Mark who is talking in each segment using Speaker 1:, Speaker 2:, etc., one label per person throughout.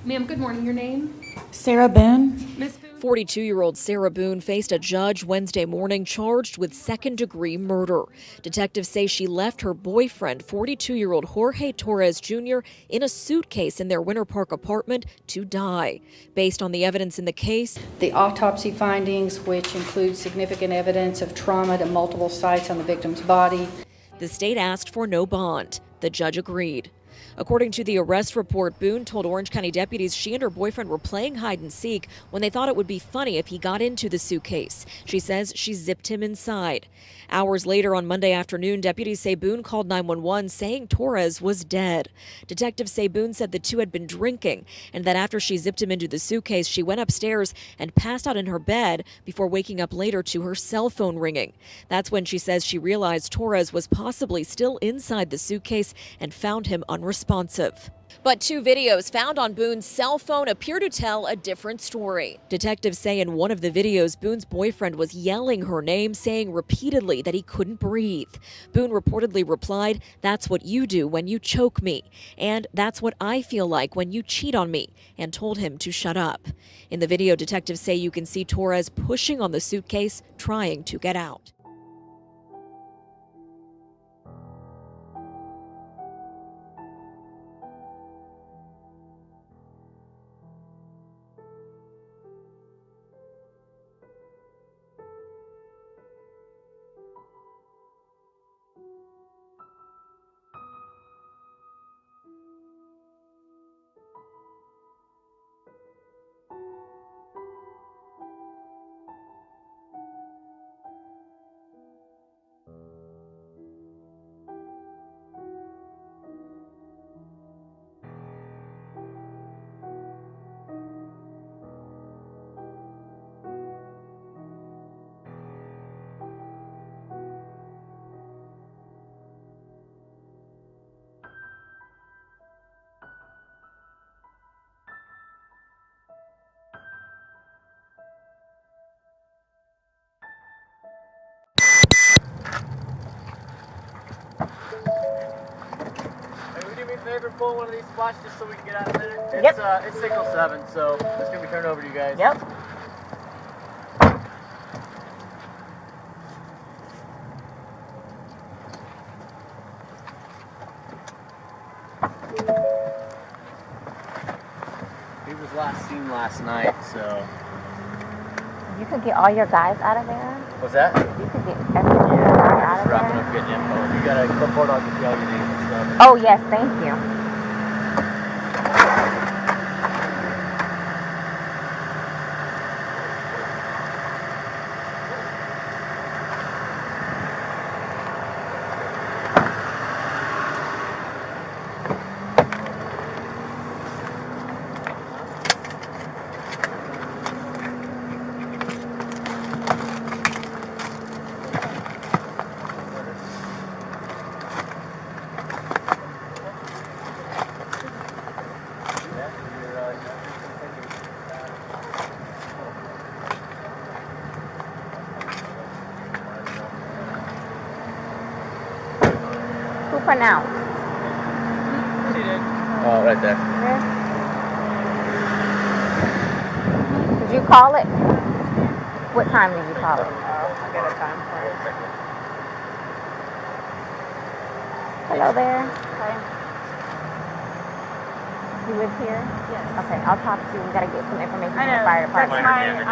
Speaker 1: Ma'am, good morning. Your name?
Speaker 2: Sarah Boone.
Speaker 1: Miss Boone?
Speaker 3: 42-year-old Sarah Boone faced a judge Wednesday morning charged with second-degree murder. Detectives say she left her boyfriend, 42-year-old Jorge Torres Jr., in a suitcase in their Winter Park apartment to die. Based on the evidence in the case,
Speaker 4: the autopsy findings, which include significant evidence of trauma to multiple sites on the victim's body,
Speaker 3: the state asked for no bond. The judge agreed. According to the arrest report, Boone told Orange County deputies she and her boyfriend were playing hide and seek when they thought it would be funny if he got into the suitcase. She says she zipped him inside. Hours later on Monday afternoon, deputies say Boone called 911 saying Torres was dead. Detectives say Boone said the two had been drinking and that after she zipped him into the suitcase, she went upstairs and passed out in her bed before waking up later to her cell phone ringing. That's when she says she realized Torres was possibly still inside the suitcase and found him unresponsive. But two videos found on Boone's cell phone appear to tell a different story. Detectives say in one of the videos, Boone's boyfriend was yelling her name, saying repeatedly that he couldn't breathe. Boone reportedly replied, "That's what you do when you choke me," and "That's what I feel like when you cheat on me," and told him to shut up. In the video, detectives say you can see Torres pushing on the suitcase, trying to get out.
Speaker 5: Favor, pull one of these spots just so we can get out of there. It's signal 7, so it's gonna be turned over to you guys.
Speaker 2: Yep.
Speaker 5: He was last seen last night, so.
Speaker 2: You could get all your guys out of there.
Speaker 5: What's that?
Speaker 2: You could get everyone out of
Speaker 5: Wrapping
Speaker 2: there.
Speaker 5: up getting info. You got a clipboard, I'll get you all your names and stuff.
Speaker 2: Oh yes, thank you. Who pronounced?
Speaker 5: She did. Oh, right there.
Speaker 2: Did you call it? What time did you call it?
Speaker 1: I got a time for it.
Speaker 2: Hello there.
Speaker 1: Okay.
Speaker 2: You live here?
Speaker 1: Yes.
Speaker 2: Okay, I'll talk to you. We gotta get some information
Speaker 1: I
Speaker 2: from the
Speaker 1: know.
Speaker 2: fire
Speaker 1: That's
Speaker 2: department.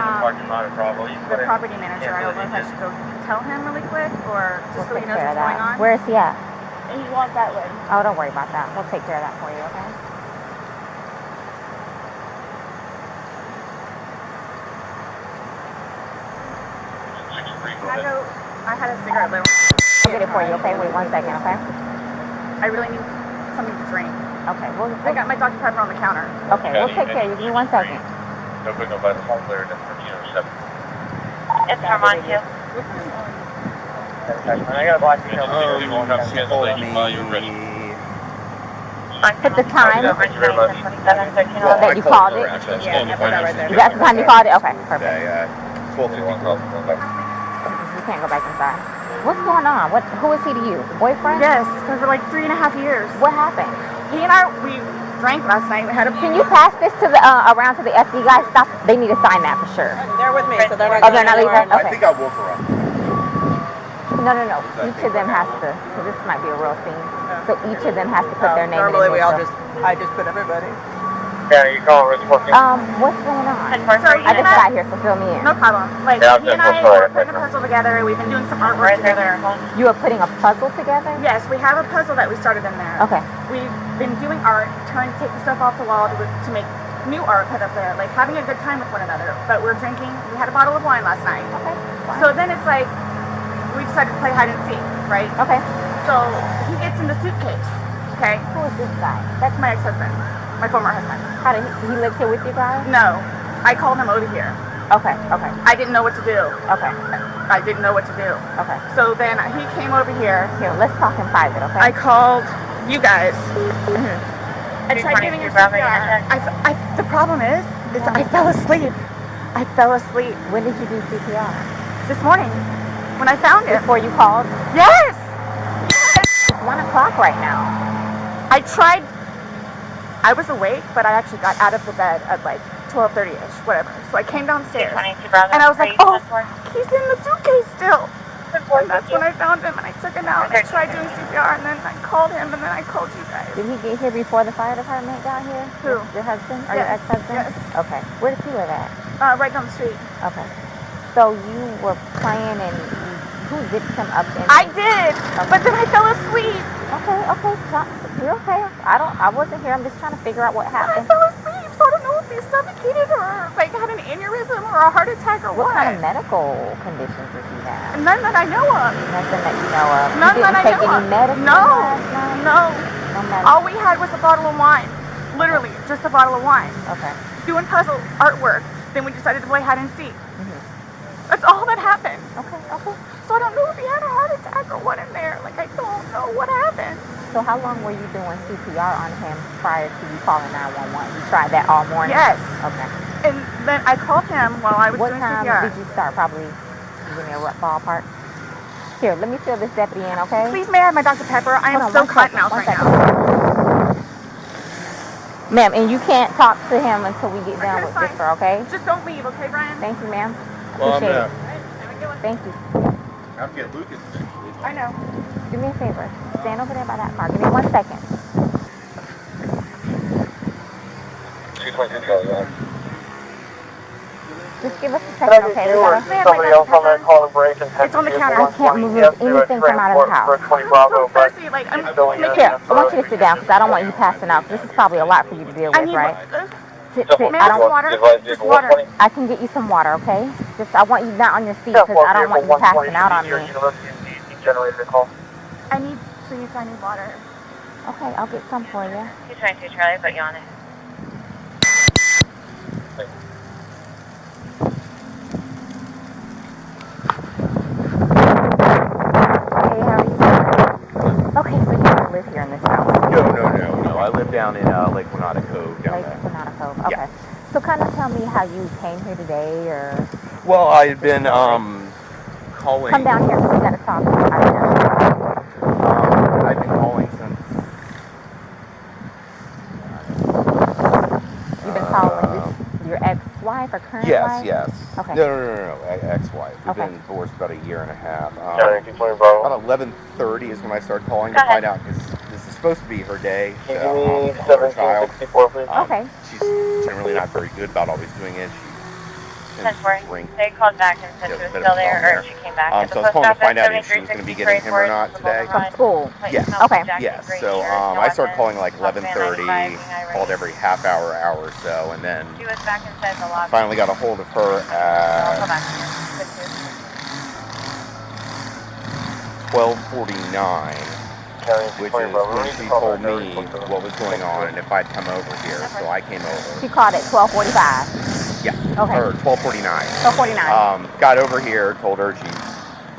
Speaker 1: the property manager. I don't know if I should go tell him really quick or just so he
Speaker 2: We'll take
Speaker 1: knows
Speaker 2: care of
Speaker 1: what's going
Speaker 2: that.
Speaker 1: on.
Speaker 2: Where is he at?
Speaker 1: And he walked that way.
Speaker 2: Oh, don't worry about that. We'll take care of that for you, okay?
Speaker 1: I had a cigarette lit.
Speaker 2: I'll get it for you, okay? Wait 1 second, okay?
Speaker 1: I really need something to drink.
Speaker 2: Okay,
Speaker 1: I got my Dr. Pepper on the counter.
Speaker 2: okay, we'll take care of you. Give me 1 second.
Speaker 6: No big no vital sign clear, that's from 7.
Speaker 2: It's Armand too.
Speaker 6: I got a black detail. She told me.
Speaker 2: Put the time that you called it.
Speaker 1: Yeah, put that right there.
Speaker 2: Is that the time you called it? Okay, perfect.
Speaker 6: Yeah, 12:54.
Speaker 2: You can't go back inside. What's going on? Who is he to you? Boyfriend?
Speaker 1: Yes, for like 3.5 years.
Speaker 2: What happened?
Speaker 1: He and I, we drank last night. We had a.
Speaker 2: Can you pass this to the around to the SD guys? Stop. They need to sign that for sure.
Speaker 1: They're with me, so they're not.
Speaker 2: Oh, they're not leaving.
Speaker 6: I
Speaker 2: Okay.
Speaker 6: think I woke her up.
Speaker 2: No. Each of them has to. So this might be a real scene. So each of them has to put their name.
Speaker 1: Normally
Speaker 2: and
Speaker 1: we all
Speaker 2: initial.
Speaker 1: I just put everybody.
Speaker 6: Yeah, you calling Rich working?
Speaker 2: What's going on?
Speaker 1: So
Speaker 2: I just got here, so fill me in.
Speaker 1: No problem. Like
Speaker 6: Yeah,
Speaker 1: he and I were putting a puzzle together. We've been doing some artwork together.
Speaker 2: You are putting a puzzle together?
Speaker 1: Yes, we have a puzzle that we started in there.
Speaker 2: Okay.
Speaker 1: We've been doing art, trying to take the stuff off the wall to make new art put up there, like having a good time with one another. But we're drinking. We had a bottle of wine last night.
Speaker 2: Okay. Fine.
Speaker 1: So then it's like we decided to play hide and seek, right?
Speaker 2: Okay.
Speaker 1: So he gets in the suitcase. Okay.
Speaker 2: Who is this guy?
Speaker 1: That's my ex-husband, my former husband.
Speaker 2: How did he lives here with you guys?
Speaker 1: No, I called him over here.
Speaker 2: Okay.
Speaker 1: I didn't know what to do.
Speaker 2: Okay.
Speaker 1: I didn't know what to do.
Speaker 2: Okay.
Speaker 1: So then he came over here.
Speaker 2: Here, let's talk in private, okay?
Speaker 1: I called you guys. I tried giving him CPR. The problem is I fell asleep. I fell asleep
Speaker 2: When did you do CPR?
Speaker 1: this morning when I found him.
Speaker 2: Before you called?
Speaker 1: Yes!
Speaker 2: It's 1 o'clock right now.
Speaker 1: I tried. I was awake, but I actually got out of the bed at like 12:30ish, whatever. So I came downstairs, and I was like, oh, he's in the suitcase still. And that's when I found him, and I took him out, and I tried doing CPR, and then I called him, and then I called you guys.
Speaker 2: Did he get here before the fire department got here?
Speaker 1: Who?
Speaker 2: Your husband? Or your
Speaker 1: Yes.
Speaker 2: ex-husband?
Speaker 1: Yes.
Speaker 2: Okay. Where does he live at?
Speaker 1: Right down the street.
Speaker 2: Okay. So you were playing and who zipped him up in?
Speaker 1: I did, but then I fell asleep.
Speaker 2: Okay. You're okay. I wasn't here. I'm just trying to figure out what
Speaker 1: I
Speaker 2: happened.
Speaker 1: fell asleep, so I don't know if he suffocated or like had an aneurysm or a heart attack or
Speaker 2: What
Speaker 1: what.
Speaker 2: kind of medical conditions does he have?
Speaker 1: None that I know of.
Speaker 2: Nothing that you know of.
Speaker 1: None
Speaker 2: You
Speaker 1: that
Speaker 2: didn't
Speaker 1: I
Speaker 2: take
Speaker 1: know
Speaker 2: any
Speaker 1: of.
Speaker 2: medicine
Speaker 1: No,
Speaker 2: last night?
Speaker 1: no.
Speaker 2: No medicine.
Speaker 1: All we had was a bottle of wine. Literally, just a bottle of wine.
Speaker 2: Okay.
Speaker 1: Doing puzzle artwork. Then we decided to play hide and seek.
Speaker 2: Mhm.
Speaker 1: That's all that happened.
Speaker 2: Okay.
Speaker 1: So I don't know if he had a heart attack or what in there. Like I don't know what happened.
Speaker 2: So how long were you doing CPR on him prior to you calling 911? You tried that all morning?
Speaker 1: Yes.
Speaker 2: Okay.
Speaker 1: And then I called him while I was
Speaker 2: What
Speaker 1: doing
Speaker 2: time
Speaker 1: CPR.
Speaker 2: did you start? Probably, give me a rough ballpark. Here, let me fill this deputy in, okay?
Speaker 1: Please may I have my Dr. Pepper? I am
Speaker 2: Hold on,
Speaker 1: so
Speaker 2: one
Speaker 1: cotton
Speaker 2: second,
Speaker 1: mouth
Speaker 2: one
Speaker 1: right
Speaker 2: second.
Speaker 1: now.
Speaker 2: Ma'am, and you can't talk to him until we get done with
Speaker 1: that's
Speaker 2: this,
Speaker 1: fine.
Speaker 2: okay?
Speaker 1: Just don't leave, okay, Brian?
Speaker 2: Thank you, ma'am.
Speaker 6: Well, I'm
Speaker 2: Appreciate
Speaker 6: gonna
Speaker 2: it. Thank you.
Speaker 6: have to get Lucas.
Speaker 1: I know.
Speaker 2: Do me a favor. Stand over there by that car. Give me 1 second.
Speaker 6: 222 Charlie.
Speaker 2: Just give us a second, okay? We gotta,
Speaker 6: Somebody else on that call to break and
Speaker 1: It's on the counter.
Speaker 2: I can't move anything from out of the house.
Speaker 6: For 20
Speaker 1: I'm
Speaker 6: Bravo,
Speaker 1: so
Speaker 6: but
Speaker 1: thirsty. Like, I'm
Speaker 2: Here, I want you to sit down because I don't want you passing out. This is probably a lot for you to deal
Speaker 1: I
Speaker 2: with,
Speaker 1: need
Speaker 2: right?
Speaker 1: May
Speaker 2: Sit.
Speaker 1: I
Speaker 2: I
Speaker 1: have
Speaker 2: don't.
Speaker 1: water? Just water.
Speaker 2: I can get you some water, okay? Just I want you not on your feet because I don't want you passing out on me.
Speaker 6: Generator call.
Speaker 1: I need water.
Speaker 2: Okay, I'll get some for you.
Speaker 7: 222 Charlie, put you on it.
Speaker 2: Hey, how are you? Okay, so you don't live here in this house.
Speaker 8: No. I live down in Lake Winata Cove down
Speaker 2: Lake
Speaker 8: there.
Speaker 2: Banana Cove. Okay.
Speaker 8: Yeah.
Speaker 2: So kind of tell me how you came here today, or
Speaker 8: Well, I've been calling.
Speaker 2: come down here because we got to talk.
Speaker 8: I've been calling since.
Speaker 2: You've been calling your ex-wife or current wife?
Speaker 8: Yes.
Speaker 2: Okay.
Speaker 8: No. Ex-wife. We've
Speaker 2: Okay.
Speaker 8: been divorced about a year and a half.
Speaker 6: Generator 220 Bravo.
Speaker 8: About 11:30 is when I started calling
Speaker 7: Go
Speaker 8: to
Speaker 7: ahead.
Speaker 8: find out because this is supposed to be her day.
Speaker 6: Can
Speaker 8: To,
Speaker 6: you give me
Speaker 8: for her child.
Speaker 6: 1764, please?
Speaker 2: Okay.
Speaker 8: She's generally not very good about always doing it. She tends to drink.
Speaker 7: They called back and said
Speaker 8: Yeah,
Speaker 7: she was
Speaker 8: bit of
Speaker 7: still
Speaker 8: a
Speaker 7: there,
Speaker 8: problem
Speaker 7: or she came back. At the
Speaker 8: So I was
Speaker 7: post
Speaker 8: calling to
Speaker 7: office,
Speaker 8: find out if she was going to be getting him or not today.
Speaker 2: From school.
Speaker 8: Yes.
Speaker 2: Okay.
Speaker 8: Yes. So I started calling like 11:30, called every half hour or so, and then
Speaker 7: She was back inside the lobby.
Speaker 8: finally got a hold of her
Speaker 7: I'll
Speaker 8: at
Speaker 7: go back.
Speaker 8: 12:49,
Speaker 6: Generator
Speaker 8: which
Speaker 6: 220
Speaker 8: is
Speaker 6: Bravo.
Speaker 8: when she told me what was going on and if I'd come over here. So I came over.
Speaker 2: She called at 12:45.
Speaker 8: Yeah.
Speaker 2: Okay.
Speaker 8: Or 12:49.
Speaker 2: 12:49.
Speaker 8: Got over here, told her she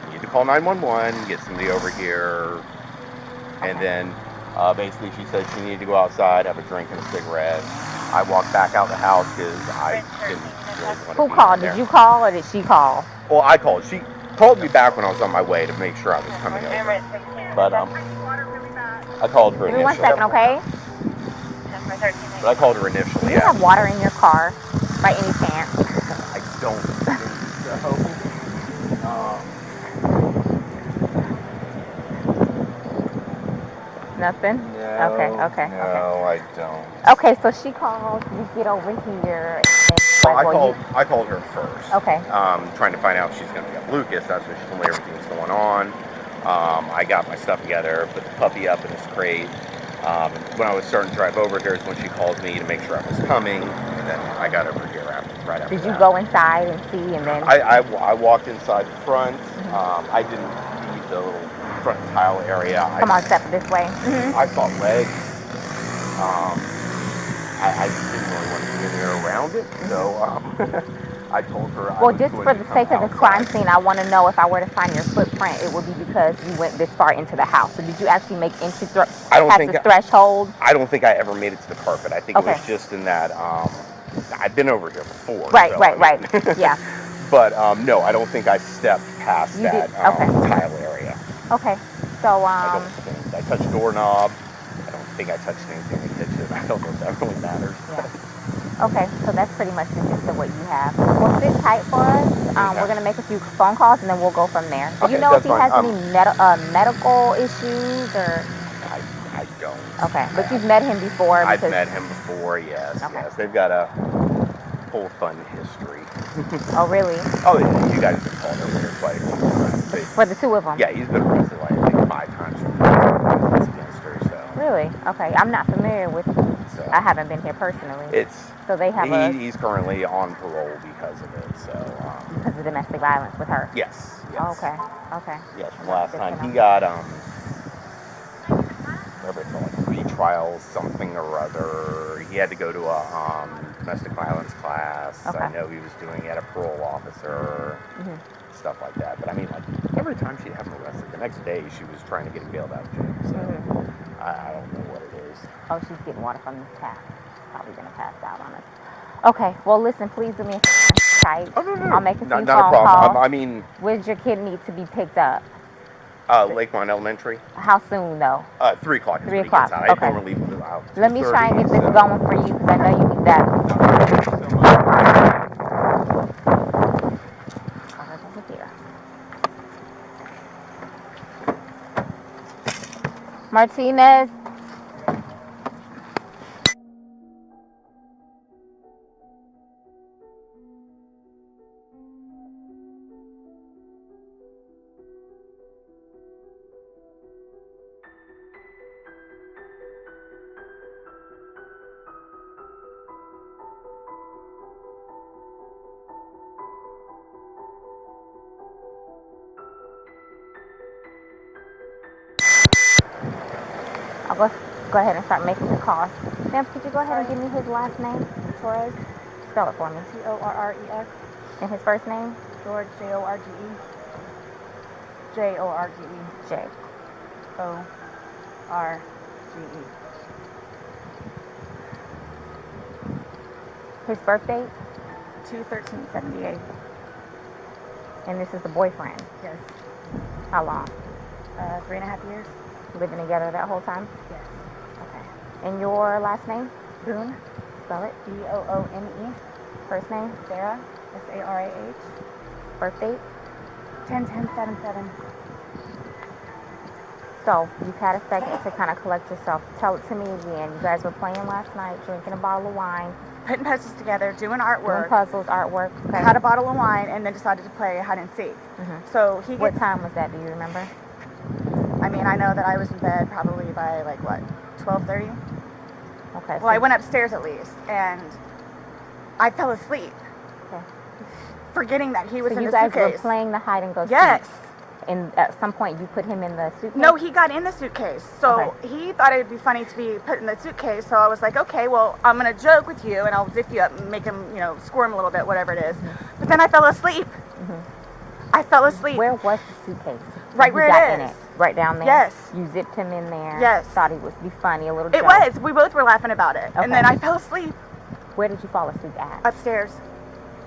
Speaker 8: needed to call 911, get somebody over here, and then Basically, she said she needed to go outside, have a drink and a cigarette. I walked back out the house because I didn't really want to
Speaker 2: Who
Speaker 8: be
Speaker 2: called?
Speaker 8: in there.
Speaker 2: Did you call or did she call?
Speaker 8: Well, I called. She called me back when I was on my way to make sure I was coming over. But I called her
Speaker 2: Give me 1
Speaker 8: initially.
Speaker 2: second, okay?
Speaker 8: But I called her
Speaker 2: Do
Speaker 8: initially.
Speaker 2: you have water in your car by any chance?
Speaker 8: I don't think so.
Speaker 2: Nothing?
Speaker 8: No,
Speaker 2: Okay.
Speaker 8: No, I don't.
Speaker 2: Okay, so she called, you get over here.
Speaker 8: Well, I called her first.
Speaker 2: Okay.
Speaker 8: Trying to find out if she's going to be at Lucas. That's when she told me everything was going on. I got my stuff together, put the puppy up in his crate. When I was starting to drive over here is when she called me to make sure I was coming, and then I got over here right after
Speaker 2: Did you
Speaker 8: that.
Speaker 2: go inside and see and then?
Speaker 8: I walked inside the front. I didn't leave the little front tile area.
Speaker 2: Come on, step this way.
Speaker 8: I saw legs. I just didn't really want to be in there around it, so I told her.
Speaker 2: Well, just for the sake of the crime scene, I want to know if I were to find your footprint, it would be because you went this far into the house. So did you actually make entry past the threshold?
Speaker 8: I don't think I ever made it to the carpet. I think it was just in that. I've been over here before.
Speaker 2: Right. Yeah.
Speaker 8: But no, I don't think I stepped past that tile area.
Speaker 2: Okay. So
Speaker 8: I don't think I touched doorknob. I don't think I touched anything in the kitchen. I don't know if that really matters.
Speaker 2: Yeah. Okay, so that's pretty much the gist of what you have. Well, sit tight for us. We're going to make a few phone calls, and then we'll go from there. Do you know if he has any medical issues, or?
Speaker 8: I don't.
Speaker 2: Okay, but you've met him before?
Speaker 8: I've met him before, yes.
Speaker 2: Okay.
Speaker 8: Yes. They've got a whole fun history.
Speaker 2: Oh, really?
Speaker 8: Oh, yeah. You guys have been called over here quite a few times.
Speaker 2: For the two of them?
Speaker 8: Yeah, he's been arrested, like, I think 5 times for against her, so.
Speaker 2: Really? Okay, I'm not familiar with I haven't been here personally. So they have
Speaker 8: he's currently on parole because of it, so.
Speaker 2: Because of domestic violence with her?
Speaker 8: Yes.
Speaker 2: Oh, okay.
Speaker 8: Yes, last time he got, whatever it's called, like retrial something or other. He had to go to a domestic violence class.
Speaker 2: Okay.
Speaker 8: I know he was doing it, a parole officer, stuff like that. But I mean, like, every time she'd have him arrested, the next day she was trying to get him bailed out of jail. So I don't know what it is.
Speaker 2: Oh, she's getting water from the tap. Probably gonna pass out on us. Okay, well, listen, please do me a tight.
Speaker 8: Oh, no.
Speaker 2: I'll make a few phone
Speaker 8: not a problem.
Speaker 2: calls.
Speaker 8: I mean,
Speaker 2: where's your kid need to be picked up?
Speaker 8: Lakemont Elementary.
Speaker 2: How soon, though?
Speaker 8: 3 o'clock.
Speaker 2: 3 o'clock.
Speaker 8: Okay.
Speaker 2: Okay.
Speaker 8: I normally leave out.
Speaker 2: Let me try and get this going for you because I know you need that. Over here. Martinez. I'll go ahead and start making the calls. Ma'am, could you go ahead and give me his last name? Torres. Spell it for me.
Speaker 1: Torres.
Speaker 2: And his first name?
Speaker 1: George, Jorge. Jorge.
Speaker 2: J.
Speaker 1: Orge.
Speaker 2: His birth date?
Speaker 1: 2/13/78.
Speaker 2: And this is the boyfriend?
Speaker 1: Yes.
Speaker 2: How long?
Speaker 1: 3.5 years.
Speaker 2: Living together that whole time?
Speaker 1: Yes.
Speaker 2: Okay. And your last name?
Speaker 1: Boone.
Speaker 2: Spell it.
Speaker 1: Boone.
Speaker 2: First name?
Speaker 1: Sarah. Sarah.
Speaker 2: Birth date?
Speaker 1: 10/10/77.
Speaker 2: So, you've had a second to kind of collect yourself. Tell it to me again. You guys were playing last night, drinking a bottle of wine.
Speaker 1: Putting puzzles together, doing artwork.
Speaker 2: Doing puzzles, artwork. Okay.
Speaker 1: Had a bottle of wine and then decided to play hide and seek. So he gets,
Speaker 2: What time was that? Do you remember?
Speaker 1: I mean, I know that I was in bed probably by like, what, 12:30?
Speaker 2: Okay.
Speaker 1: Well, I went upstairs at least, and I fell asleep.
Speaker 2: Okay.
Speaker 1: Forgetting that he was in the
Speaker 2: suitcase. So you guys were
Speaker 1: suitcase.
Speaker 2: playing the hide and go seek?
Speaker 1: Yes.
Speaker 2: And at some point you put him in the suitcase?
Speaker 1: No, he got in the suitcase. So he thought it would be funny to be put in the suitcase. So I was like, okay, well, I'm going to joke with you and I'll zip you up and make him, squirm a little bit, whatever it is. But then I fell asleep. I fell asleep.
Speaker 2: Where was the suitcase?
Speaker 1: Right where it is.
Speaker 2: right down there?
Speaker 1: Yes.
Speaker 2: You zipped him in there?
Speaker 1: Yes.
Speaker 2: Thought he would be funny, a little
Speaker 1: It
Speaker 2: joke?
Speaker 1: was. We both were laughing about it.
Speaker 2: Okay.
Speaker 1: And then I fell asleep.
Speaker 2: Where did you fall asleep at?
Speaker 1: Upstairs.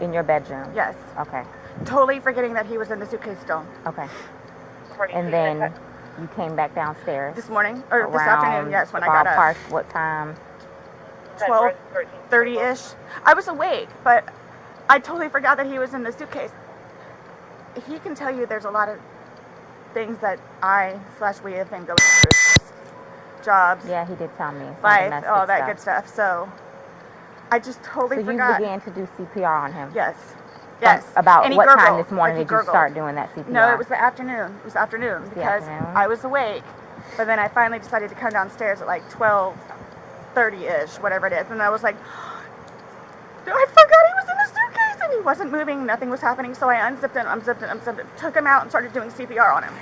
Speaker 2: In your bedroom?
Speaker 1: Yes.
Speaker 2: Okay.
Speaker 1: Totally forgetting that he was in the suitcase still.
Speaker 2: Okay. And then you came back downstairs?
Speaker 1: This morning? Or this afternoon, yes, when I got up.
Speaker 2: What time?
Speaker 1: 12:30-ish. I was awake, but I totally forgot that he was in the suitcase. He can tell you there's a lot of things that we have been going through. Jobs.
Speaker 2: Yeah, he did tell me.
Speaker 1: Life, all that good stuff. So I just totally forgot.
Speaker 2: So you began to do CPR on him?
Speaker 1: Yes. Yes.
Speaker 2: About what time this morning did you start doing that CPR?
Speaker 1: No, it was the afternoon. It was the afternoon because I was awake, but then I finally decided to come downstairs at like 12:30-ish, whatever it is, and I was like, I forgot he was in the suitcase, and he wasn't moving, nothing was happening, so I unzipped him, took him out and started doing CPR on him.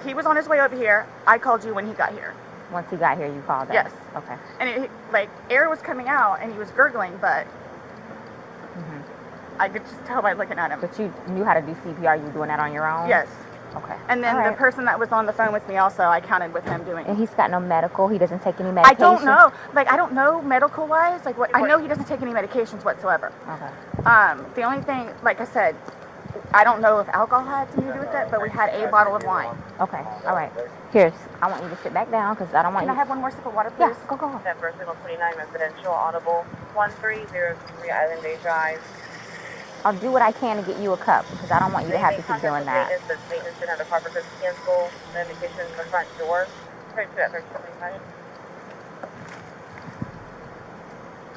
Speaker 1: He was on his way over here. I called you when he got here.
Speaker 2: Once he got here, you called us?
Speaker 1: Yes.
Speaker 2: Okay.
Speaker 1: And air was coming out, and he was gurgling, but I could just tell by looking at him.
Speaker 2: But you knew how to do CPR. You were doing that on your own?
Speaker 1: Yes.
Speaker 2: Okay.
Speaker 1: And then the person that was on the phone with me also, I counted with him doing.
Speaker 2: And he's got no medical? He doesn't take any medication?
Speaker 1: I don't know. I don't know medical-wise. I know he doesn't take any medications whatsoever.
Speaker 2: Okay.
Speaker 1: The only thing, like I said, I don't know if alcohol had something to do with it, but we had a bottle of wine.
Speaker 2: Okay. All right. Here's, I want you to sit back down because I don't want
Speaker 1: Can I have one more sip of water, please?
Speaker 2: Yeah, go.
Speaker 7: Denver, Signal 29, residential, audible, 1303 Island Bay Drive.
Speaker 2: I'll do what I can to get you a cup because I don't want you to have to keep doing that.
Speaker 7: Maintenance should have the proper cancel the indication in the front door. Right to that 1325.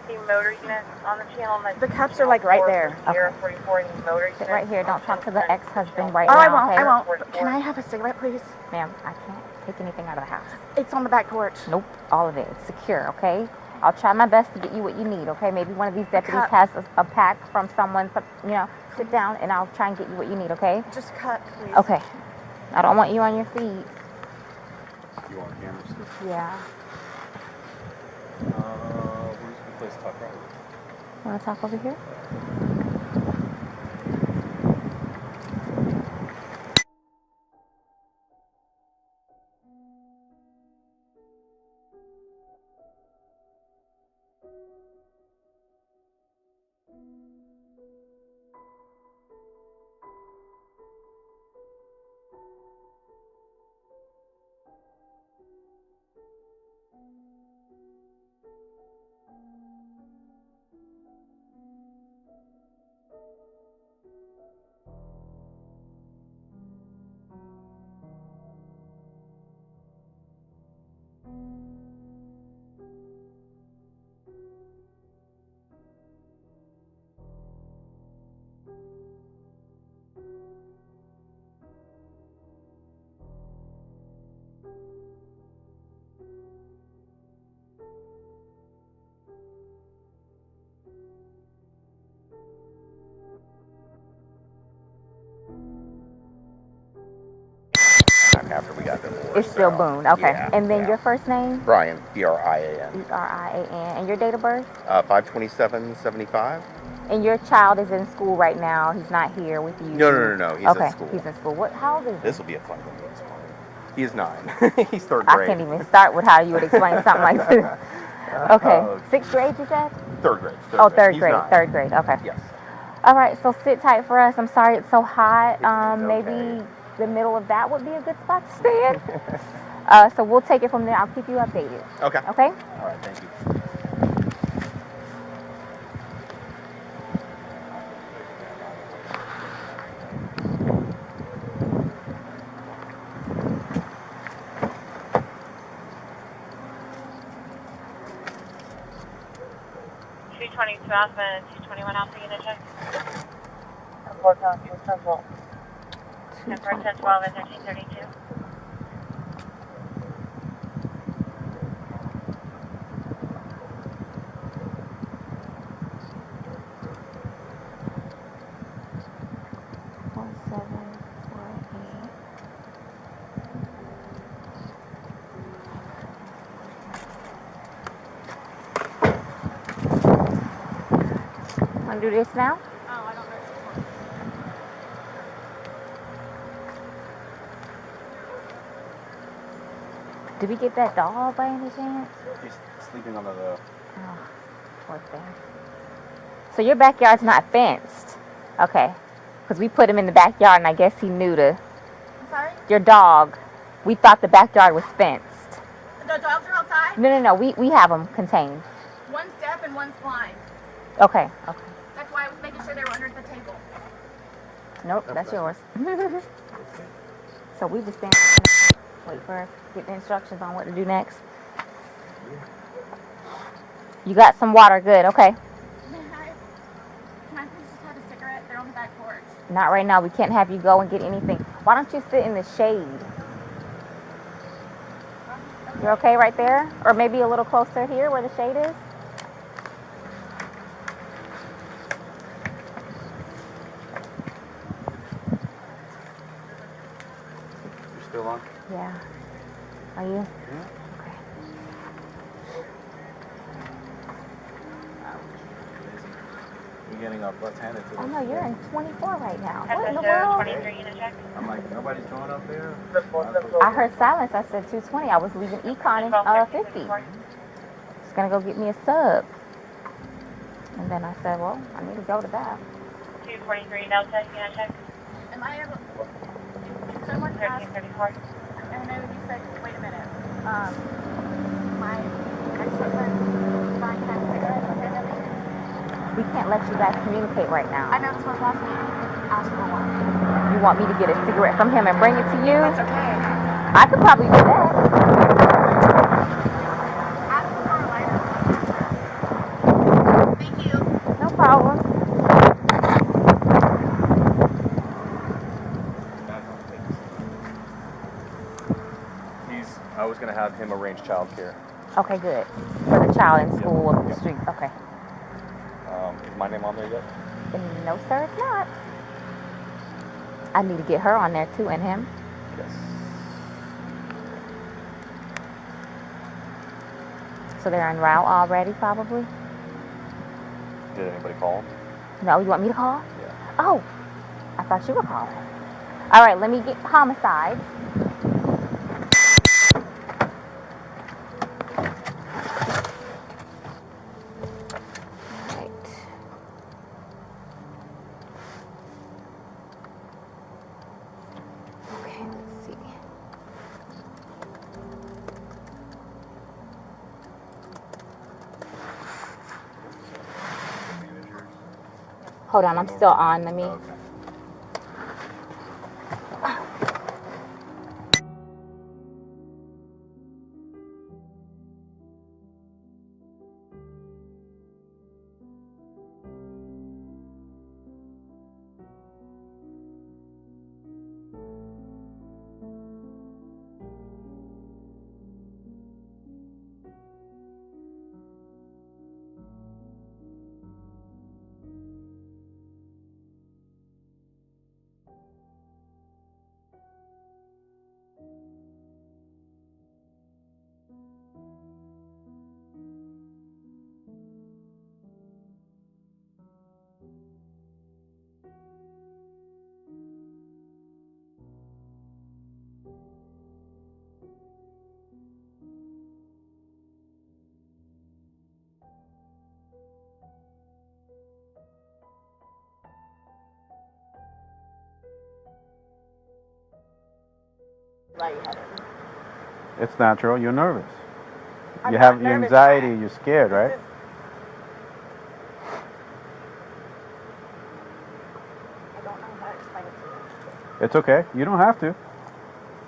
Speaker 7: The motor unit on the channel.
Speaker 1: The cups are right there.
Speaker 7: Okay. 44 motor unit.
Speaker 2: Sit right here. Don't talk to the ex-husband right
Speaker 1: now.
Speaker 2: Oh,
Speaker 1: I won't. But can I have a cigarette, please?
Speaker 2: Ma'am, I can't take anything out of the house.
Speaker 1: It's on the back porch.
Speaker 2: Nope, all of it. It's secure, okay? I'll try my best to get you what you need, okay? Maybe one of these deputies has a pack from someone, sit down and I'll try and get you what you need, okay?
Speaker 1: Just cut, please.
Speaker 2: Okay. I don't want you on your feet.
Speaker 9: You want cameras?
Speaker 2: Yeah.
Speaker 9: Where's the place to talk about?
Speaker 2: Want to talk over here?
Speaker 8: After we got divorced.
Speaker 2: It's still Boone, okay.
Speaker 8: Yeah,
Speaker 2: and then your first name?
Speaker 8: Brian, B-R-I-A-N.
Speaker 2: B-R-I-A-N. And your date of birth?
Speaker 8: 5/27/75.
Speaker 2: And your child is in school right now. He's not here with you.
Speaker 8: No. He's in school.
Speaker 2: He's in school. How old is he?
Speaker 8: This will be a fun one. He is 9. He's third grade.
Speaker 2: I can't even start with how you would explain something like this. Okay. Sixth grade, you said?
Speaker 8: Third grade.
Speaker 2: Third grade. Third grade. Okay.
Speaker 8: Yes.
Speaker 2: All right. So sit tight for us. I'm sorry it's so hot.
Speaker 8: It's
Speaker 2: maybe
Speaker 8: okay.
Speaker 2: the middle of that would be a good spot to stand. So we'll take it from there. I'll keep you updated.
Speaker 8: Okay.
Speaker 2: Okay?
Speaker 8: All right. Thank you.
Speaker 7: .22 Alpha and 221 Alpha unit check. Report on fuel sample. 10/10/12 and 1332.
Speaker 2: Want to do this now?
Speaker 1: Oh, I don't know.
Speaker 2: Did we get that dog by any chance?
Speaker 9: He's sleeping under the...
Speaker 2: Oh, poor thing. So your backyard's not fenced? Okay. Because we put him in the backyard and I guess he knew to...
Speaker 1: I'm sorry?
Speaker 2: Your dog, we thought the backyard was fenced.
Speaker 1: The dogs are outside?
Speaker 2: No. We have them contained.
Speaker 1: One's deaf and one's blind.
Speaker 2: Okay.
Speaker 1: That's why I was making sure they were under the table.
Speaker 2: Nope, that's yours. So we just stand, wait for get the instructions on what to do next. You got some water, good, okay.
Speaker 1: Can I please just have a cigarette? They're on the back porch.
Speaker 2: Not right now, we can't have you go and get anything. Why don't you sit in the shade? You're okay right there? Or maybe a little closer here where the shade is?
Speaker 9: Still on?
Speaker 2: Yeah. Are you?
Speaker 9: Yeah.
Speaker 2: Okay.
Speaker 9: You're getting up left-handed to
Speaker 2: Oh no, you're in 24 right now. What in the
Speaker 7: FSO
Speaker 2: world?
Speaker 7: 23 unit check.
Speaker 9: I'm like, nobody's going up there?
Speaker 2: I heard silence. I said 220. I was leaving Econ in 50. Just gonna go get me a sub. And then I said, well, I need to go to that.
Speaker 7: 243 Delta unit check.
Speaker 1: Am I able... Did someone ask...
Speaker 7: 1334.
Speaker 1: And then you said, wait a minute. My ex-husband buying that cigarette okay, at least?
Speaker 2: We can't let you guys communicate right now.
Speaker 1: I know this was last week. Ask for one.
Speaker 2: You want me to get a cigarette from him and bring it to you?
Speaker 1: That's okay.
Speaker 2: I could probably do that.
Speaker 1: Ask for a lighter. Thank you.
Speaker 2: No problem.
Speaker 9: I was going to have him arrange childcare.
Speaker 2: Okay, good. For the child in school up the street. Okay.
Speaker 9: Is my name on there yet?
Speaker 2: No, sir, it's not. I need to get her on there too, and him.
Speaker 9: Yes.
Speaker 2: So they're en route already, probably?
Speaker 9: Did anybody call him?
Speaker 2: No, you want me to call?
Speaker 9: Yeah.
Speaker 2: Oh, I thought you were calling. All right, let me get homicide. Right. Okay, let's see. Hold on, I'm still on. Let me.
Speaker 9: Okay.
Speaker 10: It's natural. You're nervous.
Speaker 1: I'm
Speaker 10: You
Speaker 1: not
Speaker 10: have
Speaker 1: nervous.
Speaker 10: anxiety. You're scared, right?
Speaker 1: I don't know how to explain it to you.
Speaker 10: It's okay. You don't have to.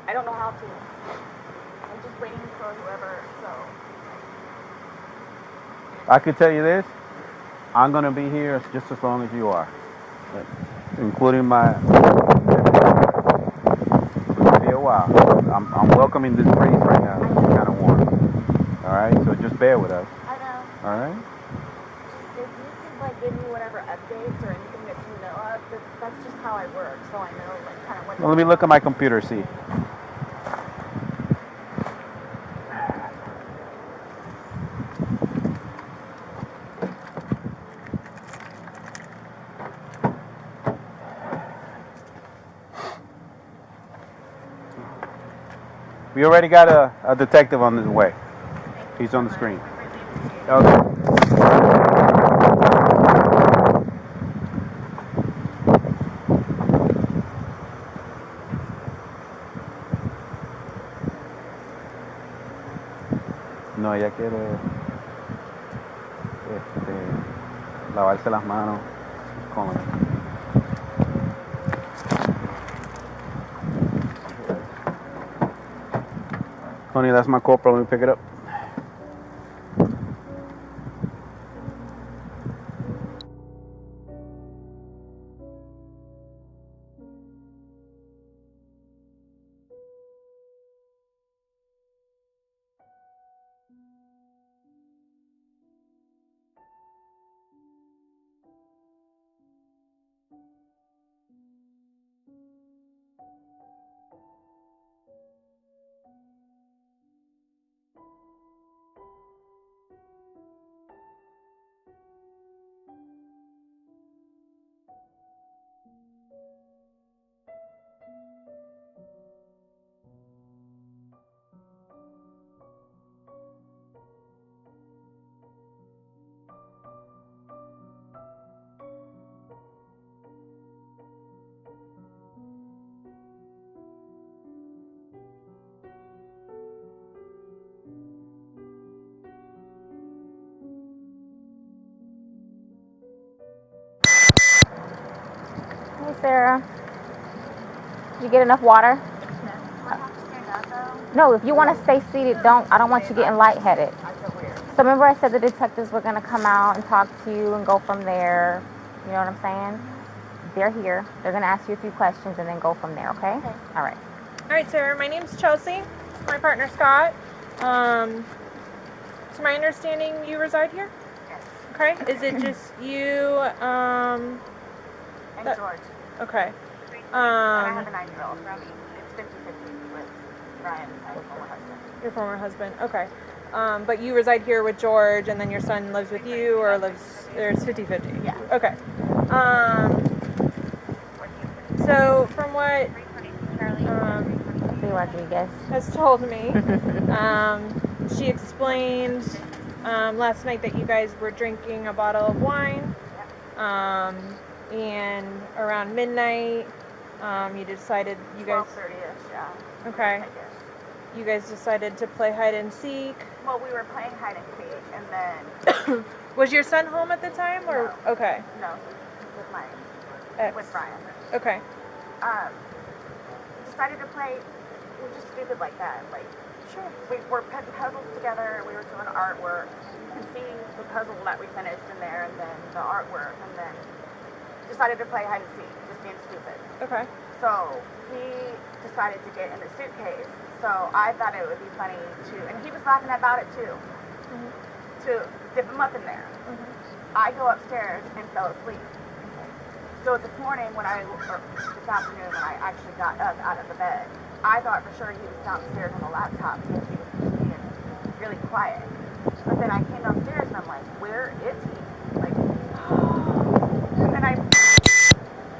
Speaker 1: I don't know how to. I'm just waiting for whoever, so...
Speaker 10: I could tell you this. I'm going to be here just as long as you are. Including my... It's going to be a while. I'm welcoming this breeze right now. It's kind of warm. All right? So just bear with us.
Speaker 1: I know.
Speaker 10: All right?
Speaker 1: If you could, like, give me whatever updates or anything that you know of, that's just how I work, so I know, like, kind of what...
Speaker 10: Well, let me look at my computer, see. We already got a detective on his way. He's on the screen. Okay. No, ella quiere lavarse las manos con Honey, that's my corporal. Let me pick it up.
Speaker 2: Hey, Sarah. Did you get enough water? No, if you want to stay seated, I don't want you getting lightheaded. So remember I said the detectives were going to come out and talk to you and go from there. You know what I'm saying? They're here. They're going to ask you a few questions and then go from there, okay? All right.
Speaker 11: All right, Sarah. My name's Chelsea. My partner, Scott. To my understanding, you reside here?
Speaker 1: Yes.
Speaker 11: Okay. Is it just you,
Speaker 1: And George.
Speaker 11: Okay.
Speaker 1: And I have a 9-year-old. It's 50-50 with Brian, my former husband.
Speaker 11: Your former husband. Okay. But you reside here with George, and then your son lives with you, or lives there? It's 50-50.
Speaker 1: Yeah.
Speaker 11: Okay. So from what
Speaker 2: Rodriguez
Speaker 11: has told me, she explained last night that you guys were drinking a bottle of wine, and around midnight, you decided you guys.
Speaker 1: 12:30ish, yeah.
Speaker 11: Okay. You guys decided to play hide and seek.
Speaker 1: Well, we were playing hide and seek, and then.
Speaker 11: Was your son home at the time, or
Speaker 1: No.
Speaker 11: okay?
Speaker 1: No, with my
Speaker 11: Ex.
Speaker 1: with Brian.
Speaker 11: Okay.
Speaker 1: Decided to play. We're just stupid like that. Like,
Speaker 11: sure.
Speaker 1: We were putting puzzles together. We were doing artwork. You can see the puzzle that we finished in there, and then the artwork, and then decided to play hide and seek, just being stupid.
Speaker 11: Okay.
Speaker 1: So he decided to get in the suitcase. So I thought it would be funny to, and he was laughing about it too, to dip him up in there. I go upstairs and fell asleep. So this morning or this afternoon when I actually got up out of the bed, I thought for sure he was downstairs on the laptop because he was just being really quiet. But then I came downstairs and I'm like, where is he? Like, and then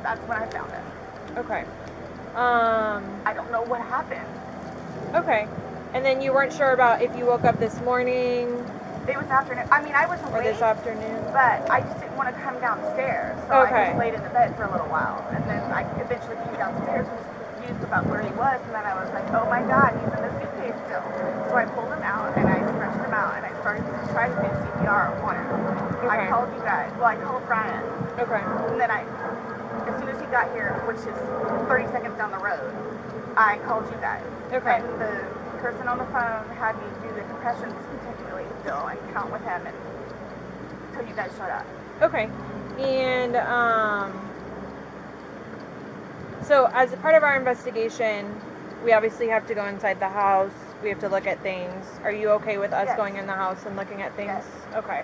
Speaker 1: that's when I found him.
Speaker 11: Okay.
Speaker 1: I don't know what happened.
Speaker 11: Okay. And then you weren't sure about if you woke up this morning.
Speaker 1: It was afternoon. I mean, I was awake.
Speaker 11: Or this afternoon.
Speaker 1: But I just didn't want to come downstairs. So I just laid in the bed for a little while. And then I eventually came downstairs and was confused about where he was. And then I was like, oh my God, he's in the suitcase still. So I pulled him out and I stretched him out and I started to try to do CPR on him. I called you guys. Well, I called Brian.
Speaker 11: Okay.
Speaker 1: And then as soon as he got here, which is 30 seconds down the road, I called you guys.
Speaker 11: Okay.
Speaker 1: And the person on the phone had me do the compressions continually still and count with him until you guys showed up.
Speaker 11: Okay. And so as a part of our investigation, we obviously have to go inside the house. We have to look at things. Are you okay with us going in the house and looking at things?
Speaker 1: Yes.
Speaker 11: Okay.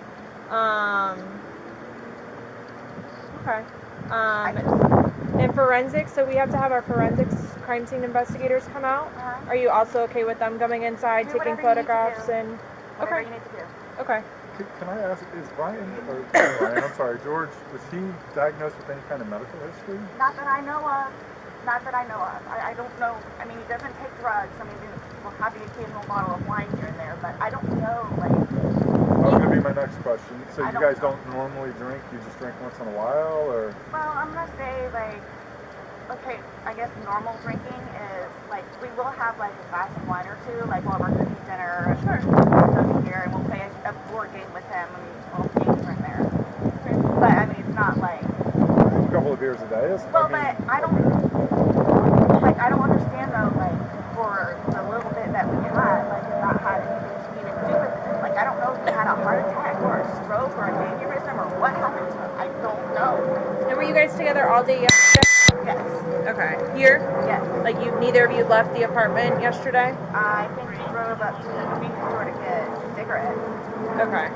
Speaker 11: Okay. And forensics, so we have to have our forensics crime scene investigators come out. Are you also okay with them coming inside, taking photographs and
Speaker 1: whatever you need to do.
Speaker 11: Okay.
Speaker 12: Can I ask, is George, was he diagnosed with any kind of medical history?
Speaker 1: Not that I know of. I don't know. I mean, he doesn't take drugs. I mean, we'll have the occasional bottle of wine here and there, but I don't know, like...
Speaker 12: That was going to be my next question. So you guys
Speaker 1: know.
Speaker 12: don't normally drink, you just drink once in a while, or?
Speaker 1: Well, I'm going to say, like, okay, I guess normal drinking is, like, we will have, like, a glass of wine or two, like, while we're cooking dinner. Sure. Over here, and we'll play a board game with him, and we'll games right there. But, I mean, it's not, like...
Speaker 12: A couple of beers a day is?
Speaker 1: Well, but I don't understand, though, like, for the little bit that we had, like, if that had anything to even do with it. Like, I don't know if he had a heart attack or a stroke or an aneurysm or what happened to him. I don't know.
Speaker 11: And were you guys together all day yesterday?
Speaker 1: Yes.
Speaker 11: Okay. Here?
Speaker 1: Yes.
Speaker 11: Like, neither of you left the apartment yesterday?
Speaker 1: I think he drove up to the convenience store to get cigarettes.
Speaker 11: Okay.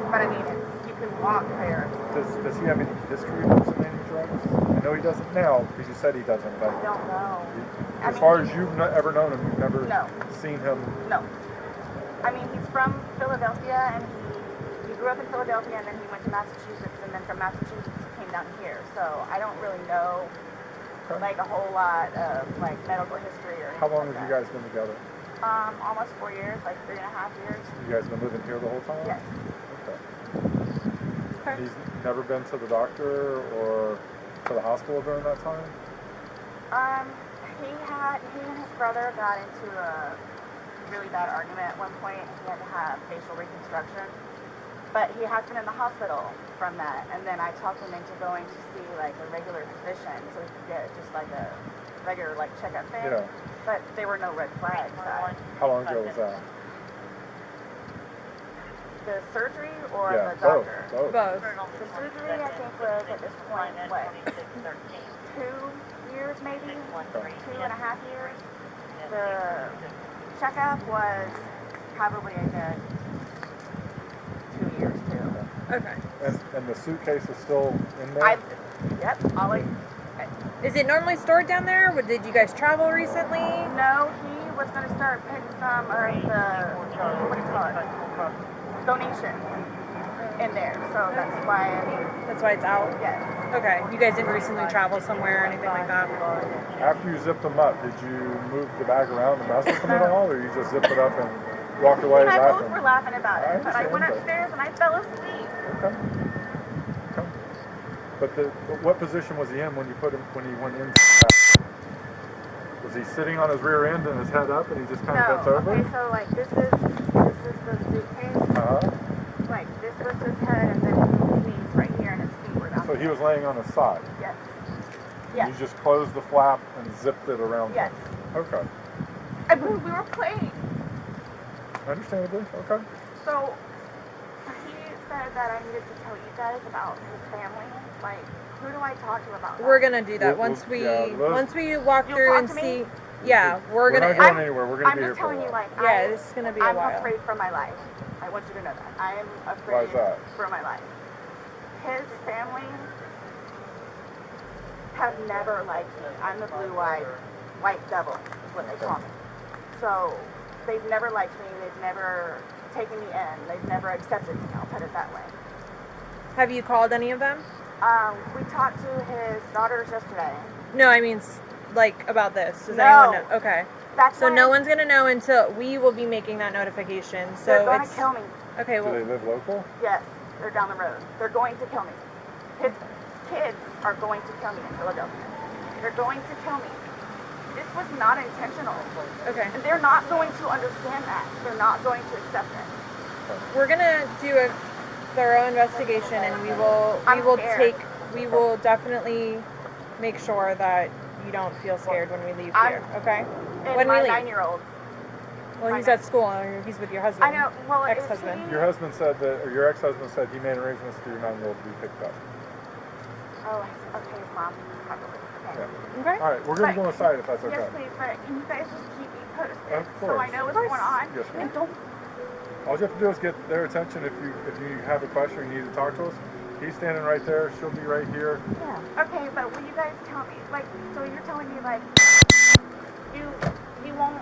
Speaker 1: But I mean, you can walk there.
Speaker 12: Does he have any history of using any drugs? I know he doesn't now, because you said he doesn't, but...
Speaker 1: I don't know.
Speaker 12: As far as you've ever known him, you've never seen him...
Speaker 1: No. I mean, he's from Philadelphia, and he grew up in Philadelphia, and then he went to Massachusetts, and then from Massachusetts he came down here. So I don't really know, like, a whole lot of, like, medical history or anything.
Speaker 12: How long have you guys been together?
Speaker 1: Almost 4 years, like 3.5 years.
Speaker 12: You guys been living here the whole time?
Speaker 1: Yes.
Speaker 12: Okay. He's never been to the doctor or to the hospital during that time?
Speaker 1: He and his brother got into a really bad argument at one point, and he had to have facial reconstruction. But he has been in the hospital from that, and then I talked him into going to see, like, a regular physician so he could get just, like, a regular, like, checkup thing.
Speaker 12: Yeah.
Speaker 1: But there were no red flags.
Speaker 12: How long ago was that?
Speaker 1: The surgery or
Speaker 12: Yeah,
Speaker 1: the doctor?
Speaker 12: Both.
Speaker 1: The surgery, I think, was at this point, what, 2 years maybe? 2.5 years. The checkup was probably a good 2 years too.
Speaker 11: Okay.
Speaker 12: And the suitcase is still in there?
Speaker 1: Yep.
Speaker 11: Is it normally stored down there? Did you guys travel recently?
Speaker 1: No, he was going to start putting some of the, what do you call it, donations in there. So that's why,
Speaker 11: That's why it's out?
Speaker 1: Yes.
Speaker 11: Okay. You guys didn't recently travel somewhere or anything like that?
Speaker 12: After you zipped them up, did you move the bag around and mess with them at all, or you just zipped it up and walked away?
Speaker 1: He and I both were laughing about it, but I went upstairs and I fell asleep.
Speaker 12: Okay. But what position was he in when he went in? Was he sitting on his rear end and his head up, and he just kind of bent over?
Speaker 1: Okay, so like this is the suitcase. Like this was his head, and then his knees right here, and his feet were down.
Speaker 12: So he was laying on his side.
Speaker 1: Yes.
Speaker 12: Yes. You just closed the flap and zipped it around.
Speaker 1: Yes.
Speaker 12: Him. Okay.
Speaker 1: I believe we were playing.
Speaker 12: Understandably. Okay.
Speaker 1: So he said that I needed to tell you guys about his family. Like, who do I talk to about that?
Speaker 11: We're gonna do that once we walk through and see. Yeah, we're gonna.
Speaker 12: We're not going anywhere. We're gonna be here for a while.
Speaker 1: I'm just telling you, like,
Speaker 11: yeah, this is gonna be a while.
Speaker 1: I'm afraid for my life. I want you to know that. I am afraid
Speaker 12: Why is that?
Speaker 1: for my life. His family have never liked me. I'm the blue-eyed white devil, is what they call me. So they've never liked me. They've never taken me in. They've never accepted me. I'll put it that way.
Speaker 11: Have you called any of them?
Speaker 1: We talked to his daughters yesterday.
Speaker 11: No, I mean, like, about this. Does
Speaker 1: No.
Speaker 11: anyone know? Okay.
Speaker 1: That's
Speaker 11: so
Speaker 1: why
Speaker 11: no one's gonna know until we will be making that notification. So
Speaker 1: they're gonna kill me.
Speaker 11: Okay. Well.
Speaker 12: Do they live local?
Speaker 1: Yes, they're down the road. They're going to kill me. His kids are going to kill me in Philadelphia. They're going to kill me. This was not intentional.
Speaker 11: Okay.
Speaker 1: And they're not going to understand that. They're not going to accept it.
Speaker 11: We're gonna do a thorough investigation, and we will definitely make sure that you don't feel scared when we leave here. Okay.
Speaker 1: And
Speaker 11: when
Speaker 1: my
Speaker 11: we leave.
Speaker 1: 9-year-old.
Speaker 11: Well, he's at school. He's with your husband.
Speaker 1: I know. Well,
Speaker 11: ex-husband.
Speaker 12: Your husband said that, or your ex-husband said he made arrangements for your 9-year-old to be picked up.
Speaker 1: Oh, okay, his mom, probably. Okay.
Speaker 12: Yeah. Okay. All right, we're going to go inside if that's okay.
Speaker 1: Yes, please, but can you guys just keep me posted
Speaker 12: Of course.
Speaker 1: so I know what's going on?
Speaker 12: Yes, ma'am.
Speaker 1: And don't.
Speaker 12: All you have to do is get their attention if you have a question or you need to talk to us. He's standing right there. She'll be right here.
Speaker 1: Yeah. Okay, but will you guys tell me, like, so you're telling me, like, you won't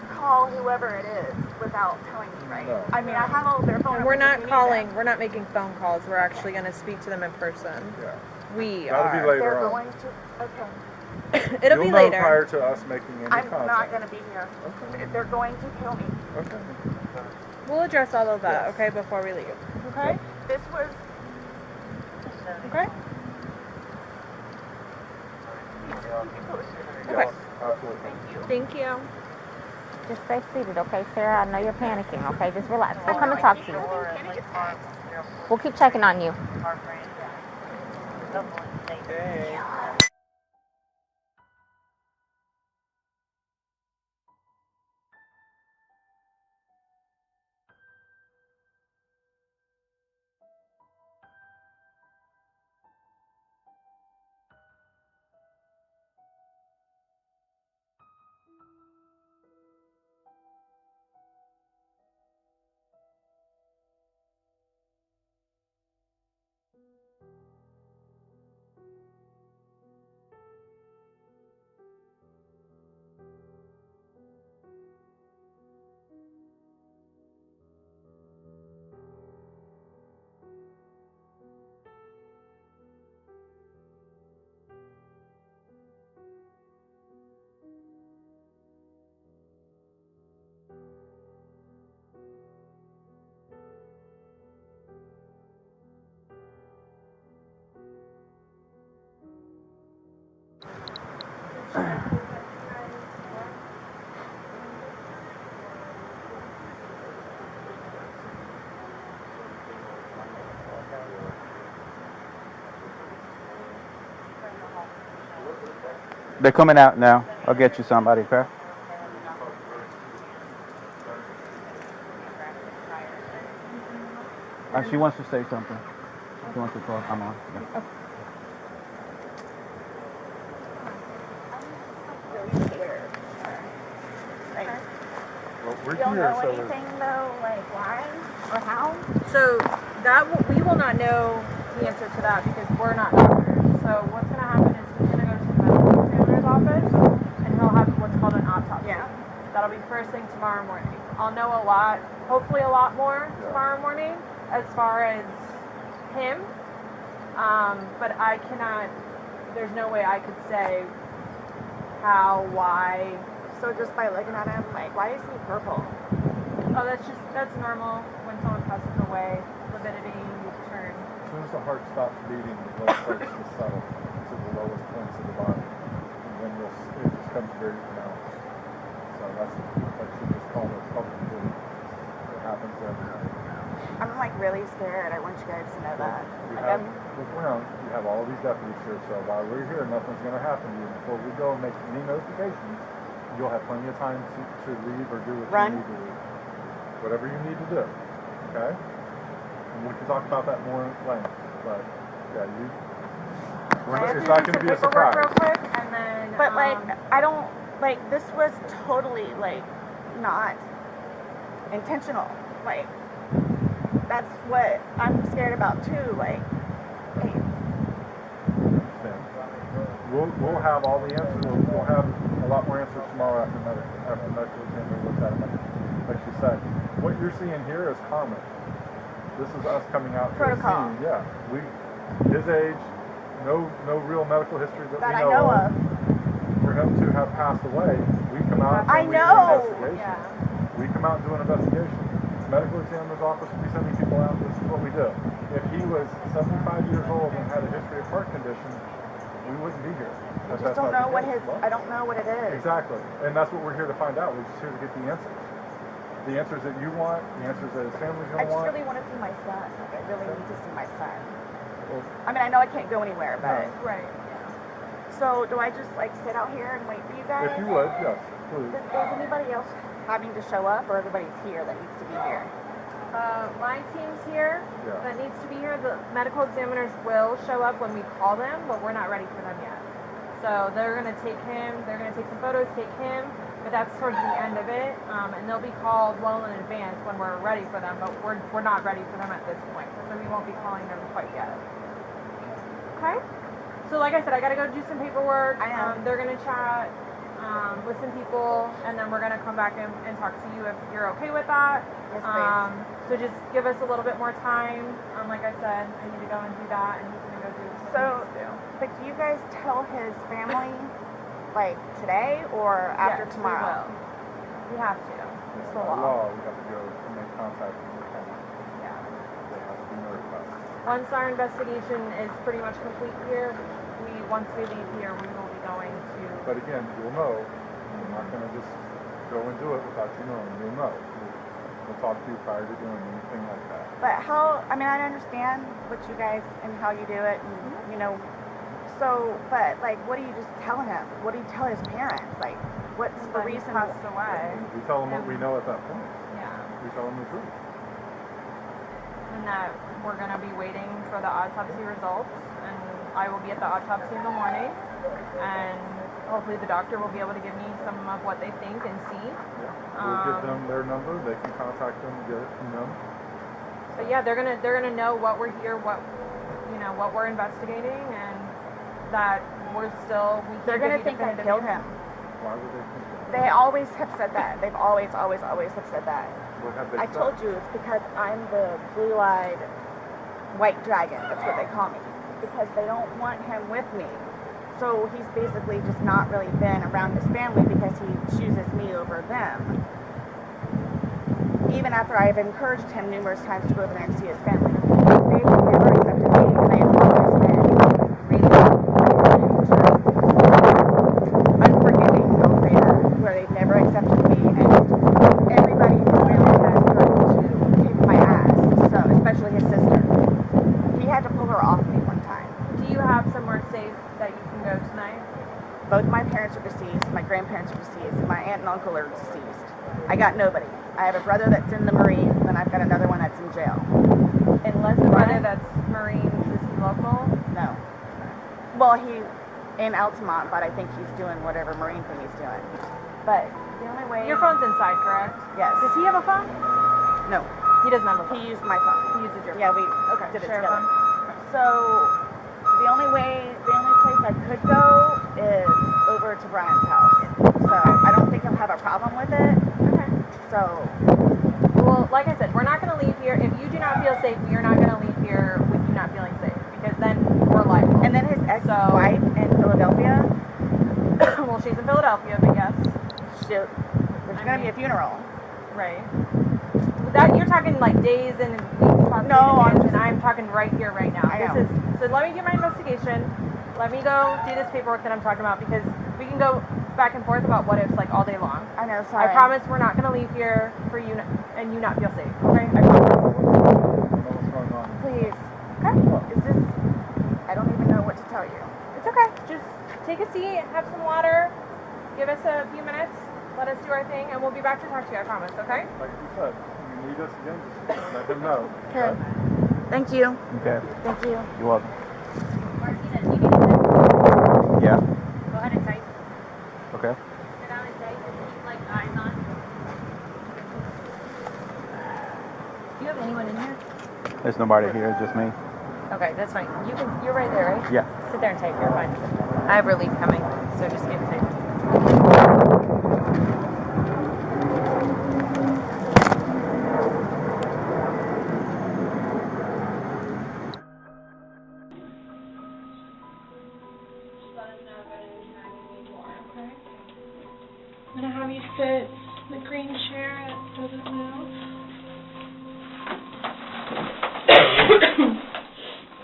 Speaker 1: call whoever it is without telling me, right?
Speaker 12: No.
Speaker 1: I mean, I have all their phone numbers.
Speaker 11: We're not calling. We're not making phone calls. We're actually going to speak to them in person.
Speaker 12: Yeah.
Speaker 11: We
Speaker 12: That'll
Speaker 11: are.
Speaker 12: be later
Speaker 1: They're
Speaker 12: on.
Speaker 1: going to. Okay.
Speaker 11: It'll be
Speaker 12: You'll know
Speaker 11: later.
Speaker 12: prior to us making any
Speaker 1: I'm
Speaker 12: contact.
Speaker 1: not going to be here.
Speaker 12: Okay.
Speaker 1: They're going to kill me.
Speaker 12: Okay.
Speaker 11: We'll address all of that,
Speaker 12: Yes.
Speaker 11: okay, before we leave. Okay?
Speaker 1: This was
Speaker 11: Okay? Okay.
Speaker 12: Absolutely.
Speaker 11: Thank you.
Speaker 2: Just stay seated, okay, Sarah? I know you're panicking, okay? Just relax. We'll come and talk to you. We'll keep checking on you.
Speaker 10: They're coming out now. I'll get you somebody, okay? She wants to say something. She wants to talk. I'm on. Yeah.
Speaker 12: Well, we're
Speaker 1: don't
Speaker 12: here,
Speaker 1: know
Speaker 12: so
Speaker 1: anything though, like why or how.
Speaker 11: So we will not know the answer to that because we're not doctors. So what's going to happen is he's going to go to the medical examiner's office and he'll have what's called an autopsy.
Speaker 1: Yeah.
Speaker 11: That'll be first thing tomorrow morning. I'll know a lot, hopefully a lot more tomorrow morning as far as him. But I cannot, there's no way I could say how, why.
Speaker 1: So just by looking at him, like, why is he purple?
Speaker 11: Oh, that's normal when someone passes away. Lividity, turn.
Speaker 12: as soon as the heart stops beating, the blood starts to settle to the lowest points of the body, and then it just becomes very pronounced. So that's she just called it public bleeding. It happens every night.
Speaker 1: I'm like really scared. I want you guys to know that.
Speaker 12: Look around. You have all these deputies here, so while we're here, nothing's going to happen to you. Before we go and make any notifications, you'll have plenty of time to leave or do what you need to do. Whatever you need to do. Okay? And we can talk about that more in length. But, yeah, it's not going to be a surprise.
Speaker 11: Real quick, and then,
Speaker 1: but, like, I don't, like, this was totally, like, not intentional. Like, that's what I'm scared about, too. Like, hey.
Speaker 12: We'll have all the answers. We'll have a lot more answers tomorrow after medical examiner looks at it. Like she said, what you're seeing here is common. This is us coming out to the scene. Yeah, his age, no real medical history that we know of. For him to have passed away, we come out and we do an investigation. Yeah. We come out and do an investigation. Medical examiner's office will be sending people out. This is what we do. If he was 75 years old and had a history of heart condition, we wouldn't be here.
Speaker 1: I just don't know I don't know what it is.
Speaker 12: Exactly. And that's what we're here to find out. We're just here to get the answers. The answers that you want, the answers that his family's going to want.
Speaker 1: I just really want to see my son. Like, I really need to see my son. Well, I mean, I know I can't go anywhere, but...
Speaker 12: No.
Speaker 11: Right.
Speaker 1: So, do I just, like, sit out here and wait for you guys?
Speaker 12: If you would, yes, please.
Speaker 1: Is anybody else having to show up, or everybody's here that needs to be here?
Speaker 11: My team's here that needs to be here. The medical examiners will show up when we call them, but we're not ready for them yet. So they're going to take him, they're going to take some photos, take him, but that's towards the end of it. And they'll be called well in advance when we're ready for them, but we're not ready for them at this point. So we won't be calling them quite yet. Okay? So like I said, I got to go do some paperwork. They're going to chat with some people, and then we're going to come back and talk to you if you're okay with that.
Speaker 1: Yes, please.
Speaker 11: So just give us a little bit more time. Like I said, said, I need to go and do that, and he's gonna go do what he
Speaker 1: So,
Speaker 11: needs to do.
Speaker 1: but do you guys tell his family, like, today or after
Speaker 11: Yes,
Speaker 1: tomorrow?
Speaker 11: We have to. It's the
Speaker 12: By
Speaker 11: law.
Speaker 12: law, we have to go and make contact with the family.
Speaker 11: Yeah.
Speaker 12: They have to be notified.
Speaker 11: Once our investigation is pretty much complete here, once we leave here, we will be going to.
Speaker 12: But again, you'll know. We're not going to just go and do it without you knowing. You'll know. We'll talk to you prior to doing anything like that.
Speaker 1: But how, I mean, I understand what you guys and how you do it, and, you know, so, but, like, what do you just tell him? What do you tell his parents? Like, what's the reason?
Speaker 11: He passed away.
Speaker 12: We tell them what we know at that point.
Speaker 11: Yeah.
Speaker 12: We tell them the truth.
Speaker 11: And that we're going to be waiting for the autopsy results, and I will be at the autopsy in the morning, and hopefully the doctor will be able to give me some of what they think and see.
Speaker 12: Yeah. We'll give them their number. They can contact them and get it from them.
Speaker 11: But yeah, they're gonna know what we're here, what we're investigating, and that
Speaker 1: They're gonna think I killed him.
Speaker 12: Why would they think that?
Speaker 1: They always have said that. They've always have said that.
Speaker 12: What have they
Speaker 1: I
Speaker 12: said?
Speaker 1: told you it's because I'm the blue-eyed white dragon. That's what they call me. Because they don't want him with me. So he's basically just not really been around his family because he chooses me over them. Even after I've encouraged him numerous times to go over there and see his family. They've never accepted me, and they've always been really unforgiving, I'll say that, where they've never accepted me, and everybody in his family has tried to kick my ass, so especially his sister. He had to pull her off me one time.
Speaker 11: Do you have somewhere safe that you can go tonight?
Speaker 1: Both my parents are deceased, my grandparents are deceased, my aunt and uncle are deceased. I got nobody. I have a brother that's in the Marines, and I've got another one that's in jail.
Speaker 11: Unless the brother that's Marines, is he local?
Speaker 1: No. Well, he in Altamont, but I think he's doing whatever Marine thing he's doing. But the only way...
Speaker 11: Your phone's inside, correct?
Speaker 1: Yes.
Speaker 11: Does he have a phone?
Speaker 1: No.
Speaker 11: He doesn't have a phone.
Speaker 1: He used my phone.
Speaker 11: He uses your phone.
Speaker 1: Yeah, we did it
Speaker 11: share a
Speaker 1: together.
Speaker 11: phone?
Speaker 1: So the only place I could go is over to Brian's house. So I don't think he'll have a problem with it.
Speaker 11: Okay.
Speaker 1: So,
Speaker 11: well, like I said, we're not going to leave here. If you do not feel safe, we are not going to leave here with you not feeling safe, because then we're liable.
Speaker 1: And then his ex-wife in Philadelphia.
Speaker 11: Well, she's in Philadelphia, but yes.
Speaker 1: There's going to be a funeral.
Speaker 11: Right. That you're talking like days and weeks, possibly.
Speaker 1: No,
Speaker 11: and I'm talking right here, right now. So let me do my investigation. Let me go do this paperwork that I'm talking about, because we can go back and forth about what ifs like all day long.
Speaker 1: I know, sorry.
Speaker 11: I promise we're not going to leave here for you and you not feel safe. Okay? I promise.
Speaker 12: What's going on?
Speaker 1: Please. Okay. Is this... I don't even know what to tell you.
Speaker 11: It's okay. Just take a seat, have some water, give us a few minutes, let us do our thing, and we'll be back to talk to you, I promise, okay?
Speaker 12: Like you said, if you need us again, just let them know.
Speaker 1: Okay. Thank you.
Speaker 10: Okay.
Speaker 1: Thank you.
Speaker 10: You're welcome.
Speaker 7: Martina, do you need to
Speaker 10: Yeah.
Speaker 7: go ahead and type?
Speaker 10: Okay.
Speaker 7: Sit down and type and keep like eyes on. Do you have anyone in here?
Speaker 10: There's nobody here, it's just me.
Speaker 7: Okay, that's fine. You're right there, right?
Speaker 10: Yeah.
Speaker 7: Sit there and type. You're fine. I have relief coming, so just get type.
Speaker 13: I'm gonna have you sit in the green chair that doesn't move.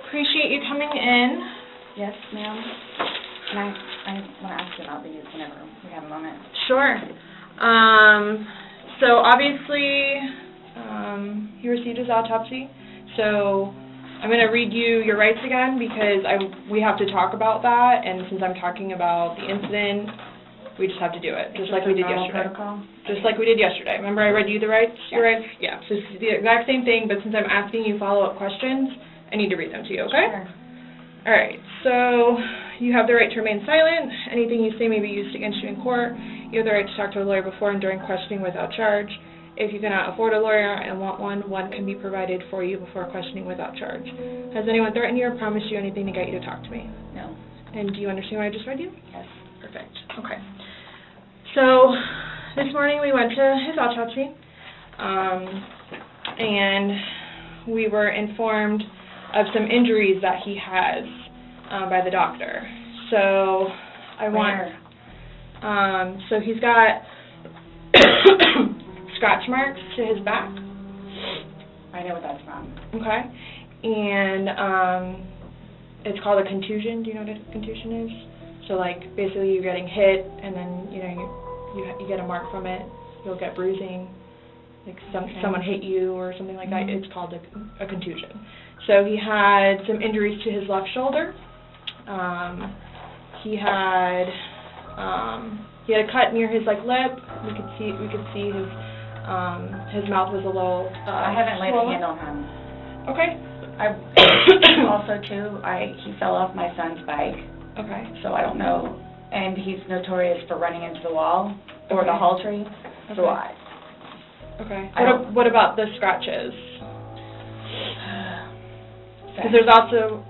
Speaker 13: Appreciate you coming in.
Speaker 14: Yes, ma'am. And I want to ask you about these whenever we have a moment.
Speaker 13: Sure. So obviously, he received his autopsy. So I'm going to read you your rights again, because we have to talk about that. And since I'm talking about the incident, we just have to do it, just like we did yesterday.
Speaker 14: Protocol?
Speaker 13: Just like we did yesterday. Remember I read you the rights? Your rights? Yeah. So it's the exact same thing, but since I'm asking you follow-up questions, I need to read them to you, okay?
Speaker 14: Sure.
Speaker 13: All right. So you have the right to remain silent. Anything you say may be used against you in court. You have the right to talk to a lawyer before and during questioning without charge. If you cannot afford a lawyer and want one, one can be provided for you before questioning without charge. Has anyone threatened you or promised you anything to get you to talk to me?
Speaker 14: No.
Speaker 13: And do you understand what I just read you?
Speaker 14: Yes.
Speaker 13: Perfect. Okay. So this morning we went to his autopsy, and we were informed of some injuries that he has by the doctor. So I want, so he's got scratch marks to his back.
Speaker 14: I know what that's from.
Speaker 13: Okay. And it's called a contusion. Do you know what a contusion is? So like basically you're getting hit and then you get a mark from it. You'll get bruising. Like someone hit you or something like that. It's called a contusion. So he had some injuries to his left shoulder. He had a cut near his lip. We could see his mouth was a little
Speaker 14: I haven't laid a hand on him.
Speaker 13: Okay.
Speaker 14: Also too, he fell off my son's bike.
Speaker 13: Okay.
Speaker 14: So I don't know, and he's notorious for running into the wall or the hall tree.
Speaker 13: Okay.
Speaker 14: So
Speaker 13: Okay. What about the scratches? Because there's also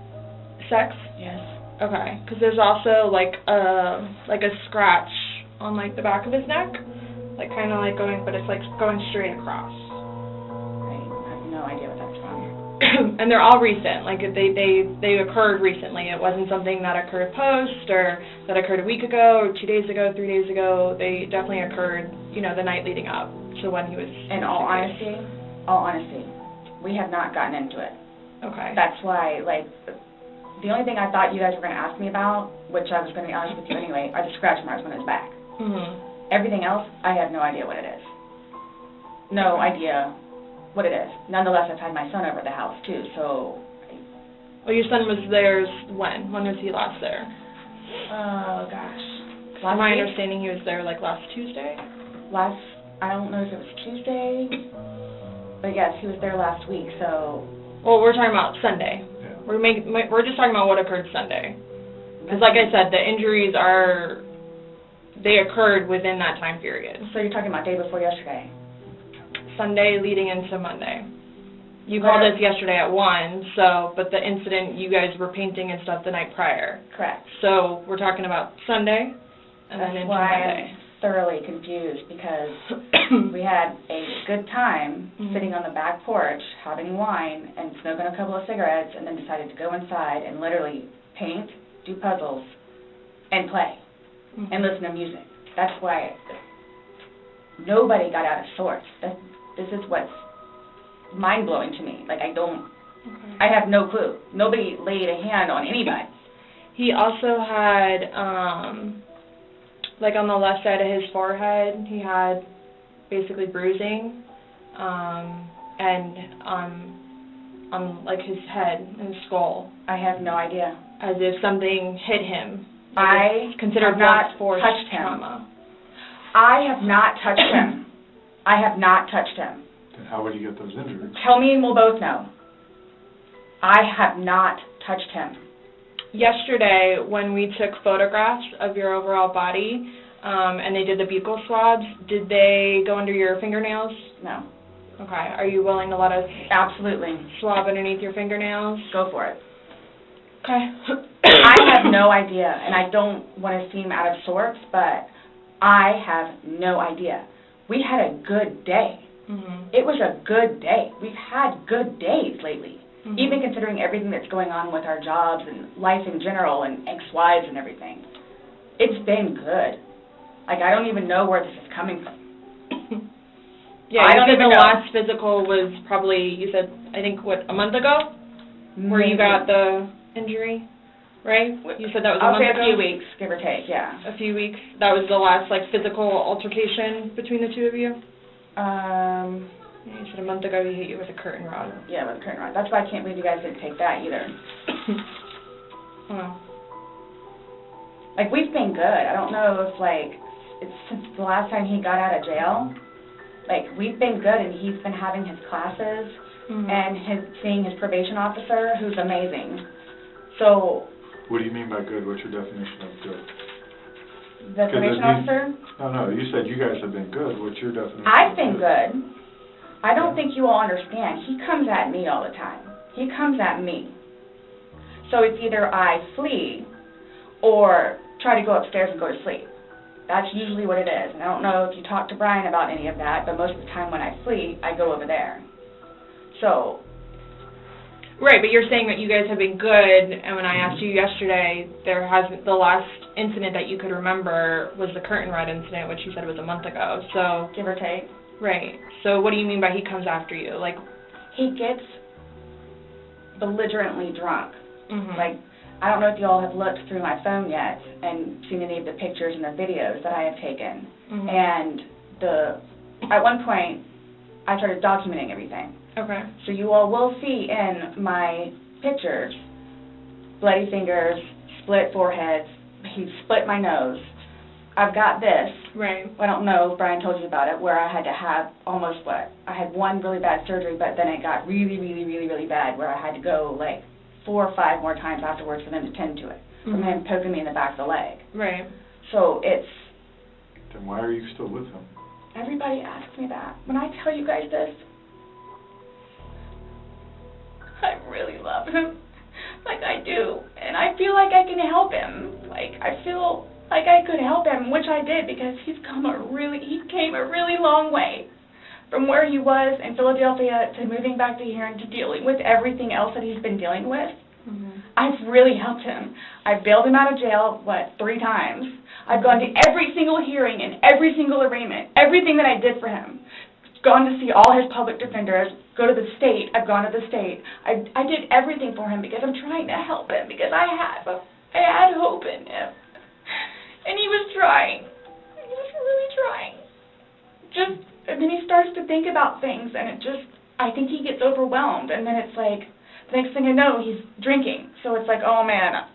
Speaker 13: sex.
Speaker 14: Yes.
Speaker 13: Okay. Because there's also like a scratch on the back of his neck, kind of going, but it's going straight across.
Speaker 14: I have no idea what that's from.
Speaker 13: And they're all recent. They occurred recently. It wasn't something that occurred post or that occurred a week ago or 2 days ago, 3 days ago. They definitely occurred, the night leading up to when he was.
Speaker 14: In all honesty, we have not gotten into it.
Speaker 13: Okay.
Speaker 14: That's why, the only thing I thought you guys were going to ask me about, which I was going to be honest with you anyway, are the scratch marks on his back.
Speaker 13: Mm-hmm.
Speaker 14: Everything else, I have no idea what it is. No idea what it is. Nonetheless, I've had my son over the house too, so.
Speaker 13: Well, your son was there when? When was he last there?
Speaker 14: Oh gosh.
Speaker 13: From my understanding, he was there last Tuesday.
Speaker 14: I don't know if it was Tuesday, but yes, he was there last week. So.
Speaker 13: Well, we're talking about Sunday.
Speaker 12: Yeah.
Speaker 13: We're just talking about what occurred Sunday. Because, like I said, the injuries they occurred within that time period.
Speaker 14: So you're talking about day before yesterday.
Speaker 13: Sunday leading into Monday. You called us yesterday at 1, but the incident, you guys were painting and stuff the night prior.
Speaker 14: Correct.
Speaker 13: So we're talking about Sunday and then into Monday.
Speaker 14: I'm thoroughly confused because we had a good time sitting on the back porch having wine and smoking a couple of cigarettes and then decided to go inside and literally paint, do puzzles, and play and listen to music. That's why nobody got out of sorts. This is what's mind-blowing to me. I have no clue. Nobody laid a hand on anybody.
Speaker 13: He also had, on the left side of his forehead, he had basically bruising, and on his head and his skull.
Speaker 14: I have no idea.
Speaker 13: As if something hit him.
Speaker 14: I
Speaker 13: considered
Speaker 14: have not
Speaker 13: force
Speaker 14: touched him.
Speaker 13: trauma.
Speaker 14: I have not touched him. I have not touched him.
Speaker 12: Then how would you get those injuries?
Speaker 14: Tell me and we'll both know. I have not touched him.
Speaker 13: Yesterday, when we took photographs of your overall body, and they did the buccal swabs, did they go under your fingernails?
Speaker 14: No.
Speaker 13: Okay. Are you willing to let us
Speaker 14: Absolutely.
Speaker 13: swab underneath your fingernails?
Speaker 14: Go for it.
Speaker 13: Okay.
Speaker 14: I have no idea, and I don't want to seem out of sorts, but I have no idea. We had a good day. It was a good day. We've had good days lately, even considering everything that's going on with our jobs and life in general and ex-wives and everything. It's been good. I don't even know where this is coming from.
Speaker 13: Yeah, I don't even know. The last physical was probably, you said, I think, a month ago? Where you got the injury, right? You said that was a month ago?
Speaker 14: I'll say a few weeks, give or take, yeah.
Speaker 13: A few weeks. That was the last, physical altercation between the two of you? You said a month ago he hit you with a curtain rod.
Speaker 14: Yeah, with a curtain rod. That's why I can't believe you guys didn't take that either.
Speaker 13: Wow.
Speaker 14: We've been good. I don't know if, it's since the last time he got out of jail. We've been good, and he's been having his classes and seeing his probation officer, who's amazing. So.
Speaker 12: What do you mean by good? What's your definition of good?
Speaker 14: The probation officer?
Speaker 12: No, you said you guys have been good. What's your definition?
Speaker 14: I've been good. I don't think you all understand. He comes at me all the time. He comes at me. So it's either I flee or try to go upstairs and go to sleep. That's usually what it is. And I don't know if you talk to Brian about any of that, but most of the time when I flee, I go over there. So.
Speaker 13: Right, but you're saying that you guys have been good, and when I asked you yesterday, there hasn't, the last incident that you could remember was the curtain rod incident, which you said was a month ago, so.
Speaker 14: Give or take.
Speaker 13: Right, so what do you mean by he comes after you? Like,
Speaker 14: he gets belligerently drunk.
Speaker 13: mm-hmm.
Speaker 14: Like, I don't know if you all have looked through my phone yet and seen any of the pictures and the videos that I have taken.
Speaker 13: Mm-hmm.
Speaker 14: And at one point, I started documenting everything.
Speaker 13: Okay.
Speaker 14: So you all will see in my pictures bloody fingers, split foreheads, he split my nose. I've got this.
Speaker 13: Right.
Speaker 14: I don't know if Brian told you about it, where I had to have I had one really bad surgery, but then it got really, really, really, really bad, where I had to go like 4 or 5 more times afterwards for them to tend to it,
Speaker 13: mm-hmm.
Speaker 14: from him poking me in the back of the leg.
Speaker 13: Right.
Speaker 14: So it's...
Speaker 12: Then why are you still with him?
Speaker 14: Everybody asks me that. When I tell you guys this, I really love him, like I do, and I feel like I can help him. Like, I feel like I could help him, which I did, because he came a really long way from where he was in Philadelphia to moving back to here and to dealing with everything else that he's been dealing with.
Speaker 13: Mm-hmm.
Speaker 14: I've really helped him. I've bailed him out of jail, 3 times. I've gone to every single hearing and every single arraignment, everything that I did for him. Gone to see all his public defenders, go to the state. I've gone to the state. I did everything for him because I'm trying to help him, because I had hope in him. And he was trying. He was really trying. And then he starts to think about things, and I think he gets overwhelmed, and then it's like, the next thing I know, he's drinking. So it's like, oh man,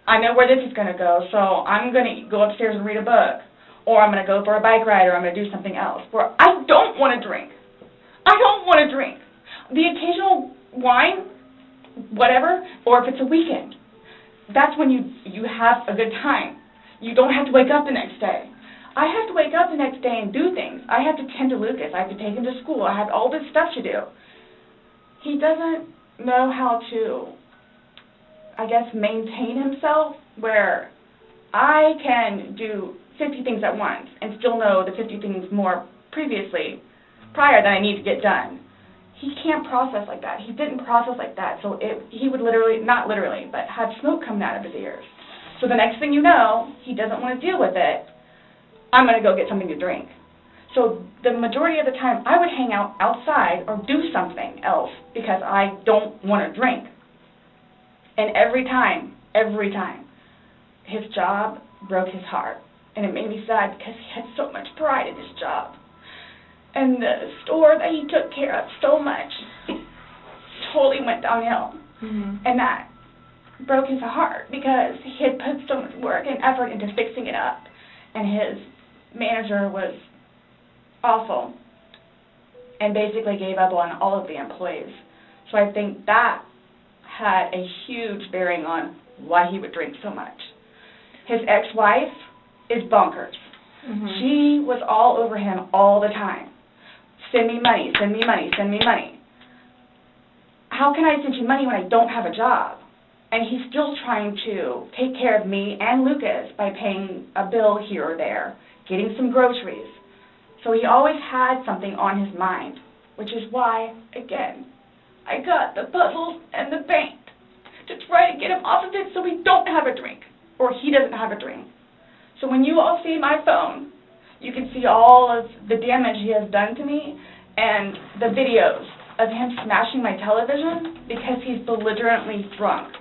Speaker 14: I know where this is going to go, so I'm going to go upstairs and read a book, or I'm going to go for a bike ride, or I'm going to do something else, where I don't want to drink. I don't want to drink. The occasional wine, whatever, or if it's a weekend, that's when you have a good time. You don't have to wake up the next day. I have to wake up the next day and do things. I have to tend to Lucas. I have to take him to school. I have all this stuff to do. He doesn't know how to, I guess, maintain himself, where I can do 50 things at once and still know the 50 things prior that I need to get done. He can't process like that. He didn't process like that, so he would literally, not literally, but have smoke coming out of his ears. So the next thing you know, he doesn't want to deal with it. I'm going to go get something to drink. So the majority of the time, I would hang out outside or do something else because I don't want to drink. And every time, his job broke his heart. And it made me sad because he had so much pride in his job. And the store that he took care of so much totally went downhill.
Speaker 13: Mm-hmm.
Speaker 14: And that broke his heart because he had put so much work and effort into fixing it up. And his manager was awful and basically gave up on all of the employees. So I think that had a huge bearing on why he would drink so much. His ex-wife is bonkers.
Speaker 13: Mm-hmm.
Speaker 14: She was all over him all the time. Send me money, send me money, send me money. How can I send you money when I don't have a job? And he's still trying to take care of me and Lucas by paying a bill here or there, getting some groceries. So he always had something on his mind, which is why, again, I got the puzzles and the paint to try to get him off of it so we don't have a drink, or he doesn't have a drink. So when you all see my phone, you can see all of the damage he has done to me and the videos of him smashing my television because he's belligerently drunk.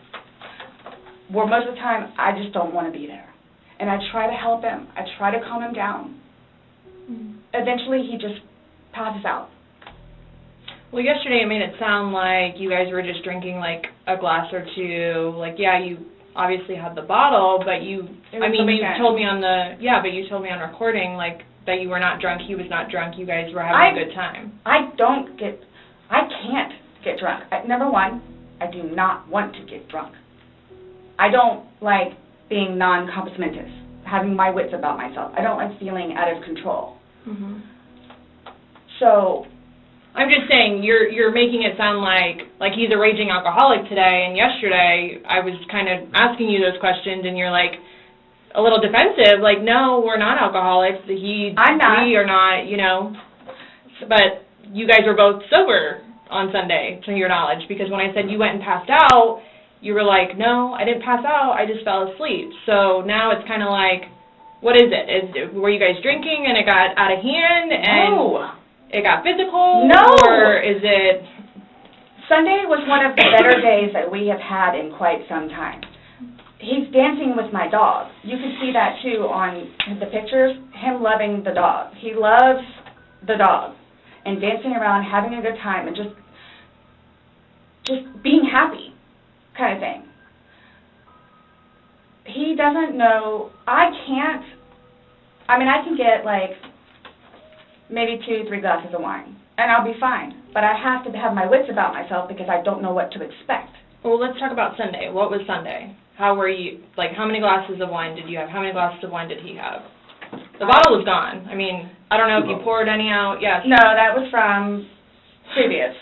Speaker 14: Where most of the time, I just don't want to be there. And I try to help him. I try to calm him down.
Speaker 13: Mm-hmm.
Speaker 14: Eventually, he just passes out.
Speaker 13: Well, yesterday it made it sound like you guys were just drinking like a glass or two. Like, yeah, you obviously had the bottle, but you told me on recording like that you were not drunk, he was not drunk, you guys were having a good time.
Speaker 14: I can't get drunk. Number one, I do not want to get drunk. I don't like being non-compos mentis, having my wits about myself. I don't like feeling out of control.
Speaker 13: Mm-hmm.
Speaker 14: So
Speaker 13: I'm just saying you're making it sound like he's a raging alcoholic today, and yesterday I was kind of asking you those questions, and you're like a little defensive, like, no, we're not alcoholics.
Speaker 14: I'm not.
Speaker 13: We are not, but you guys were both sober on Sunday, to your knowledge? Because when I said you went and passed out, you were like, no, I didn't pass out, I just fell asleep. So now it's kind of like, what is it? Were you guys drinking and it got out of hand and it got physical?
Speaker 14: No.
Speaker 13: Or is it...
Speaker 14: Sunday was one of the better days that we have had in quite some time. He's dancing with my dog. You can see that, too, on the pictures, him loving the dog. He loves the dog and dancing around, having a good time, and just being happy kind of thing. He doesn't know, I can get, like, maybe 2-3 glasses of wine, and I'll be fine. But I have to have my wits about myself because I don't know what to expect.
Speaker 13: Well, let's talk about Sunday. What was Sunday? How were you, like, how many glasses of wine did you have? How many glasses of wine did he have? The bottle was gone. I mean, I don't know if you poured any out. Yes.
Speaker 14: No, that was from previous.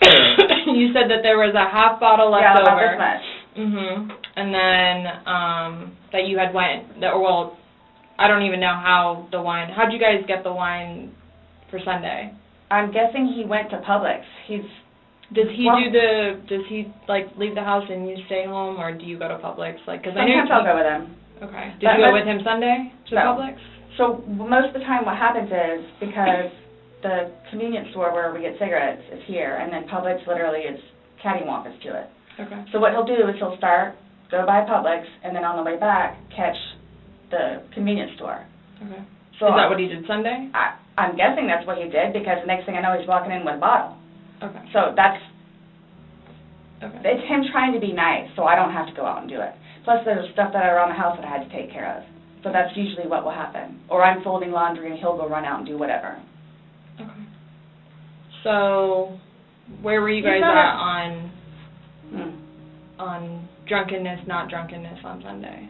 Speaker 13: You said that there was a half bottle left
Speaker 14: over.
Speaker 13: over.
Speaker 14: Yeah, about this much.
Speaker 13: And then that you had I don't even know how the wine, how'd you guys get the wine for Sunday?
Speaker 14: I'm guessing he went to Publix.
Speaker 13: Does he leave the house and you stay home, or do you go to Publix?
Speaker 14: Sometimes I'll go with him.
Speaker 13: Okay. Did you go with him Sunday to Publix?
Speaker 14: So most of the time what happens is, because the convenience store where we get cigarettes is here, and then Publix literally is cattywampus to it.
Speaker 13: Okay.
Speaker 14: So what he'll do is he'll go by Publix, and then on the way back, catch the convenience store.
Speaker 13: Okay.
Speaker 14: So
Speaker 13: is that what he did Sunday?
Speaker 14: I'm guessing that's what he did, because the next thing I know, he's walking in with a bottle.
Speaker 13: Okay.
Speaker 14: So it's him trying to be nice, so I don't have to go out and do it. Plus, there's stuff that are around the house that I had to take care of. So that's usually what will happen. Or I'm folding laundry, and he'll go run out and do whatever.
Speaker 13: Okay. So, where were you guys at on drunkenness, not drunkenness on Sunday?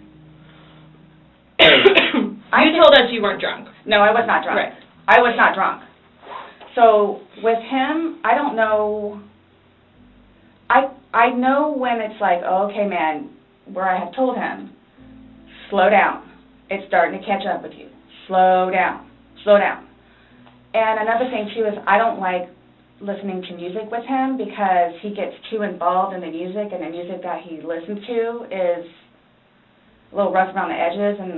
Speaker 13: You told us you weren't drunk.
Speaker 14: No, I was not drunk.
Speaker 13: Right.
Speaker 14: I was not drunk. So with him, I don't know. I know when it's like, oh, okay, man, where I have told him, slow down. It's starting to catch up with you. Slow down. Slow down. And another thing, too, is I don't like listening to music with him because he gets too involved in the music, and the music that he listens to is a little rough around the edges, and,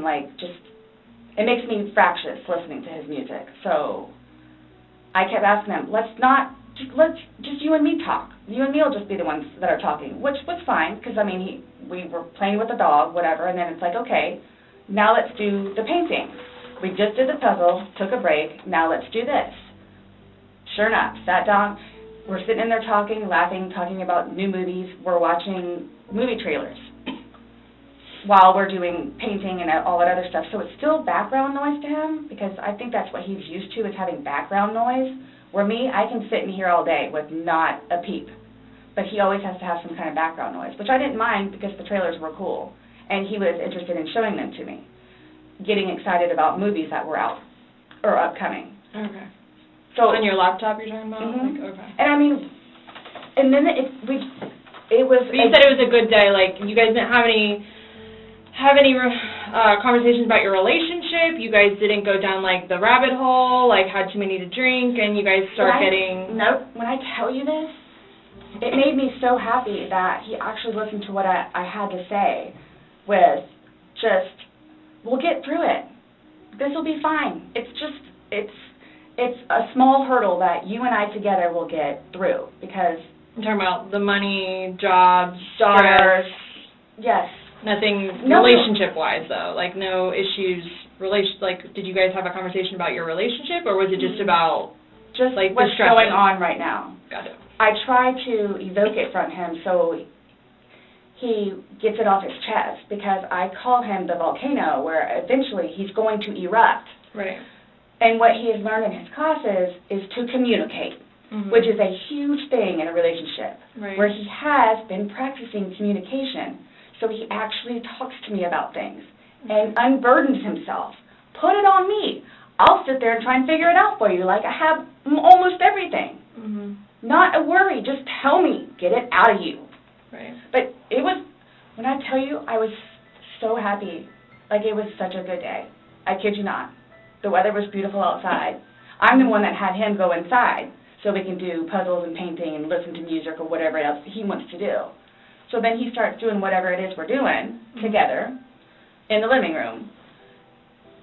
Speaker 14: it makes me fractious listening to his music. So I kept asking him, let's just you and me talk. You and me will just be the ones that are talking, which was fine, because, we were playing with the dog, whatever, and then it's like, okay, now let's do the painting. We just did the puzzle, took a break, now let's do this. Sure enough, sat down, we're sitting in there talking, laughing, talking about new movies, we're watching movie trailers while we're doing painting and all that other stuff. So it's still background noise to him, because I think that's what he's used to, is having background noise. Where me, I can sit in here all day with not a peep. But he always has to have some kind of background noise, which I didn't mind because the trailers were cool. And he was interested in showing them to me, getting excited about movies that were out or upcoming.
Speaker 13: Okay.
Speaker 14: So
Speaker 13: on your laptop you're talking about?
Speaker 14: Mm-hmm.
Speaker 13: Okay.
Speaker 14: And then it was...
Speaker 13: But you said it was a good day, you guys didn't have any conversations about your relationship? You guys didn't go down, the rabbit hole, had too many to drink, and you guys start getting...
Speaker 14: Nope. When I tell you this, it made me so happy that he actually listened to what I had to say with we'll get through it. This will be fine. It's a small hurdle that you and I together will get through, because...
Speaker 13: I'm talking about the money, jobs,
Speaker 14: daughters. Yes.
Speaker 13: Nothing relationship-wise, though? No issues, did you guys have a conversation about your relationship, or was it just about,
Speaker 14: what's going on right now?
Speaker 13: Got it.
Speaker 14: I try to evoke it from him so he gets it off his chest, because I call him the volcano, where eventually he's going to erupt.
Speaker 13: Right.
Speaker 14: And what he has learned in his classes is to communicate, which is a huge thing in a relationship, where he has been practicing communication. So he actually talks to me about things and unburdens himself. Put it on me. I'll sit there and try and figure it out for you, I have almost everything. Not a worry. Just tell me. Get it out of you.
Speaker 13: Right.
Speaker 14: But it was, when I tell you, I was so happy. It was such a good day. I kid you not. The weather was beautiful outside. I'm the one that had him go inside so we can do puzzles and painting and listen to music or whatever else he wants to do. So then he starts doing whatever it is we're doing together in the living room,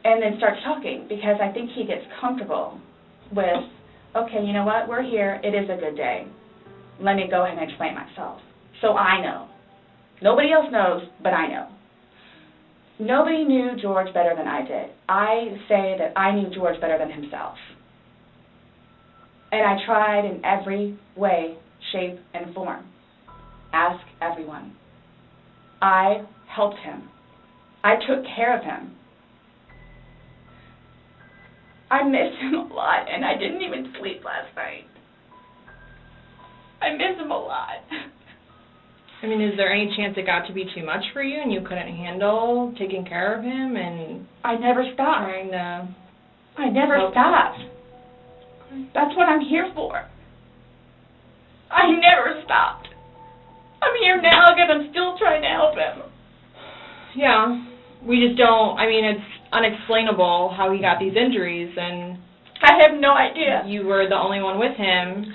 Speaker 14: and then starts talking, because I think he gets comfortable with, okay, you know what, we're here, it is a good day. Let me go ahead and explain myself. So I know. Nobody else knows, but I know. Nobody knew George better than I did. I say that I knew George better than himself. And I tried in every way, shape, and form. Ask everyone. I helped him. I took care of him. I miss him a lot, and I didn't even sleep last night. I miss him a lot.
Speaker 13: I mean, is there any chance it got to be too much for you and you couldn't handle taking care of him and...
Speaker 14: I never stopped.
Speaker 13: Trying to...
Speaker 14: I never stopped. That's what I'm here for. I never stopped. I'm here now because I'm still trying to help him.
Speaker 13: Yeah, we just don't, I mean, it's unexplainable how he got these injuries, and...
Speaker 14: I have no idea.
Speaker 13: You were the only one with him.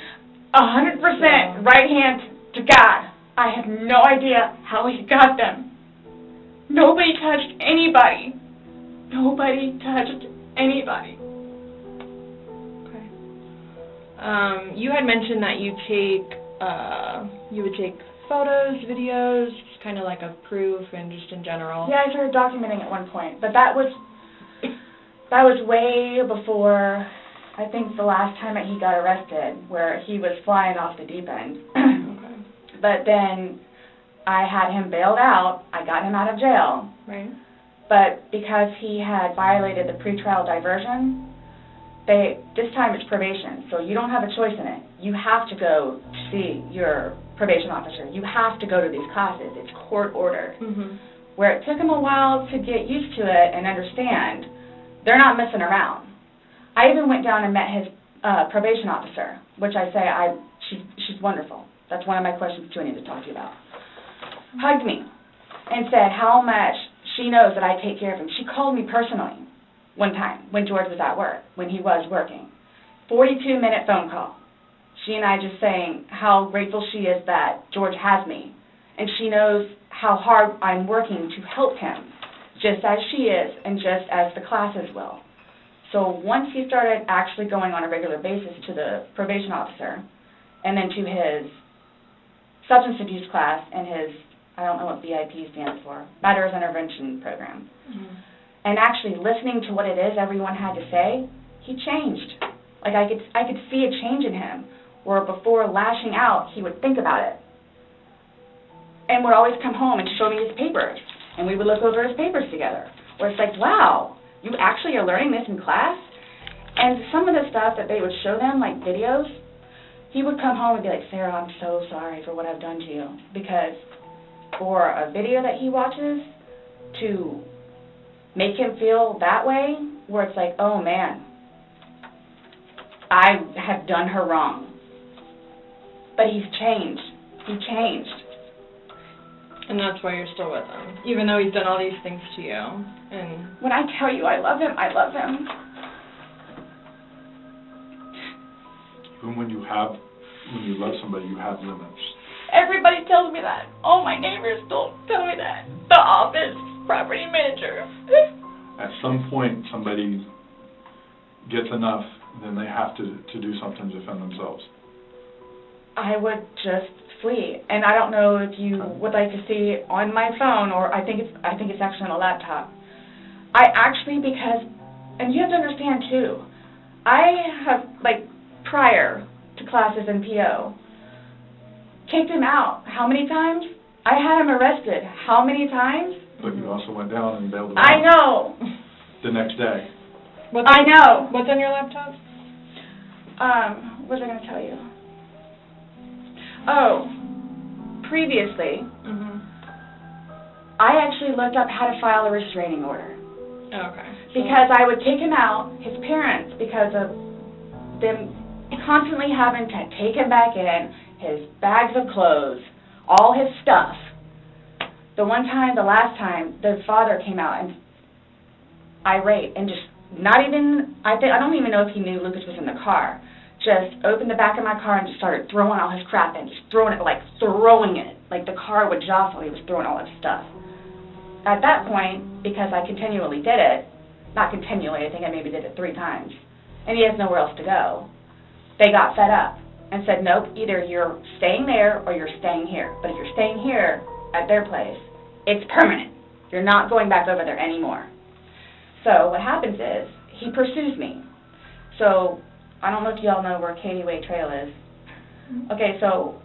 Speaker 14: 100% right hand to God. I have no idea how he got them. Nobody touched anybody. Nobody touched anybody.
Speaker 13: Okay. You had mentioned that you would take photos, videos, just kind of like a proof and just in general.
Speaker 14: Yeah, I started documenting at one point, but that was way before, I think, the last time that he got arrested, where he was flying off the deep end.
Speaker 13: Okay.
Speaker 14: But then I had him bailed out. I got him out of jail.
Speaker 13: Right.
Speaker 14: But because he had violated the pretrial diversion, this time it's probation, so you don't have a choice in it. You have to go see your probation officer. You have to go to these classes. It's court-ordered.
Speaker 13: Mm-hmm.
Speaker 14: Where it took him a while to get used to it and understand, they're not messing around. I even went down and met his probation officer, which I say she's wonderful. That's one of my questions, too, I need to talk to you about. Hugged me and said how much she knows that I take care of him. She called me personally one time when George was at work, when he was working. 42-minute phone call. She and I just saying how grateful she is that George has me. And she knows how hard I'm working to help him, just as she is and just as the classes will. So once he started actually going on a regular basis to the probation officer and then to his substance abuse class and his, I don't know what BIP stands for, Matters Intervention Program, and actually listening to what it is everyone had to say, he changed. Like I could see a change in him, where before lashing out, he would think about it. And would always come home and show me his papers, and we would look over his papers together, where it's like, wow, you actually are learning this in class? And some of the stuff that they would show them, like videos, he would come home and be like, Sarah, I'm so sorry for what I've done to you. Because for a video that he watches to make him feel that way, where it's like, oh man, I have done her wrong. But he's changed. He changed.
Speaker 13: And that's why you're still with him, even though he's done all these things to you. And
Speaker 14: when I tell you I love him, I love him.
Speaker 12: Even when you love somebody, you have limits.
Speaker 14: Everybody tells me that. All my neighbors don't tell me that. The office, property manager.
Speaker 12: At some point, somebody gets enough, then they have to do something to defend themselves.
Speaker 14: I would just flee, and I don't know if you would like to see on my phone, or I think it's actually on a laptop. I actually, because, and you have to understand too, I have, like, prior to classes in PO, kicked him out. How many times? I had him arrested. How many times?
Speaker 12: But you also went down and bailed him out.
Speaker 14: I know.
Speaker 12: The next day.
Speaker 14: I know.
Speaker 13: What's on your laptop?
Speaker 14: What was I going to tell you? Oh, previously, I actually looked up how to file a restraining order.
Speaker 13: Okay.
Speaker 14: Because I would take him out, his parents, because of them constantly having to take him back in, his bags of clothes, all his stuff. The last time, the father came out and irate and just not even, I don't even know if he knew Lucas was in the car, just opened the back of my car and just started throwing all his crap in, just throwing it, like the car would jostle. He was throwing all his stuff. At that point, because I continually did it, not continually, I think I maybe did it 3 times, and he has nowhere else to go, they got fed up and said, nope, either you're staying there or you're staying here. But if you're staying here at their place, it's permanent. You're not going back over there anymore. So what happens is, he pursues me. So I don't know if y'all know where Katie Way Trail is. Okay, so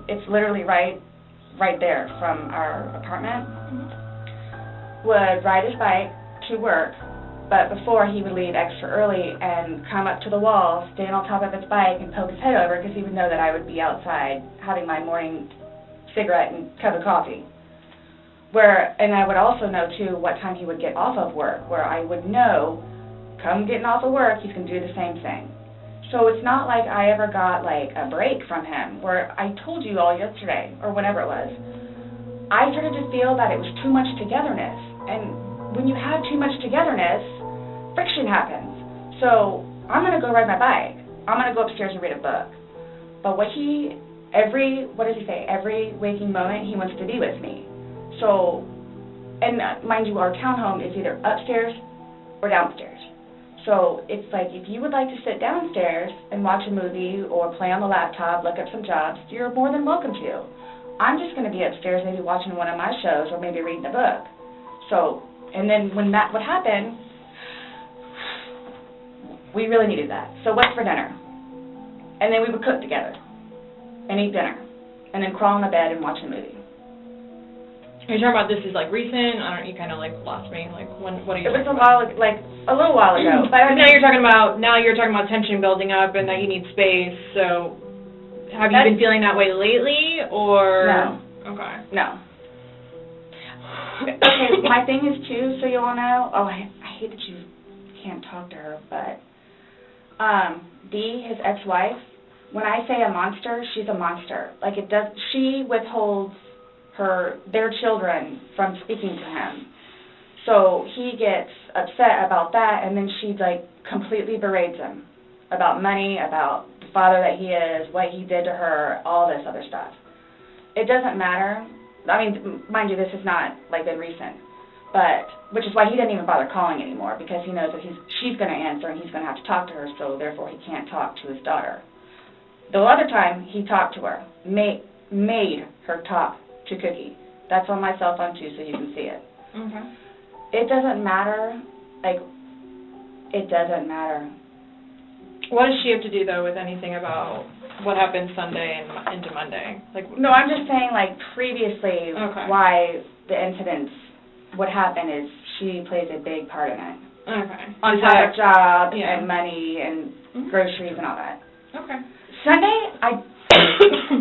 Speaker 14: it's literally right there from our apartment. Would ride his bike to work, but before he would leave extra early and come up to the wall, stand on top of his bike and poke his head over because he would know that I would be outside having my morning cigarette and cup of coffee. And I would also know too what time he would get off of work, where I would know, come getting off of work, he's going to do the same thing. So it's not like I ever got like a break from him, where I told you all yesterday, or whenever it was, I started to feel that it was too much togetherness. And when you have too much togetherness, friction happens. So I'm going to go ride my bike. I'm going to go upstairs and read a book. But every waking moment he wants to be with me. So, and mind you, our townhome is either upstairs or downstairs. So it's like, if you would like to sit downstairs and watch a movie or play on the laptop, look up some jobs, you're more than welcome to. I'm just going to be upstairs maybe watching one of my shows or maybe reading a book. So, and then when that would happen, we really needed that. So what's for dinner? And then we would cook together and eat dinner and then crawl in the bed and watch a movie.
Speaker 13: Are you talking about this is like recent? I don't. You kind of like lost me. Like when? What are you?
Speaker 14: It was a little while ago. But
Speaker 13: now you're talking about tension building up and that you need space. So have you been feeling that way lately, or
Speaker 14: no?
Speaker 13: Okay.
Speaker 14: No. Okay. My thing is too, so you all know. Oh, I hate that you can't talk to her, but Dee, his ex-wife. When I say a monster, she's a monster. Like she withholds their children from speaking to him. So he gets upset about that, and then she like completely berates him about money, about the father that he is, what he did to her, all this other stuff. It doesn't matter. I mean, mind you, this has not like been recent, but which is why he didn't even bother calling anymore, because he knows that she's going to answer and he's going to have to talk to her, so therefore he can't talk to his daughter. The other time he talked to her, made her talk to Cookie. That's on my cell phone too, so you can see it.
Speaker 13: Okay.
Speaker 14: It doesn't matter. It doesn't matter.
Speaker 13: What does she have to do though with anything about what happened Sunday and into Monday?
Speaker 14: No, I'm just saying previously why the incidents would happen is she plays a big part in it.
Speaker 13: Okay.
Speaker 14: On top of job and money and groceries and all that.
Speaker 13: Okay.
Speaker 14: Sunday,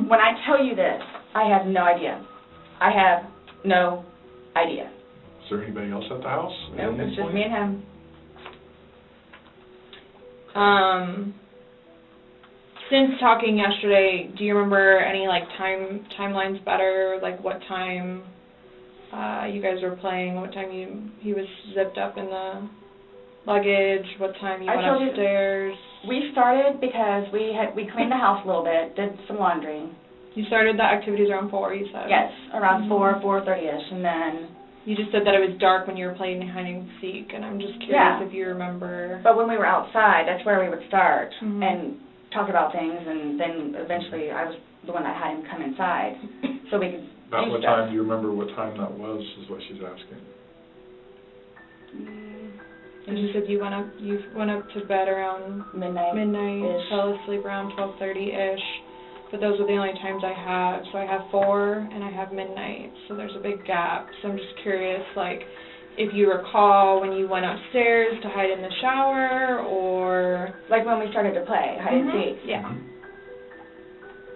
Speaker 14: when I tell you this, I have no idea. I have no idea.
Speaker 12: Is there anybody else at the house?
Speaker 14: Nope, it's just me and him.
Speaker 13: Since talking yesterday, do you remember any timelines better? Like what time you guys were playing? What time he was zipped up in the luggage? What time you went upstairs?
Speaker 14: We started because we cleaned the house a little bit, did some laundry.
Speaker 13: You started the activities around 4, you said?
Speaker 14: Yes, around 4:30ish, and then...
Speaker 13: You just said that it was dark when you were playing hide and seek, and I'm just curious if you remember...
Speaker 14: But when we were outside, that's where we would start and talk about things, and then eventually I was the one that had him come inside so we could
Speaker 12: About what time, do you remember what time that was, is what she's asking.
Speaker 13: And you said you went up to bed around midnight, fell asleep around 12:30ish. But those are the only times I have. So I have 4 and I have midnight. So there's a big gap. So I'm just curious, if you recall when you went upstairs to hide in the shower, or
Speaker 14: when we started to play hide and seek.
Speaker 13: Yeah.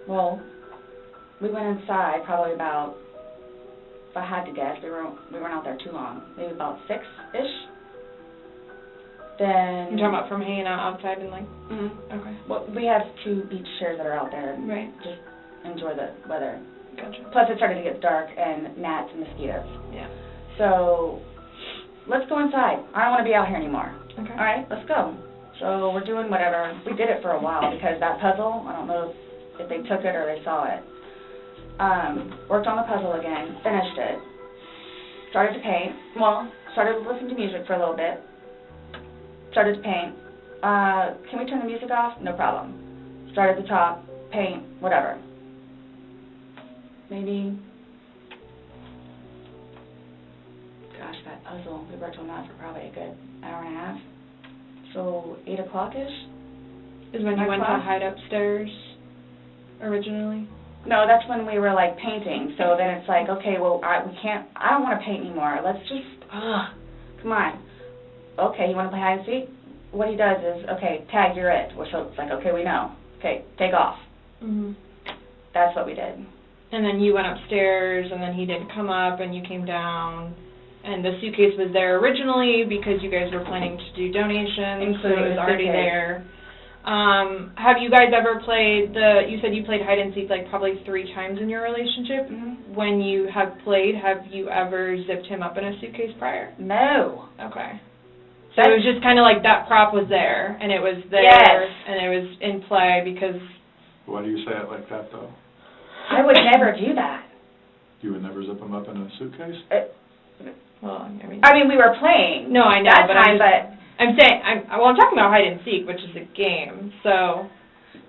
Speaker 14: Well, we went inside probably about, if I had to guess, we weren't out there too long. Maybe about 6-ish. Then...
Speaker 13: You're talking about from hanging out outside and
Speaker 14: Okay. Well, we have 2 beach chairs that are out there and just enjoy the weather.
Speaker 13: Gotcha.
Speaker 14: Plus it started to get dark and gnats and mosquitoes.
Speaker 13: Yeah.
Speaker 14: So, let's go inside. I don't want to be out here anymore.
Speaker 13: Okay.
Speaker 14: All right, let's go. So we're doing whatever. We did it for a while because that puzzle, I don't know if they took it or they saw it. Worked on the puzzle again, finished it. Started to paint. Well, started to listen to music for a little bit. Started to paint. Can we turn the music off? No problem. Start at the top, paint, whatever. Maybe, gosh, that puzzle, we worked on that for probably a good hour and a half. So 8 o'clock-ish?
Speaker 13: Is when you went to hide upstairs originally?
Speaker 14: No, that's when we were like painting. So then it's like, okay, well, I don't want to paint anymore. Let's just, come on. Okay, you want to play hide and seek? What he does is, okay, tag, you're it. So it's like, okay, we know. Okay, take off.
Speaker 13: Mm-hmm.
Speaker 14: That's what we did.
Speaker 13: And then you went upstairs, and then he didn't come up, and you came down, and the suitcase was there originally because you guys were planning to do donations, so it was already there. Have you guys ever played you said you played hide and seek like probably 3 times in your relationship.
Speaker 14: Mm-hmm.
Speaker 13: When you have played, have you ever zipped him up in a suitcase prior?
Speaker 14: No.
Speaker 13: Okay. So it was just kind of like that prop was there, and it was there,
Speaker 14: yes.
Speaker 13: And it was in play because...
Speaker 12: Why do you say it like that, though?
Speaker 14: I would never do that.
Speaker 12: You would never zip them up in a suitcase?
Speaker 13: Well,
Speaker 14: I mean, we were playing.
Speaker 13: No, I know,
Speaker 14: that
Speaker 13: but
Speaker 14: time,
Speaker 13: I'm saying, I'm talking about hide and seek, which is a game, so...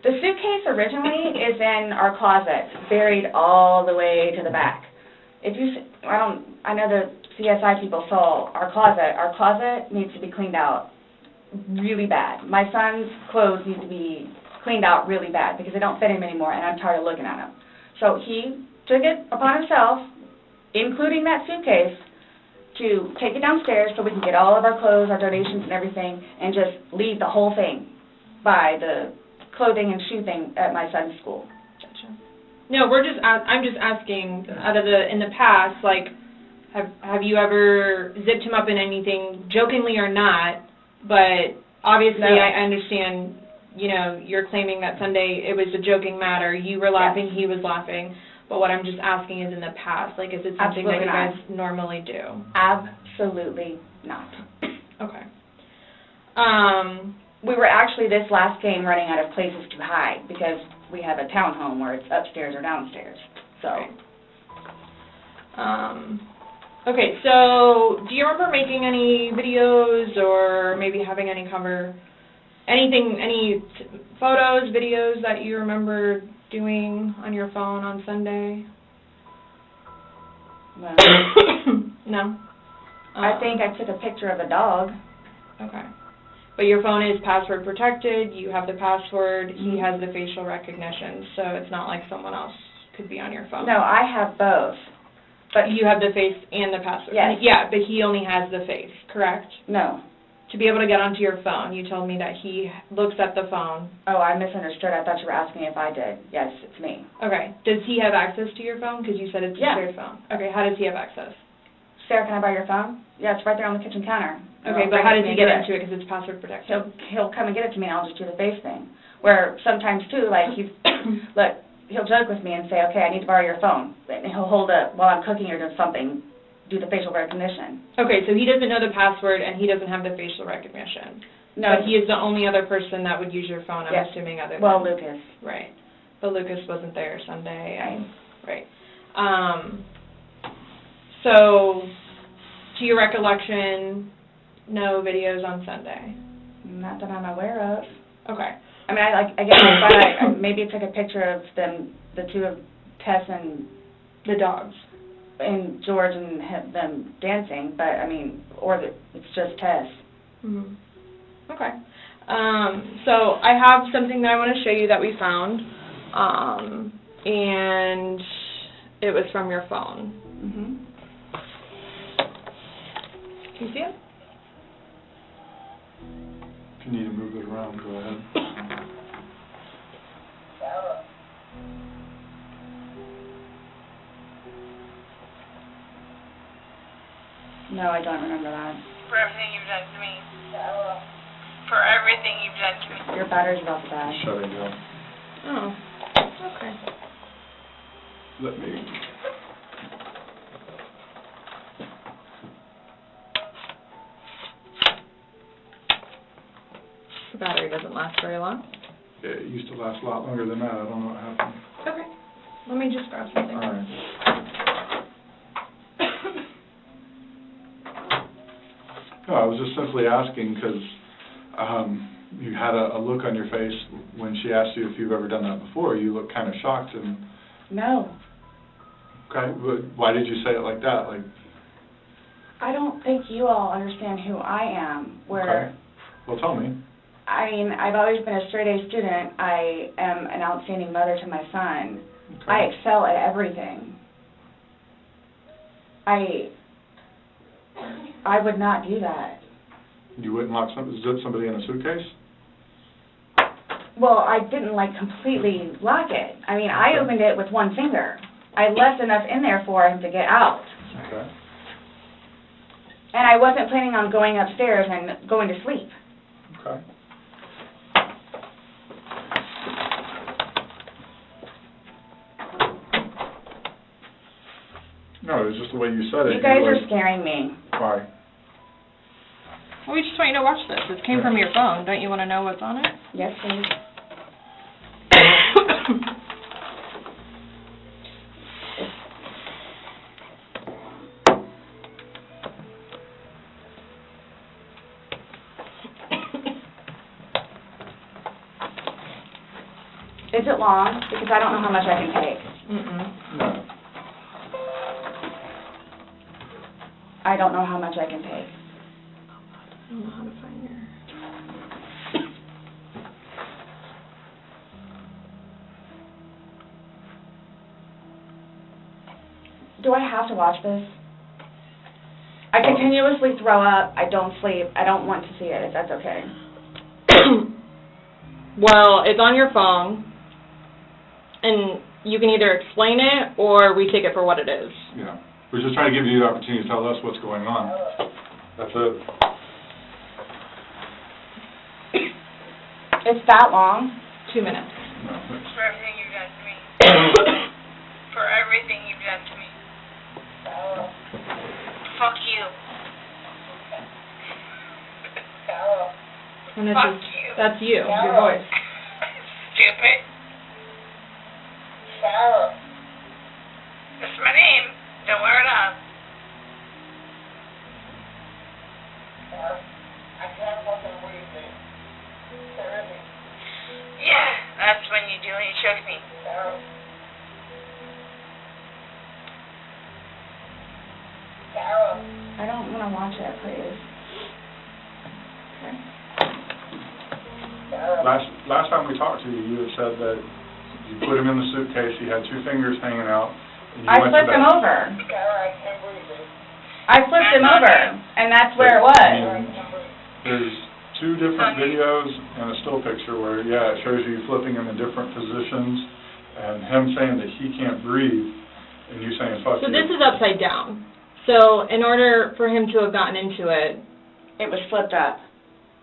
Speaker 14: The suitcase originally is in our closet, buried all the way to the back. If you, I know the CSI people saw our closet. Our closet needs to be cleaned out really bad. My son's clothes need to be cleaned out really bad because they don't fit him anymore, and I'm tired of looking at them. So he took it upon himself, including that suitcase, to take it downstairs so we can get all of our clothes, our donations and everything, and just leave the whole thing by the clothing and shoe thing at my son's school.
Speaker 13: Gotcha. No, I'm just asking, in the past, like, have you ever zipped him up in anything, jokingly or not, but obviously
Speaker 14: no.
Speaker 13: I understand, you know, you're claiming that Sunday it was a joking matter, you were laughing, he was laughing, but what I'm just asking is in the past, like, is it something
Speaker 14: Absolutely
Speaker 13: that you
Speaker 14: not.
Speaker 13: guys normally do?
Speaker 14: Absolutely not.
Speaker 13: Okay.
Speaker 14: We were actually this last game running out of places to hide because we have a townhome where it's upstairs or downstairs. So.
Speaker 13: Okay, so do you remember making any videos or maybe having any any photos, videos that you remember doing on your phone on Sunday?
Speaker 14: Well,
Speaker 13: no?
Speaker 14: I think I took a picture of a dog.
Speaker 13: Okay. But your phone is password protected, you have the password, he has the facial recognition, so it's not like someone else could be on your phone.
Speaker 14: No, I have both.
Speaker 13: But you have the face and the password?
Speaker 14: Yes.
Speaker 13: Yeah, but he only has the face, correct?
Speaker 14: No.
Speaker 13: To be able to get onto your phone, you told me that he looks at the phone.
Speaker 14: Oh, I misunderstood. I thought you were asking if I did. Yes, it's me.
Speaker 13: Okay. Does he have access to your phone? Because you said it's a shared phone. Okay, how does he have access?
Speaker 14: Sarah, can I borrow your phone? Yeah, it's right there on the kitchen counter.
Speaker 13: Okay, but how does he get into it? Because it's password protected.
Speaker 14: He'll come and get it to me, and I'll just do the face thing. Where sometimes, too, like, look, he'll joke with me and say, okay, I need to borrow your phone. And he'll hold it while I'm cooking or doing something, do the facial recognition.
Speaker 13: Okay, so he doesn't know the password, and he doesn't have the facial recognition.
Speaker 14: No.
Speaker 13: But he is the only other person that would use your phone, I'm assuming, other than...
Speaker 14: Well, Lucas.
Speaker 13: Right. But Lucas wasn't there Sunday. Right. So, to your recollection, no videos on Sunday?
Speaker 14: Not that I'm aware of.
Speaker 13: Okay.
Speaker 14: I mean, I maybe I took a picture of them, the two of Tess and...
Speaker 13: The dogs.
Speaker 14: And George and them dancing, but, I mean, it's just Tess.
Speaker 13: Mm-hmm. Okay. So I have something that I want to show you that we found, and it was from your phone.
Speaker 14: Mm-hmm.
Speaker 13: Can you see it?
Speaker 12: If you need to move it around, go ahead.
Speaker 14: No, I don't remember that.
Speaker 7: For everything you've done to me. For everything you've done to me.
Speaker 14: Your battery's about to die.
Speaker 12: Shutting down.
Speaker 13: Oh, okay.
Speaker 12: Let me...
Speaker 13: The battery doesn't last very long.
Speaker 12: It used to last a lot longer than that. I don't know what happened.
Speaker 13: Okay. Let me just grab something.
Speaker 12: All right. No, I was just simply asking because you had a look on your face when she asked you if you've ever done that before. You looked kind of shocked and...
Speaker 14: No.
Speaker 12: Okay, but why did you say it like that? Like,
Speaker 14: I don't think you all understand who I am, where...
Speaker 12: okay. Well, tell me.
Speaker 14: I mean, I've always been a straight-A student. I am an outstanding mother to my son.
Speaker 12: Okay.
Speaker 14: I excel at everything. I would not do that.
Speaker 12: You wouldn't lock somebody in a suitcase?
Speaker 14: Well, I didn't, like, completely lock it. I mean, I opened it with one finger. I left enough in there for him to get out.
Speaker 12: Okay.
Speaker 14: And I wasn't planning on going upstairs and going to sleep.
Speaker 12: Okay. No, it was just the way you said it.
Speaker 14: You guys are scaring me.
Speaker 12: Why?
Speaker 13: Well, we just want you to watch this. This came from your phone. Don't you want to know what's on it?
Speaker 14: Yes, please. Is it long? Because I don't know how much I can take.
Speaker 12: No.
Speaker 14: I don't know how much I can take.
Speaker 13: I don't know how to find your...
Speaker 14: Do I have to watch this? I continuously throw up. I don't sleep. I don't want to see it, if that's okay.
Speaker 13: Well, it's on your phone, and you can either explain it or we take it for what it is.
Speaker 12: Yeah. We're just trying to give you the opportunity to tell us what's going on. That's it.
Speaker 14: It's that long?
Speaker 13: 2 minutes.
Speaker 12: No.
Speaker 7: For everything you've done to me. For everything you've done to me. Fuck you.
Speaker 13: And
Speaker 7: Fuck
Speaker 13: is,
Speaker 7: you.
Speaker 13: that's you, your voice.
Speaker 7: Stupid. Sarah. That's my name. Don't wear it up. I can't fucking breathe it. Yeah, that's when you do when you choke me.
Speaker 14: I don't want to watch it, please.
Speaker 12: Last time we talked to you, you had said that you put him in the suitcase, he had two fingers hanging out. And you
Speaker 14: I
Speaker 12: went
Speaker 14: flipped
Speaker 12: to
Speaker 14: him
Speaker 12: bed.
Speaker 14: over. I flipped him over, and that's where it was.
Speaker 12: There's two different videos and a still picture where, yeah, it shows you flipping him in different positions and him saying that he can't breathe and you saying fuck
Speaker 13: So
Speaker 12: you.
Speaker 13: this is upside down. So in order for him to have gotten into it...
Speaker 14: It was flipped up.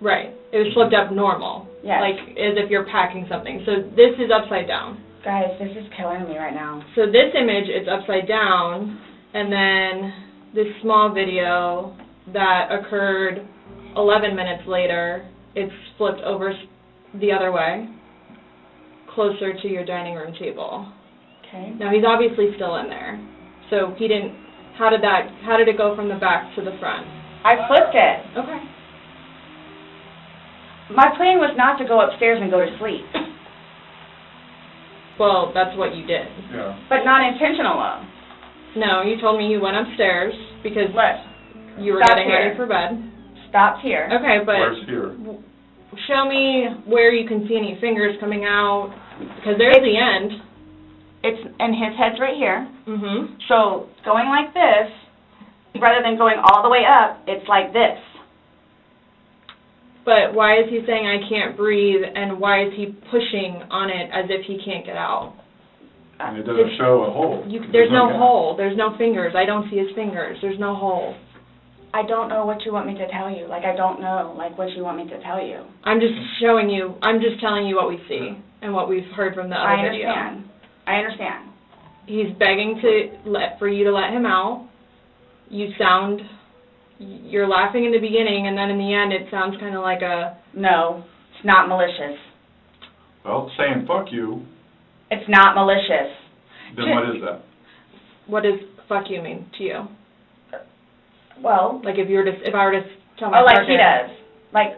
Speaker 13: Right. It was flipped up normal.
Speaker 14: Yes.
Speaker 13: Like as if you're packing something. So this is upside down.
Speaker 14: Guys, this is killing me right now.
Speaker 13: So this image is upside down, and then this small video that occurred 11 minutes later, it's flipped over the other way, closer to your dining room table.
Speaker 14: Okay.
Speaker 13: Now he's obviously still in there. So he didn't, how did it go from the back to the front?
Speaker 14: I flipped it.
Speaker 13: Okay.
Speaker 14: My plan was not to go upstairs and go to sleep.
Speaker 13: Well, that's what you did.
Speaker 12: Yeah.
Speaker 14: But not intentional though.
Speaker 13: No, you told me you went upstairs because you were
Speaker 14: Stop
Speaker 13: getting
Speaker 14: here.
Speaker 13: ready for bed.
Speaker 14: Stopped here.
Speaker 13: Okay, but
Speaker 12: Where's here?
Speaker 13: show me where you can see any fingers coming out, because there's the end.
Speaker 14: It's, and his head's right here.
Speaker 13: Mm-hmm.
Speaker 14: So going like this, rather than going all the way up, it's like this.
Speaker 13: But why is he saying I can't breathe, and why is he pushing on it as if he can't get out?
Speaker 12: And it doesn't show a hole.
Speaker 13: There's no hole. There's no fingers. I don't see his fingers. There's no hole.
Speaker 14: I don't know what you want me to tell you. Like, I don't know, like, what you want me to tell you.
Speaker 13: I'm just showing you, I'm just telling you what we see and what we've heard from the other video.
Speaker 14: I understand.
Speaker 13: He's begging for you to let him out. You're laughing in the beginning, and then in the end it sounds kind of like a...
Speaker 14: No. not malicious.
Speaker 12: Well, saying fuck you,
Speaker 14: It's not malicious.
Speaker 12: then what is that?
Speaker 13: What does fuck you mean to you?
Speaker 14: Well,
Speaker 13: Like if I were to tell my
Speaker 14: like he
Speaker 13: partner.
Speaker 14: does. Like,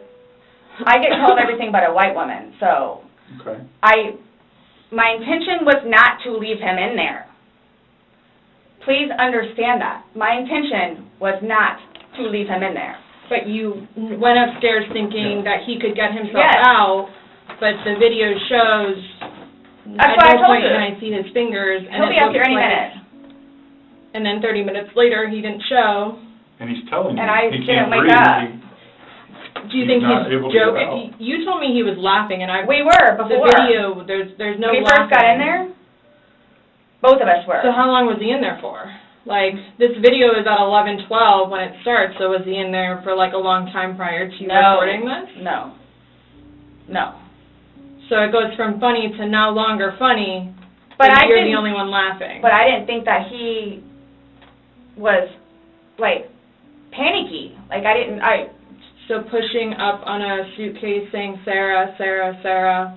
Speaker 14: I get called everything but a white woman, so
Speaker 12: Okay.
Speaker 14: my intention was not to leave him in there. Please understand that. My intention was not to leave him in there.
Speaker 13: But you went upstairs thinking that he could get himself
Speaker 14: Yes.
Speaker 13: out, but the video shows
Speaker 14: That's
Speaker 13: at
Speaker 14: what I
Speaker 13: no
Speaker 14: told
Speaker 13: point
Speaker 14: you.
Speaker 13: can I see his fingers. And
Speaker 14: He'll
Speaker 13: it
Speaker 14: be up here
Speaker 13: looks
Speaker 14: any
Speaker 13: like-
Speaker 14: minute.
Speaker 13: And then 30 minutes later, he didn't show.
Speaker 12: And he's telling you
Speaker 14: And I
Speaker 12: he
Speaker 14: didn't
Speaker 12: can't
Speaker 14: wake
Speaker 12: breathe.
Speaker 14: up.
Speaker 13: Do you
Speaker 12: He's
Speaker 13: think
Speaker 12: not able to get
Speaker 13: joking? You told me he was laughing, and
Speaker 14: We were
Speaker 13: the
Speaker 14: before.
Speaker 13: video, there's no
Speaker 14: When we
Speaker 13: laughing.
Speaker 14: first got in there, both of us were.
Speaker 13: So how long was he in there for? Like, this video is at 11:12 when it starts, so was he in there for like a long time prior to you recording this?
Speaker 14: No. No.
Speaker 13: So it goes from funny to no longer funny,
Speaker 14: But
Speaker 13: and
Speaker 14: I
Speaker 13: you're
Speaker 14: didn't,
Speaker 13: the only one laughing.
Speaker 14: But I didn't think that he was, like, panicky. Like,
Speaker 13: So pushing up on a suitcase saying, Sarah, Sarah, Sarah,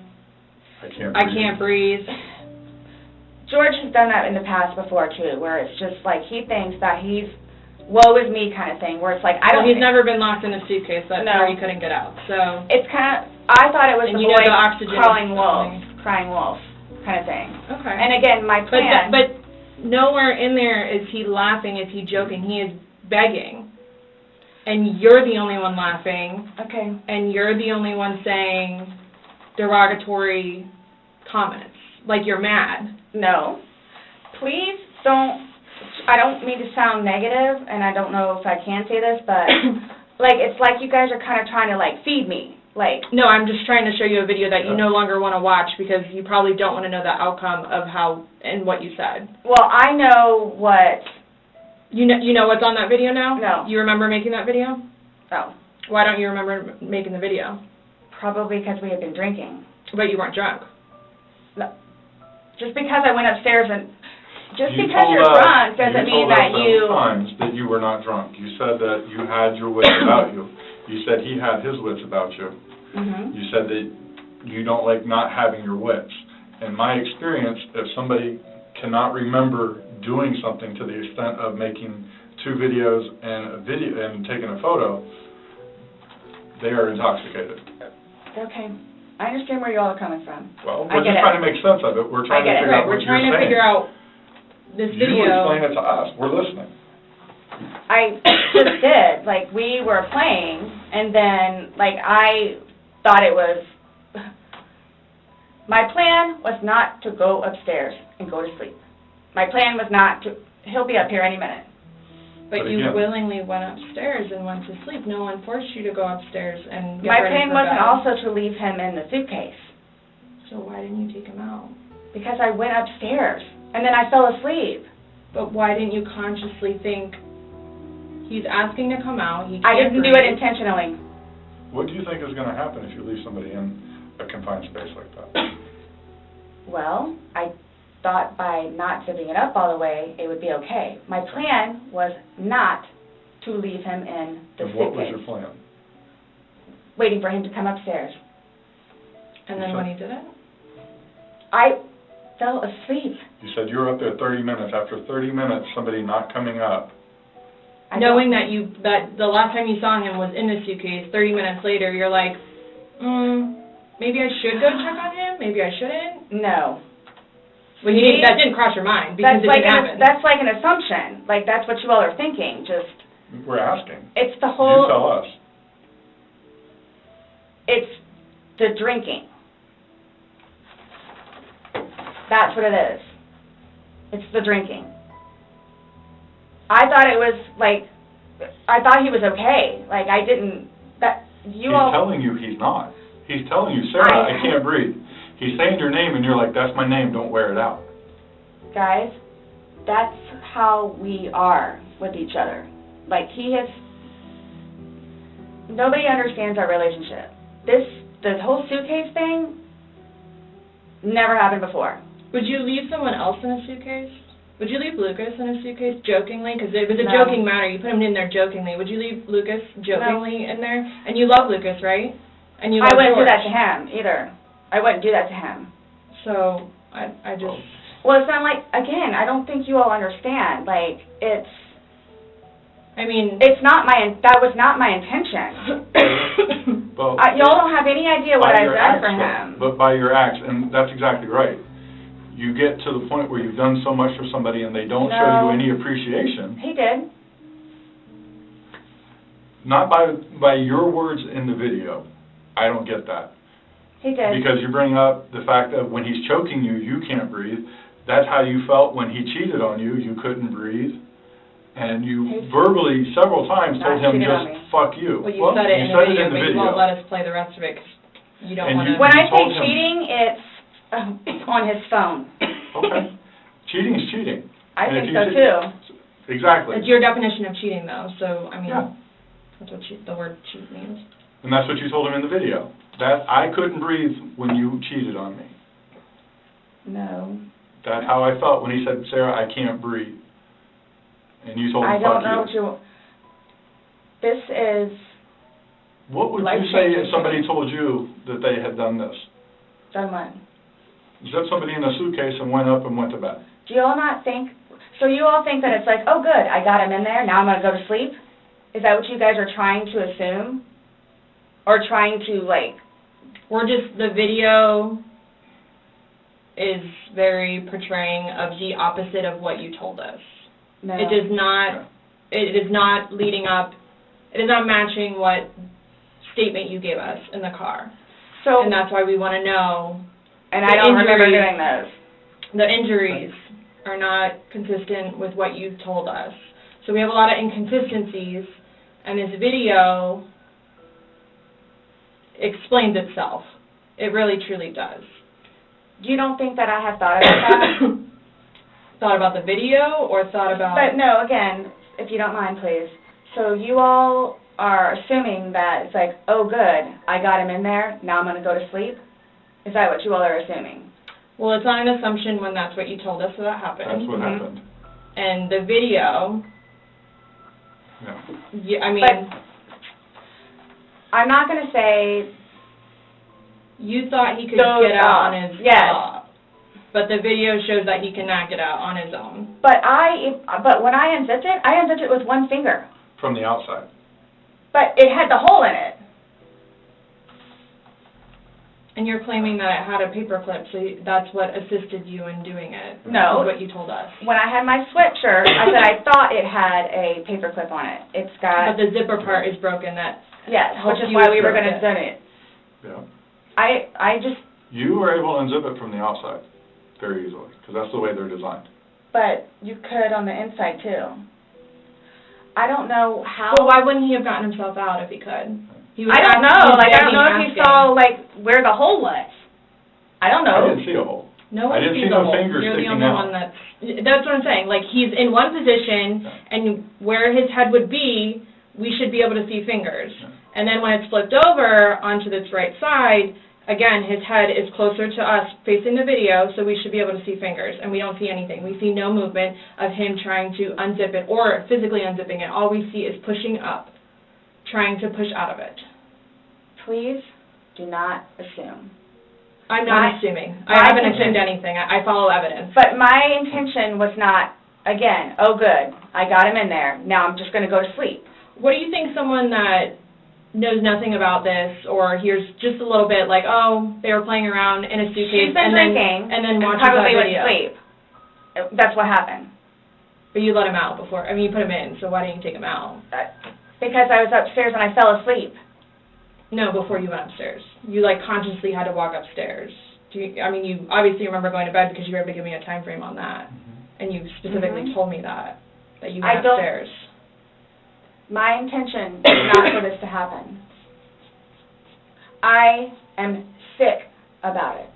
Speaker 13: I can't breathe.
Speaker 14: George has done that in the past before, too, where it's just like he thinks that he's woe is me kind of thing, where it's like, I don't
Speaker 13: He's
Speaker 14: think-
Speaker 13: never been locked in a suitcase, that's
Speaker 14: No.
Speaker 13: where he couldn't get out, so.
Speaker 14: It's kind of, I thought it was
Speaker 13: And
Speaker 14: the
Speaker 13: you know
Speaker 14: boy
Speaker 13: the oxygen
Speaker 14: crying
Speaker 13: is
Speaker 14: wolf kind of thing.
Speaker 13: Okay.
Speaker 14: And again, my plan.
Speaker 13: But nowhere in there is he laughing, is he joking, he is begging. And you're the only one laughing.
Speaker 14: Okay.
Speaker 13: And you're the only one saying derogatory comments, like you're mad.
Speaker 14: No. Please don't, I don't mean to sound negative, and I don't know if I can say this, but, like, it's like you guys are kind of trying to, like, feed me. Like,
Speaker 13: No, I'm just trying to show you a video that you no longer want to watch because you probably don't want to know the outcome of how and what you said.
Speaker 14: well, I know what.
Speaker 13: You know what's on that video now?
Speaker 14: No.
Speaker 13: You remember making that video?
Speaker 14: No.
Speaker 13: Why don't you remember making the video?
Speaker 14: Probably because we had been drinking.
Speaker 13: But you weren't drunk.
Speaker 14: No. Just because I went upstairs and, just
Speaker 12: You
Speaker 14: because
Speaker 12: told
Speaker 14: you're
Speaker 12: us-
Speaker 14: drunk doesn't mean
Speaker 12: told us
Speaker 14: that you.
Speaker 12: several times that you were not drunk. You said that you had your wits about you. You said he had his wits about you.
Speaker 14: Mhm.
Speaker 12: You said that you don't like not having your wits. In my experience, if somebody cannot remember doing something to the extent of making 2 videos and taking a photo, they are intoxicated.
Speaker 14: Okay. I understand where you all are coming from.
Speaker 12: Well,
Speaker 14: I
Speaker 12: we're
Speaker 14: get
Speaker 12: just
Speaker 14: it.
Speaker 12: trying to make sense of it. We're trying to
Speaker 14: get it.
Speaker 12: figure out what
Speaker 13: We're trying
Speaker 12: you're
Speaker 13: to
Speaker 12: saying.
Speaker 13: figure out this
Speaker 12: You
Speaker 13: video.
Speaker 12: explain it to us. We're listening.
Speaker 14: I just did. Like, we were playing, and then, like, I thought it was. My plan was not to go upstairs and go to sleep. My plan was not to. He'll be up here any minute.
Speaker 13: But
Speaker 12: But
Speaker 13: you
Speaker 12: again-
Speaker 13: willingly went upstairs and went to sleep. No one forced you to go upstairs and get
Speaker 14: My
Speaker 13: ready
Speaker 14: plan
Speaker 13: for
Speaker 14: wasn't
Speaker 13: bed.
Speaker 14: also to leave him in the suitcase,
Speaker 13: So why didn't you take him out?
Speaker 14: because I went upstairs, and then I fell asleep.
Speaker 13: But why didn't you consciously think he's asking to come out? He
Speaker 14: I
Speaker 13: can't
Speaker 14: didn't do it
Speaker 13: breathe.
Speaker 14: intentionally.
Speaker 12: What do you think is going to happen if you leave somebody in a confined space like that?
Speaker 14: Well, I thought by not zipping it up all the way, it would be okay. My plan was not to leave him in the
Speaker 12: And what was
Speaker 14: suitcase,
Speaker 12: your plan?
Speaker 14: waiting for him to come upstairs.
Speaker 13: And then when he did it?
Speaker 14: I fell asleep.
Speaker 12: You said you were up there 30 minutes. After 30 minutes, somebody not coming up.
Speaker 13: Knowing that the last time you saw him was in the suitcase, 30 minutes later, you're like, maybe I should go check on him? Maybe I shouldn't?
Speaker 14: No.
Speaker 13: Well, that didn't cross your mind because
Speaker 14: That's
Speaker 13: it
Speaker 14: like
Speaker 13: didn't happen.
Speaker 14: that's like an assumption. Like, that's what you all are thinking. Just,
Speaker 12: We're asking.
Speaker 14: it's the
Speaker 12: You
Speaker 14: whole,
Speaker 12: tell us.
Speaker 14: it's the drinking. That's what it is. It's the drinking. I thought it was, like, I thought he was okay. Like, I didn't, that, you
Speaker 12: He's
Speaker 14: all.
Speaker 12: telling you he's not. He's telling you, Sarah, I can't breathe. He's saying your name, and you're like, that's my name, don't wear it out.
Speaker 14: Guys, that's how we are with each other. Like, nobody understands our relationship. The whole suitcase thing never happened before.
Speaker 13: Would you leave someone else in a suitcase? Would you leave Lucas in a suitcase jokingly? Because it was a
Speaker 14: No.
Speaker 13: joking matter. You put him in there jokingly. Would you leave Lucas jokingly in there? And you love Lucas, right? And you
Speaker 14: I
Speaker 13: love
Speaker 14: wouldn't do
Speaker 13: George.
Speaker 14: that to him either. I wouldn't do that to him.
Speaker 13: So, I just...
Speaker 14: Well, it's not like, again, I don't think you all understand. Like, it's...
Speaker 13: I mean...
Speaker 14: that was not my intention.
Speaker 12: Well,
Speaker 14: y'all don't have any idea what
Speaker 12: by
Speaker 14: I've
Speaker 12: your
Speaker 14: done
Speaker 12: acts,
Speaker 14: for
Speaker 12: though.
Speaker 14: him.
Speaker 12: But by your acts, and that's exactly right. You get to the point where you've done so much for somebody and they don't show you
Speaker 14: No.
Speaker 12: any appreciation.
Speaker 14: He did.
Speaker 12: Not by your words in the video. I don't get that.
Speaker 14: He did.
Speaker 12: Because you bring up the fact that when he's choking you, you can't breathe. That's how you felt when he cheated on you. You couldn't breathe. And you verbally, several times, told him just, fuck you.
Speaker 13: Well, you said it in the video, but you won't let us play the rest of it because you don't want to...
Speaker 14: When I say cheating, it's on his phone.
Speaker 12: Okay. Cheating is cheating.
Speaker 14: I
Speaker 12: And
Speaker 14: think
Speaker 12: if
Speaker 14: so,
Speaker 12: you
Speaker 14: too.
Speaker 12: Exactly.
Speaker 13: It's your definition of cheating, though, so, I mean,
Speaker 12: Yeah.
Speaker 13: that's what the word cheat means.
Speaker 12: And that's what you told him in the video. That I couldn't breathe when you cheated on me.
Speaker 14: No.
Speaker 12: That's how I felt when he said, Sarah, I can't breathe. And you told him,
Speaker 14: I don't
Speaker 12: fuck
Speaker 14: know what
Speaker 12: you.
Speaker 14: This is...
Speaker 12: What would you say if somebody told you that they had done this?
Speaker 14: Done what?
Speaker 12: Zip somebody in a suitcase and went up and went to bed.
Speaker 14: Do you all not think... So you all think that it's like, oh, good, I got him in there, now I'm going to go to sleep? Is that what you guys are trying to assume? Or trying to, like...
Speaker 13: We're just... The video is very portraying of the opposite of what you told us.
Speaker 14: No.
Speaker 13: It does not... It is not leading up... It is not matching what statement you gave us in the car.
Speaker 14: So...
Speaker 13: And that's why we want to know...
Speaker 14: And I don't remember doing those.
Speaker 13: The injuries are not consistent with what you told us. So we have a lot of inconsistencies, and this video explains itself. It really, truly does.
Speaker 14: You don't think that I have thought about that?
Speaker 13: Thought about the video, or thought about...
Speaker 14: But no, again, if you don't mind, please. So you all are assuming that it's like, oh, good, I got him in there, now I'm going to go to sleep? Is that what you all are assuming?
Speaker 13: Well, it's not an assumption when that's what you told us that happened.
Speaker 12: That's what happened.
Speaker 13: And the video...
Speaker 12: Yeah.
Speaker 13: I mean...
Speaker 14: But I'm not going to say...
Speaker 13: You thought he could get out on his
Speaker 14: Yes.
Speaker 13: But the video shows that he cannot get out on his own.
Speaker 14: But when I unzipped it with one finger.
Speaker 12: From the outside.
Speaker 14: But it had the hole in it.
Speaker 13: And you're claiming that it had a paper clip, so that's what assisted you in doing it.
Speaker 14: No.
Speaker 13: Is what you told us.
Speaker 14: When I had my sweatshirt, I said I thought it had a paper clip on it. It's got...
Speaker 13: But the zipper part is broken.
Speaker 14: Yes, which is why we were going to zip it.
Speaker 12: Yeah.
Speaker 14: I just...
Speaker 12: You were able to unzip it from the outside very easily, because that's the way they're designed.
Speaker 14: But you could on the inside, too. I don't know how...
Speaker 13: Well, why wouldn't he have gotten himself out if he could?
Speaker 14: I don't know. I don't know if you saw, where the hole was. I don't know.
Speaker 12: I didn't see a hole.
Speaker 13: No one
Speaker 12: I didn't
Speaker 13: sees
Speaker 12: see
Speaker 13: the
Speaker 12: no
Speaker 13: hole.
Speaker 12: fingers
Speaker 13: You're the
Speaker 12: sticking
Speaker 13: only
Speaker 12: out.
Speaker 13: one that's what I'm saying. Like, he's in one position, and where his head would be, we should be able to see fingers.
Speaker 12: Yeah.
Speaker 13: And then when it's flipped over onto this right side, again, his head is closer to us facing the video, so we should be able to see fingers, and we don't see anything. We see no movement of him trying to unzip it or physically unzipping it. All we see is pushing up, trying to push out of it.
Speaker 14: Please do not assume.
Speaker 13: I'm not assuming. I haven't assumed anything. I follow evidence.
Speaker 14: But my intention was not, again, oh good, I got him in there, now I'm just going to go to sleep.
Speaker 13: What do you think someone that knows nothing about this or hears just a little bit like, oh, they were playing around in a suitcase
Speaker 14: She's been drinking
Speaker 13: and then watches
Speaker 14: probably
Speaker 13: that
Speaker 14: went
Speaker 13: video?
Speaker 14: to sleep. That's what happened.
Speaker 13: But you let him out before. I mean, you put him in, so why didn't you take him out?
Speaker 14: Because I was upstairs and I fell asleep.
Speaker 13: No, before you went upstairs. You, consciously had to walk upstairs. You obviously remember going to bed because you were able to give me a time frame on that. Mm-hmm. And you specifically told me that you went upstairs.
Speaker 14: My intention is not for this to happen. I am sick about it.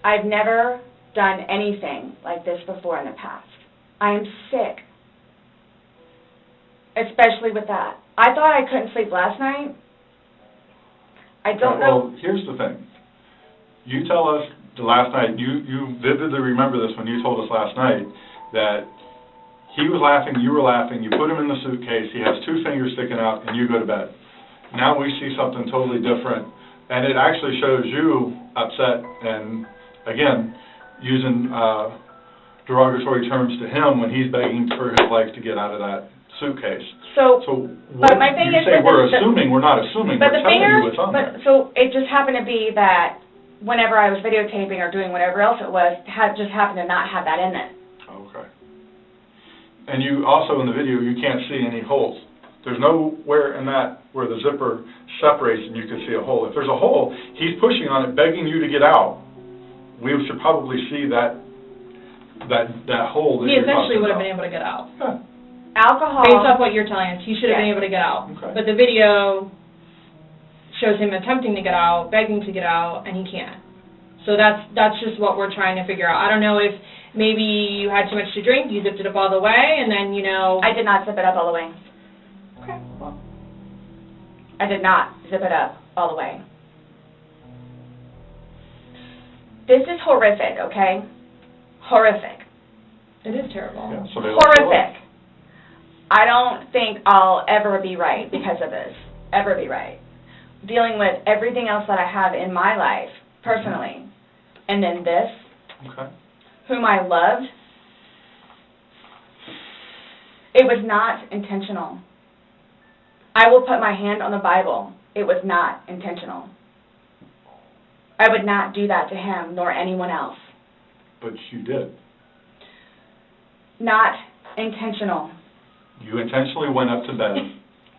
Speaker 14: I've never done anything like this before in the past. I am sick. Especially with that. I thought I couldn't sleep last night. I don't know.
Speaker 12: Well, here's the thing. You tell us the last night, you vividly remember this when you told us last night, that he was laughing, you were laughing, you put him in the suitcase, he has two fingers sticking out, and you go to bed. Now we see something totally different, and it actually shows you upset and, again, using derogatory terms to him when he's begging for his life to get out of that suitcase.
Speaker 14: So
Speaker 12: what,
Speaker 14: my thing
Speaker 12: you
Speaker 14: is
Speaker 12: say
Speaker 14: that
Speaker 12: we're assuming, we're not assuming, we're telling you what's on there.
Speaker 14: So it just happened to be that whenever I was videotaping or doing whatever else it was, just happened to not have that in it.
Speaker 12: Okay. And you also, in the video, you can't see any holes. There's nowhere in that where the zipper separates and you can see a hole. If there's a hole, he's pushing on it, begging you to get out. We should probably see that hole that
Speaker 13: He
Speaker 12: you're
Speaker 13: essentially
Speaker 12: talking
Speaker 13: would have
Speaker 12: about.
Speaker 13: been able to get out.
Speaker 12: Yeah.
Speaker 14: Alcohol.
Speaker 13: Based off what you're telling us, he should have been able to get out.
Speaker 12: Okay.
Speaker 13: But the video shows him attempting to get out, begging to get out, and he can't. So that's just what we're trying to figure out. I don't know if maybe you had too much to drink, you zipped it up all the way, and then, you know...
Speaker 14: I did not zip it up all the way.
Speaker 13: Okay, well...
Speaker 14: I did not zip it up all the way. This is horrific, okay? Horrific.
Speaker 13: It is terrible.
Speaker 12: Yeah,
Speaker 14: horrific. I don't think I'll ever be right because of this. Ever be right. Dealing with everything else that I have in my life, personally. And then this,
Speaker 12: Okay.
Speaker 14: whom I loved, it was not intentional. I will put my hand on the Bible. It was not intentional. I would not do that to him nor anyone else.
Speaker 12: But you did.
Speaker 14: Not intentional.
Speaker 12: You intentionally went up to bed.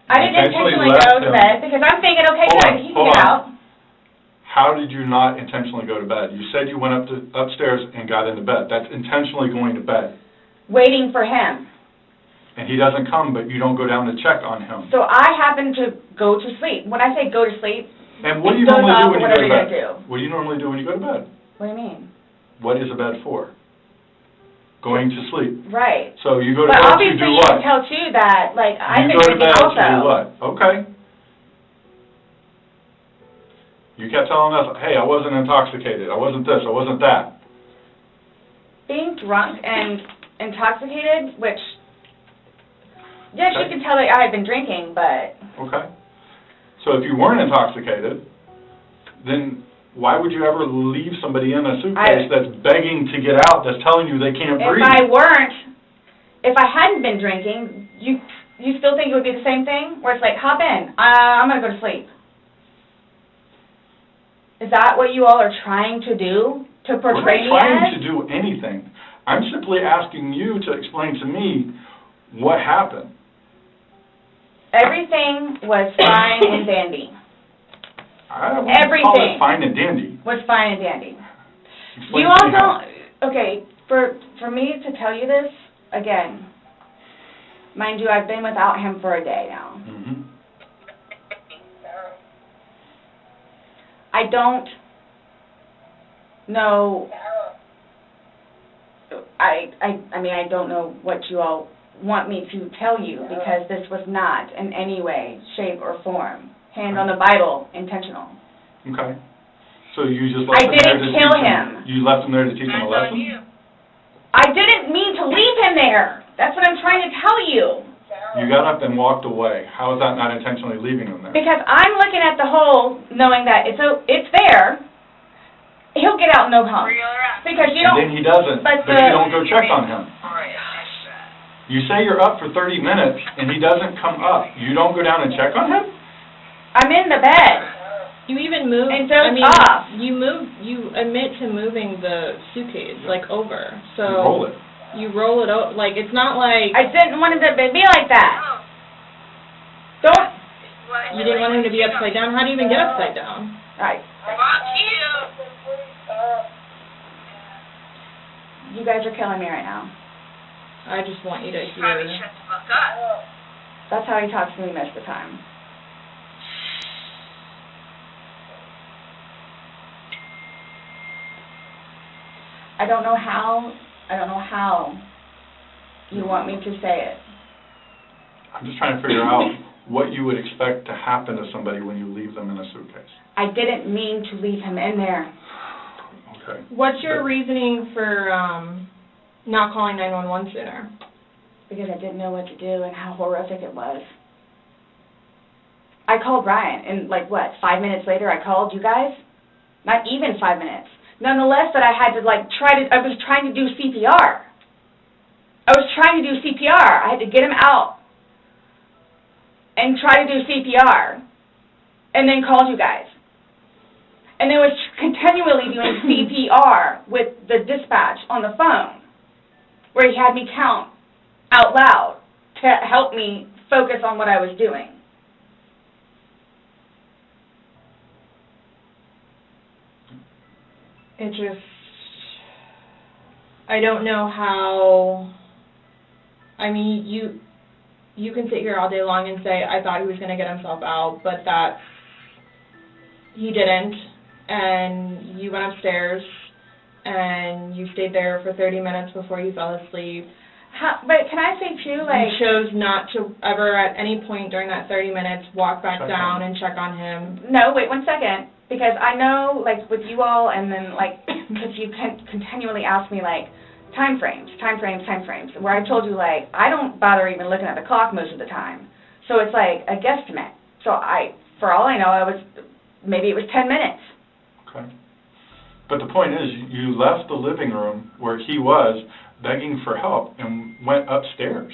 Speaker 14: I didn't intentionally go to bed because I'm thinking, okay, good, he can get out.
Speaker 12: How did you not intentionally go to bed? You said you went upstairs and got into bed. That's intentionally going to bed.
Speaker 14: Waiting for him.
Speaker 12: And he doesn't come, but you don't go down to check on him.
Speaker 14: So I happen to go to sleep. When I say go to sleep,
Speaker 12: And what do you
Speaker 14: goes
Speaker 12: normally do
Speaker 14: off
Speaker 12: when you
Speaker 14: whatever
Speaker 12: go to
Speaker 14: you're
Speaker 12: bed?
Speaker 14: gonna do.
Speaker 12: What do you normally do when you go to bed?
Speaker 14: What do you mean?
Speaker 12: What is a bed for? Going to sleep.
Speaker 14: Right.
Speaker 12: So you go to
Speaker 14: But
Speaker 12: bed to
Speaker 14: obviously
Speaker 12: do
Speaker 14: you
Speaker 12: what?
Speaker 14: can tell too that, like, I've
Speaker 12: You
Speaker 14: been
Speaker 12: go to
Speaker 14: drinking
Speaker 12: bed
Speaker 14: also.
Speaker 12: to do what? Okay. You kept telling us, hey, I wasn't intoxicated, I wasn't this, I wasn't that.
Speaker 14: Being drunk and intoxicated, which, yes,
Speaker 12: Okay.
Speaker 14: you can tell that I had been drinking, but
Speaker 12: Okay. So if you weren't intoxicated, then why would you ever leave somebody in a suitcase that's begging to get out, that's telling you they can't breathe?
Speaker 14: if I hadn't been drinking, you still think it would be the same thing? Where it's like, hop in, I'm going to go to sleep. Is that what you all are trying to do? To portray me
Speaker 12: We're not trying
Speaker 14: as?
Speaker 12: to do anything. I'm simply asking you to explain to me what happened.
Speaker 14: Everything was fine and dandy.
Speaker 12: I wouldn't call
Speaker 14: Everything
Speaker 12: it fine and dandy.
Speaker 14: was fine and dandy.
Speaker 12: Explain
Speaker 14: You
Speaker 12: to
Speaker 14: all
Speaker 12: me how.
Speaker 14: don't, okay, for me to tell you this, again, mind you, I've been without him for a day now.
Speaker 12: Mm-hmm.
Speaker 14: I don't know, I mean, I don't know what you all want me to tell you, because this was not in any way, shape, or form, hand on the Bible, intentional.
Speaker 12: Okay. So you just left him there to
Speaker 14: didn't kill
Speaker 12: teach
Speaker 14: him.
Speaker 12: You left him there to teach him a lesson?
Speaker 14: I didn't mean to leave him there. That's what I'm trying to tell you.
Speaker 12: You got up and walked away. How is that not intentionally leaving him there?
Speaker 14: Because I'm looking at the hole, knowing that it's there. He'll get out no problem. Because you don't.
Speaker 12: And then he doesn't, but you don't go check on him. You say you're up for 30 minutes, and he doesn't come up. You don't go down and check on him?
Speaker 14: I'm in the bed.
Speaker 13: You even moved,
Speaker 14: And dozed
Speaker 13: I mean,
Speaker 14: off.
Speaker 13: you admit to moving the suitcase, like, over, so.
Speaker 12: You roll it.
Speaker 13: You roll it over, like, it's not like.
Speaker 14: I didn't want it to be like that. Don't.
Speaker 13: You didn't want him to be upside down? How do you even get upside down?
Speaker 14: Right. You guys are killing me right now.
Speaker 13: I just want you to hear.
Speaker 14: That's how he talks to me most of the time. I don't know how you want me to say it.
Speaker 12: I'm just trying to figure out what you would expect to happen to somebody when you leave them in a suitcase.
Speaker 14: I didn't mean to leave him in there.
Speaker 12: Okay.
Speaker 13: What's your reasoning for not calling 911 sooner?
Speaker 14: Because I didn't know what to do and how horrific it was. I called Brian, and like, what, 5 minutes later I called you guys? Not even 5 minutes. Nonetheless, that I had to, like, I was trying to do CPR. I had to get him out and try to do CPR, and then called you guys. And then was continually doing CPR with the dispatch on the phone, where he had me count out loud to help me focus on what I was doing.
Speaker 13: It just, I don't know how, I mean, you can sit here all day long and say, I thought he was going to get himself out, but that he didn't, and you went upstairs, and you stayed there for 30 minutes before you fell asleep.
Speaker 14: But can I say, too, like...
Speaker 13: You chose not to ever, at any point during that 30 minutes, walk back down and check on him.
Speaker 14: No, wait 1 second. Because I know, like, with you all, and then, like, because you continually ask me, like, time frames, where I told you, like, I don't bother even looking at the clock most of the time. So it's, like, a guesstimate. So for all I know, maybe it was 10 minutes.
Speaker 12: Okay. But the point is, you left the living room where he was begging for help and went upstairs.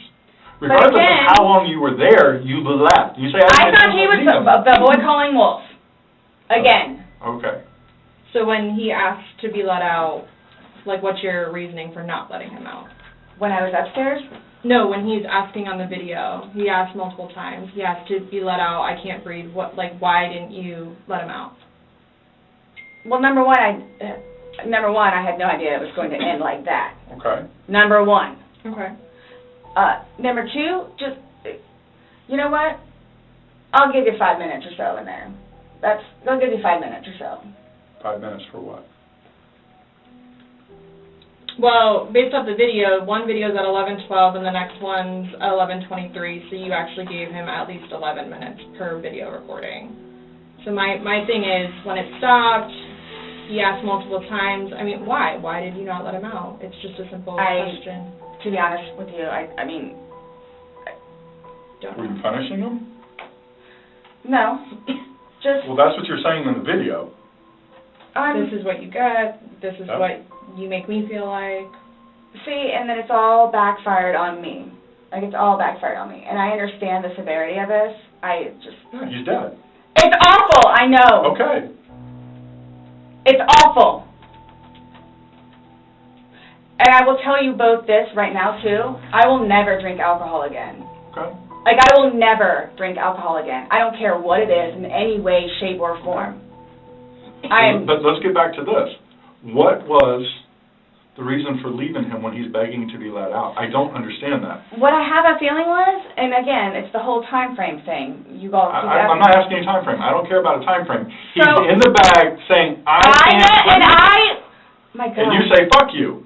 Speaker 12: Regardless of how long you were there, you left. You say,
Speaker 14: I thought he was the boy calling wolf. Again.
Speaker 12: Okay.
Speaker 13: So when he asked to be let out, like, what's your reasoning for not letting him out?
Speaker 14: When I was upstairs?
Speaker 13: No, when he's asking on the video. He asked multiple times. He asked to be let out. I can't breathe. Why didn't you let him out?
Speaker 14: Well, number one, I had no idea it was going to end like that.
Speaker 12: Okay.
Speaker 14: Number one.
Speaker 13: Okay.
Speaker 14: Number two, just, you know what? I'll give you 5 minutes or so in there. They'll give you 5 minutes or so.
Speaker 12: 5 minutes for what?
Speaker 13: Well, based off the video, one video is at 11:12 and the next one's at 11:23, so you actually gave him at least 11 minutes per video recording. So my thing is, when it stopped, he asked multiple times, I mean, why? Why did you not let him out? It's just a simple question.
Speaker 14: To be honest with you, I mean...
Speaker 12: Were you punishing him?
Speaker 14: No.
Speaker 12: Well, that's what you're saying in the video.
Speaker 13: This is what you get. This is what you make me feel like.
Speaker 14: See, and then it's all backfired on me. Like, it's all backfired on me. And I understand the severity of this.
Speaker 12: He's dead.
Speaker 14: It's awful, I know.
Speaker 12: Okay.
Speaker 14: It's awful. And I will tell you both this right now, too. I will never drink alcohol again.
Speaker 12: Okay.
Speaker 14: Like, I will never drink alcohol again. I don't care what it is in any way, shape, or form.
Speaker 12: But let's get back to this. What was the reason for leaving him when he's begging to be let out? I don't understand that.
Speaker 14: What I have a feeling was, and again, it's the whole time frame thing. You all keep
Speaker 12: I'm not asking a time frame. I don't care about a time frame. He's in the bag saying, my God. And you say, fuck you.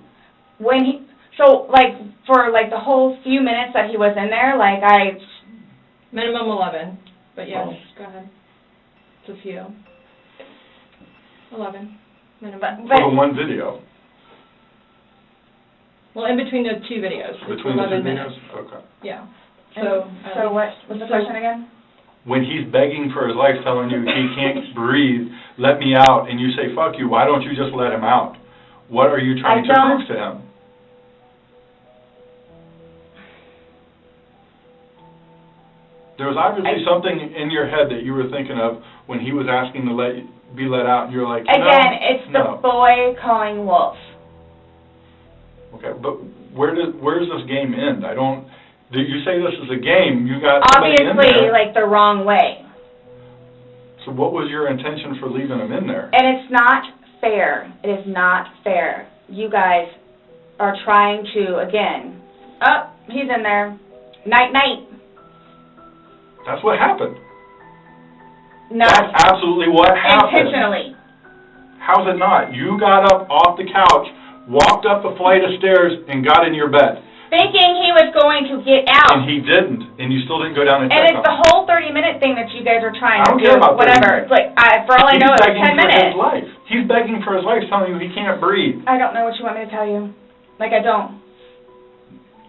Speaker 14: For the whole few minutes that he was in there,
Speaker 13: minimum 11, but yes, go ahead. It's a few. 11, minimum.
Speaker 12: For the one video.
Speaker 13: Well, in between the two videos.
Speaker 12: Between the two videos? Okay.
Speaker 13: Yeah.
Speaker 14: So what was the question again?
Speaker 12: When he's begging for his life, telling you he can't breathe, let me out, and you say, fuck you, why don't you just let him out? What are you trying to prove to him? There was obviously something in your head that you were thinking of when he was asking to be let out, and you're like,
Speaker 14: again, it's the boy calling wolf.
Speaker 12: Okay, but where does this game end? You say this is a game, you got somebody in there.
Speaker 14: Obviously, the wrong way.
Speaker 12: So what was your intention for leaving him in there?
Speaker 14: And it's not fair. It is not fair. You guys are trying to, again, he's in there. Night, night.
Speaker 12: That's what happened.
Speaker 14: No.
Speaker 12: That's absolutely what happened.
Speaker 14: Intentionally.
Speaker 12: How's it not? You got up off the couch, walked up a flight of stairs, and got in your bed.
Speaker 14: Thinking he was going to get out.
Speaker 12: And he didn't, and you still didn't go down and check on him.
Speaker 14: And it's the whole 30-minute thing that you guys are trying to do.
Speaker 12: I don't care about
Speaker 14: whatever. It's for all I know, it's 10 minutes.
Speaker 12: He's begging for his life, telling you he can't breathe.
Speaker 14: I don't know what you want me to tell you. I don't.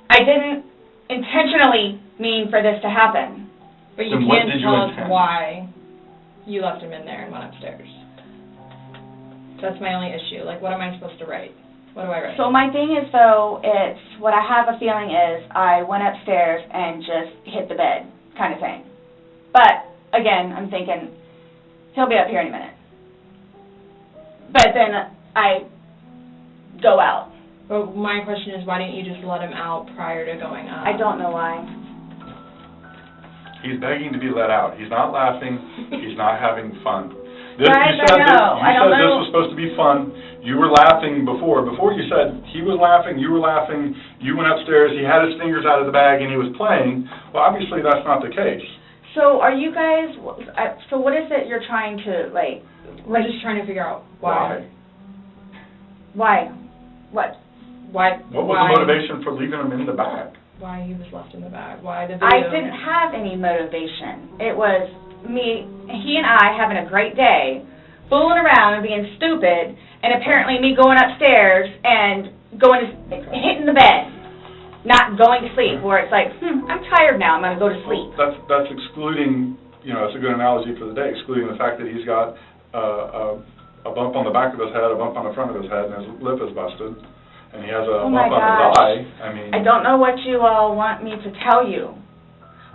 Speaker 14: I didn't intentionally mean for this to happen.
Speaker 13: But you
Speaker 12: then what
Speaker 13: can't
Speaker 12: did you
Speaker 13: tell us
Speaker 12: intend?
Speaker 13: why you left him in there and went upstairs. That's my only issue. Like, what am I supposed to write? What do I write?
Speaker 14: So my thing is, though, it's, what I have a feeling is I went upstairs and just hit the bed kind of thing. But, again, I'm thinking, he'll be up here any minute. But then I go out.
Speaker 13: But my question is, why didn't you just let him out prior to going up?
Speaker 14: I don't know why.
Speaker 12: He's begging to be let out. He's not laughing. He's not having fun. This,
Speaker 14: Right,
Speaker 12: you said
Speaker 14: I know. I don't
Speaker 12: this
Speaker 14: know.
Speaker 12: was supposed to be fun. You were laughing before. Before you said he was laughing, you were laughing, you went upstairs, he had his fingers out of the bag and he was playing. Well, obviously that's not the case.
Speaker 14: So are you guys, so what is it you're trying to, like...
Speaker 13: We're just trying to figure out why.
Speaker 14: Why? What?
Speaker 13: Why?
Speaker 12: What was the motivation for leaving him in the bag?
Speaker 13: Why he was left in the bag? Why the video?
Speaker 14: I didn't have any motivation. It was me, he and I having a great day, fooling around and being stupid, and apparently me going upstairs and hitting the bed, not going to sleep, where it's like, I'm tired now, I'm going to go to sleep.
Speaker 12: That's excluding, it's a good analogy for the day, excluding the fact that he's got a bump on the back of his head, a bump on the front of his head, and his lip is busted, and he has a bump on his eye.
Speaker 14: I don't know what you all want me to tell you.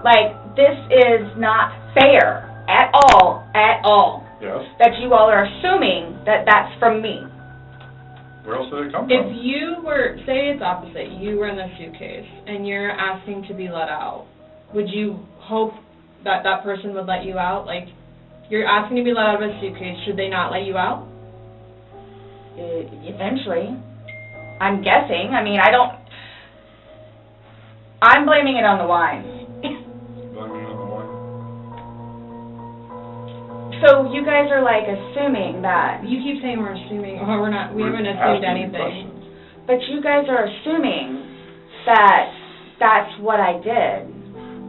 Speaker 14: Like, this is not fair at all,
Speaker 12: Yes.
Speaker 14: that you all are assuming that that's from me.
Speaker 12: Where else did it come
Speaker 13: If
Speaker 12: from?
Speaker 13: you were, say it's opposite, you were in the suitcase and you're asking to be let out, would you hope that that person would let you out? Like, you're asking to be let out of a suitcase, should they not let you out?
Speaker 14: Eventually. I'm guessing. I mean, I'm blaming it on the wine. So you guys are like assuming that.
Speaker 13: You keep saying we're assuming. Oh, we're not. We haven't assumed anything.
Speaker 14: But you guys are assuming that that's what I did.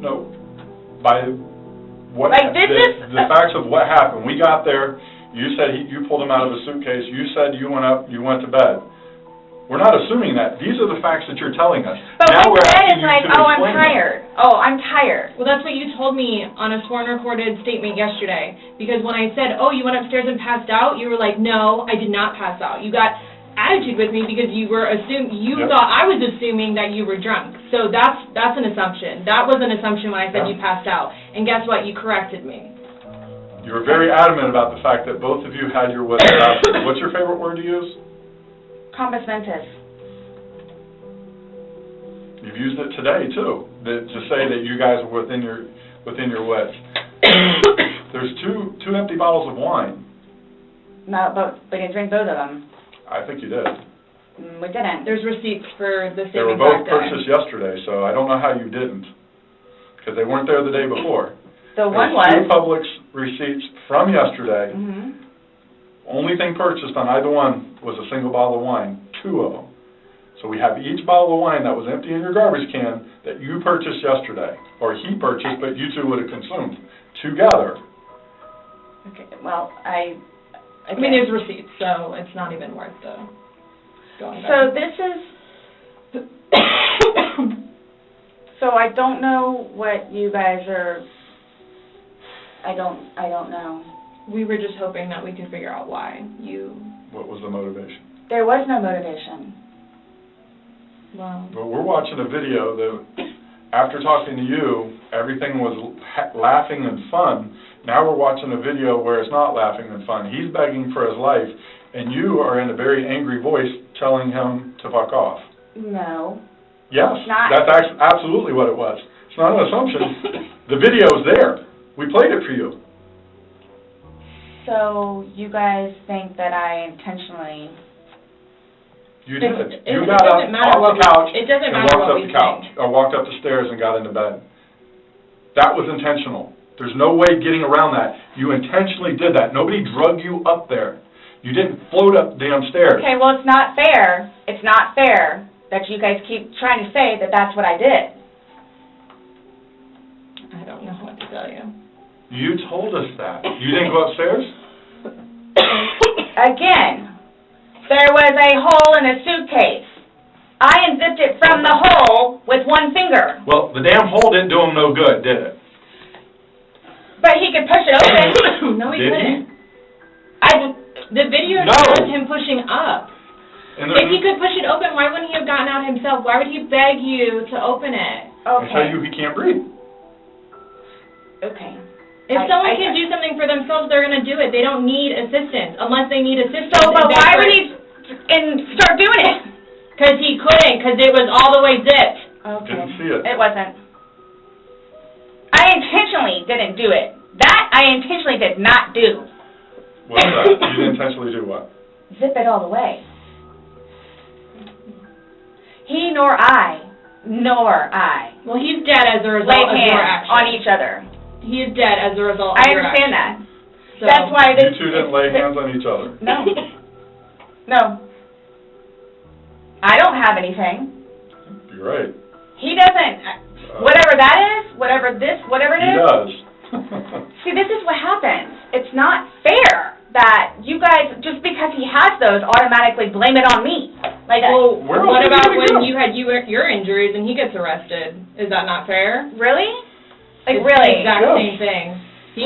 Speaker 12: No. By what
Speaker 14: Like, this is
Speaker 12: the facts of what happened. We got there. You said you pulled him out of a suitcase. You said you went up. You went to bed. We're not assuming that. These are the facts that you're telling us.
Speaker 14: But
Speaker 12: now
Speaker 14: what
Speaker 12: we're
Speaker 14: you said
Speaker 12: asking
Speaker 14: is
Speaker 12: you
Speaker 14: like,
Speaker 12: to
Speaker 14: oh, I'm
Speaker 12: explain them.
Speaker 14: tired. Oh, I'm tired.
Speaker 13: Well, that's what you told me on a sworn recorded statement yesterday. Because when I said, oh, you went upstairs and passed out, you were like, no, I did not pass out. You got attitude with me because you were thought I was assuming that you were drunk. So that's an assumption. That was an assumption when I said you passed out. And guess what? You corrected me.
Speaker 12: You were very adamant about the fact that both of you had your wits about you. What's your favorite word to use?
Speaker 14: Compass mentis.
Speaker 12: You've used it today too, to say that you guys are within your wits. There's two empty bottles of wine.
Speaker 14: No, but we didn't drink both of them.
Speaker 12: I think you did.
Speaker 14: We didn't.
Speaker 13: There's receipts for the
Speaker 12: They were
Speaker 13: same
Speaker 12: both
Speaker 13: exact day.
Speaker 12: purchased yesterday, so I don't know how you didn't, because they weren't there the day before.
Speaker 14: The one
Speaker 12: There's
Speaker 14: was.
Speaker 12: 2 Publix receipts from yesterday.
Speaker 14: Mm-hmm.
Speaker 12: Only thing purchased on either one was a single bottle of wine, 2 of them. So we have each bottle of wine that was empty in your garbage can that you purchased yesterday, or he purchased, but you two would have consumed together.
Speaker 14: Okay, well, I
Speaker 13: mean, there's receipts, so it's not even worth the going back.
Speaker 14: So this is, so I don't know what you guys are, I don't know.
Speaker 13: We were just hoping that we could figure out why you...
Speaker 12: What was the motivation?
Speaker 14: There was no motivation.
Speaker 13: Wow.
Speaker 12: But we're watching a video that, after talking to you, everything was laughing and fun. Now we're watching a video where it's not laughing and fun. He's begging for his life, and you are in a very angry voice telling him to fuck off.
Speaker 14: No.
Speaker 12: Yes,
Speaker 14: It's not.
Speaker 12: that's absolutely what it was. It's not an assumption. The video's there. We played it for you.
Speaker 14: So you guys think that I intentionally...
Speaker 12: You did.
Speaker 13: It
Speaker 12: You got up
Speaker 13: doesn't matter
Speaker 12: off the couch
Speaker 13: it doesn't
Speaker 12: and
Speaker 13: matter
Speaker 12: walked
Speaker 13: what
Speaker 12: up
Speaker 13: we
Speaker 12: the couch,
Speaker 13: think.
Speaker 12: or walked up the stairs and got into bed. That was intentional. There's no way getting around that. You intentionally did that. Nobody drug you up there. You didn't float up damn stairs.
Speaker 14: Okay, well, it's not fair. It's not fair that you guys keep trying to say that that's what I did.
Speaker 13: I don't know what to tell you.
Speaker 12: You told us that. You didn't go upstairs?
Speaker 14: Again, there was a hole in a suitcase. I unzipped it from the hole with one finger.
Speaker 12: Well, the damn hole didn't do him no good, did it?
Speaker 14: But he could push it open.
Speaker 13: No, he
Speaker 12: Did
Speaker 13: couldn't. The video
Speaker 12: No.
Speaker 13: shows him pushing up.
Speaker 12: And
Speaker 13: If he could push it open, why wouldn't he have gotten out himself? Why would he beg you to open it?
Speaker 12: and tell you he can't breathe.
Speaker 14: Okay.
Speaker 13: If someone can do something for themselves, they're going to do it. They don't need assistance, unless they need assistance.
Speaker 14: So, but why would he start doing it?
Speaker 13: Because he couldn't, because it was all the way zipped.
Speaker 14: Okay.
Speaker 12: Didn't see it.
Speaker 14: It wasn't. I intentionally didn't do it. That I intentionally did not do.
Speaker 12: What's that? You didn't intentionally do what?
Speaker 14: Zip it all the way. He nor I.
Speaker 13: Well, he's dead as a result
Speaker 14: laid
Speaker 13: of your
Speaker 14: hands
Speaker 13: action.
Speaker 14: on each other.
Speaker 13: He is dead as a result of
Speaker 14: I
Speaker 13: your
Speaker 14: understand
Speaker 13: action.
Speaker 14: that. That's why
Speaker 12: You two didn't lay hands on each other.
Speaker 14: No. No. I don't have anything.
Speaker 12: You're right.
Speaker 14: He doesn't. Whatever that is, whatever it
Speaker 12: He
Speaker 14: is.
Speaker 12: does.
Speaker 14: See, this is what happens. It's not fair that you guys, just because he has those, automatically blame it on me. Like,
Speaker 13: Well,
Speaker 12: Where
Speaker 13: what
Speaker 12: else
Speaker 13: about
Speaker 12: are you
Speaker 13: when
Speaker 12: gonna go?
Speaker 13: you had your injuries and he gets arrested? Is that not fair?
Speaker 14: really? Like,
Speaker 13: It's
Speaker 14: really?
Speaker 13: the exact
Speaker 12: Yes.
Speaker 13: same thing.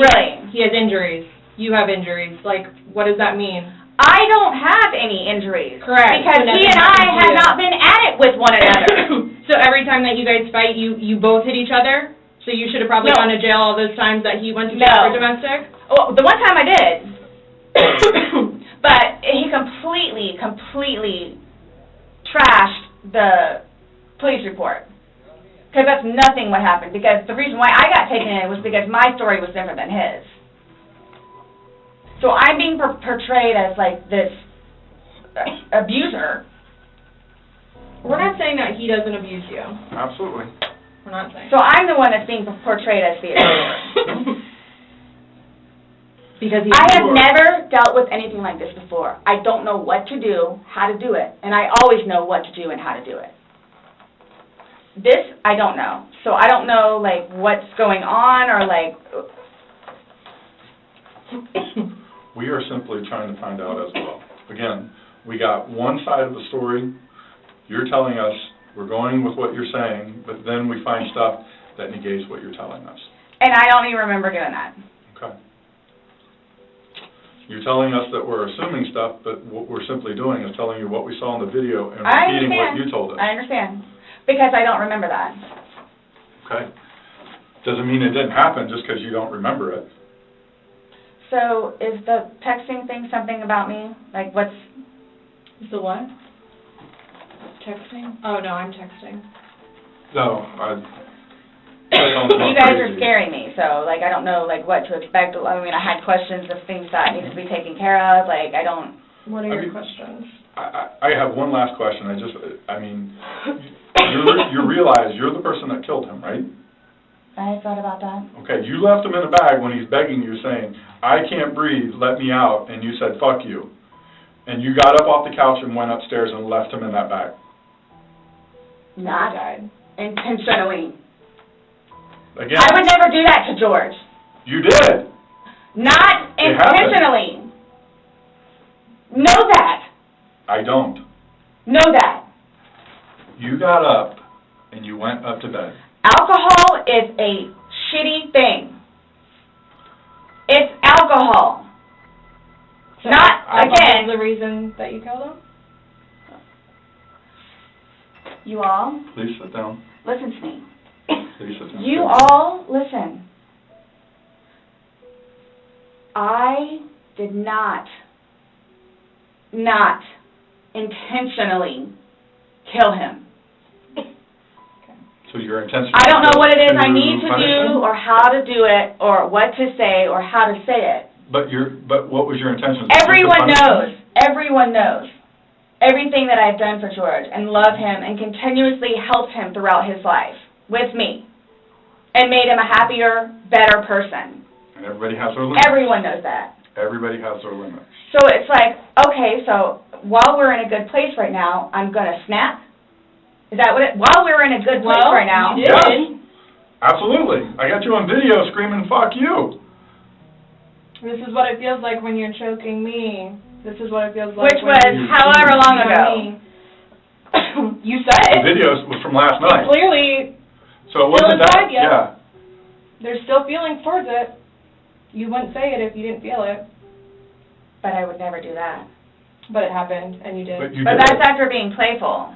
Speaker 14: Really?
Speaker 13: He has injuries. You have injuries. Like, what does that mean?
Speaker 14: I don't have any injuries.
Speaker 13: Correct.
Speaker 14: Because
Speaker 13: So
Speaker 14: he
Speaker 13: nothing
Speaker 14: and I
Speaker 13: happened to
Speaker 14: have
Speaker 13: you.
Speaker 14: not been at it with one another.
Speaker 13: So every time that you guys fight, you both hit each other? So you should have probably
Speaker 14: No.
Speaker 13: gone to jail all those times that he went to jail
Speaker 14: No.
Speaker 13: for domestic?
Speaker 14: Well, the one time I did. But he completely trashed the police report. Because that's nothing what happened. Because the reason why I got taken in was because my story was different than his. So I'm being portrayed as like this abuser.
Speaker 13: We're not saying that he doesn't abuse you.
Speaker 12: Absolutely.
Speaker 13: We're not saying.
Speaker 14: So I'm the one that's being portrayed as the abuser.
Speaker 13: Because
Speaker 14: I have never dealt with anything like this before. I don't know what to do, how to do it, and I always know what to do and how to do it. This, I don't know. So I don't know, like, what's going on or, like...
Speaker 12: We are simply trying to find out as well. Again, we got one side of the story. You're telling us we're going with what you're saying, but then we find stuff that negates what you're telling us.
Speaker 14: And I don't even remember doing that.
Speaker 12: Okay. You're telling us that we're assuming stuff, but what we're simply doing is telling you what we saw in the video and
Speaker 14: I
Speaker 12: repeating what
Speaker 14: understand.
Speaker 12: you told us.
Speaker 14: I understand. Because I don't remember that.
Speaker 12: Okay? Doesn't mean it didn't happen just because you don't remember it.
Speaker 14: So is the texting thing something about me? Like, what's...
Speaker 13: The what? Texting? Oh, no, I'm texting.
Speaker 12: No,
Speaker 14: You guys are scaring me, so, like, I don't know, like, what to expect. I mean, I had questions of things that need to be taken care of. Like, I don't...
Speaker 13: What are your questions?
Speaker 12: I have one last question. You realize you're the person that killed him, right?
Speaker 14: I thought about that.
Speaker 12: Okay, you left him in a bag when he's begging you, saying, I can't breathe, let me out, and you said, fuck you. And you got up off the couch and went upstairs and left him in that bag.
Speaker 14: Not intentionally.
Speaker 12: Again,
Speaker 14: I would never do that to George.
Speaker 12: you did.
Speaker 14: Not
Speaker 12: It happened.
Speaker 14: intentionally. Know that.
Speaker 12: I don't.
Speaker 14: Know that.
Speaker 12: You got up and you went up to bed.
Speaker 14: Alcohol is a shitty thing. It's alcohol.
Speaker 13: So
Speaker 14: Not, again...
Speaker 13: the reason that you killed him?
Speaker 14: You all,
Speaker 12: Please sit down.
Speaker 14: listen to me.
Speaker 12: Please sit down.
Speaker 14: You all, listen. I did not intentionally kill him.
Speaker 12: So your intention...
Speaker 14: I don't know what it is I need to
Speaker 12: punish
Speaker 14: do
Speaker 12: him?
Speaker 14: or how to do it or what to say or how to say it.
Speaker 12: But what was your intention?
Speaker 14: Everyone knows. Everyone knows everything that I've done for George and love him and continuously helped him throughout his life with me and made him a happier, better person.
Speaker 12: And everybody has their limits.
Speaker 14: Everyone knows that.
Speaker 12: Everybody has their limits.
Speaker 14: So it's like, okay, so while we're in a good place right now, I'm going to snap? Is that what it, while we're in a good place right now?
Speaker 13: You did.
Speaker 12: Yes. Absolutely. I got you on video screaming, fuck you.
Speaker 13: This is what it feels like when you're choking me. This is what it feels like.
Speaker 14: Which was however long ago. You said
Speaker 12: The
Speaker 14: it.
Speaker 12: video was from last night.
Speaker 13: Clearly,
Speaker 12: So it wasn't
Speaker 13: still inside
Speaker 12: that,
Speaker 13: you.
Speaker 12: yeah.
Speaker 13: there's still feelings towards it. You wouldn't say it if you didn't feel it.
Speaker 14: But I would never do that.
Speaker 13: But it happened, and you did.
Speaker 14: But that's after being playful.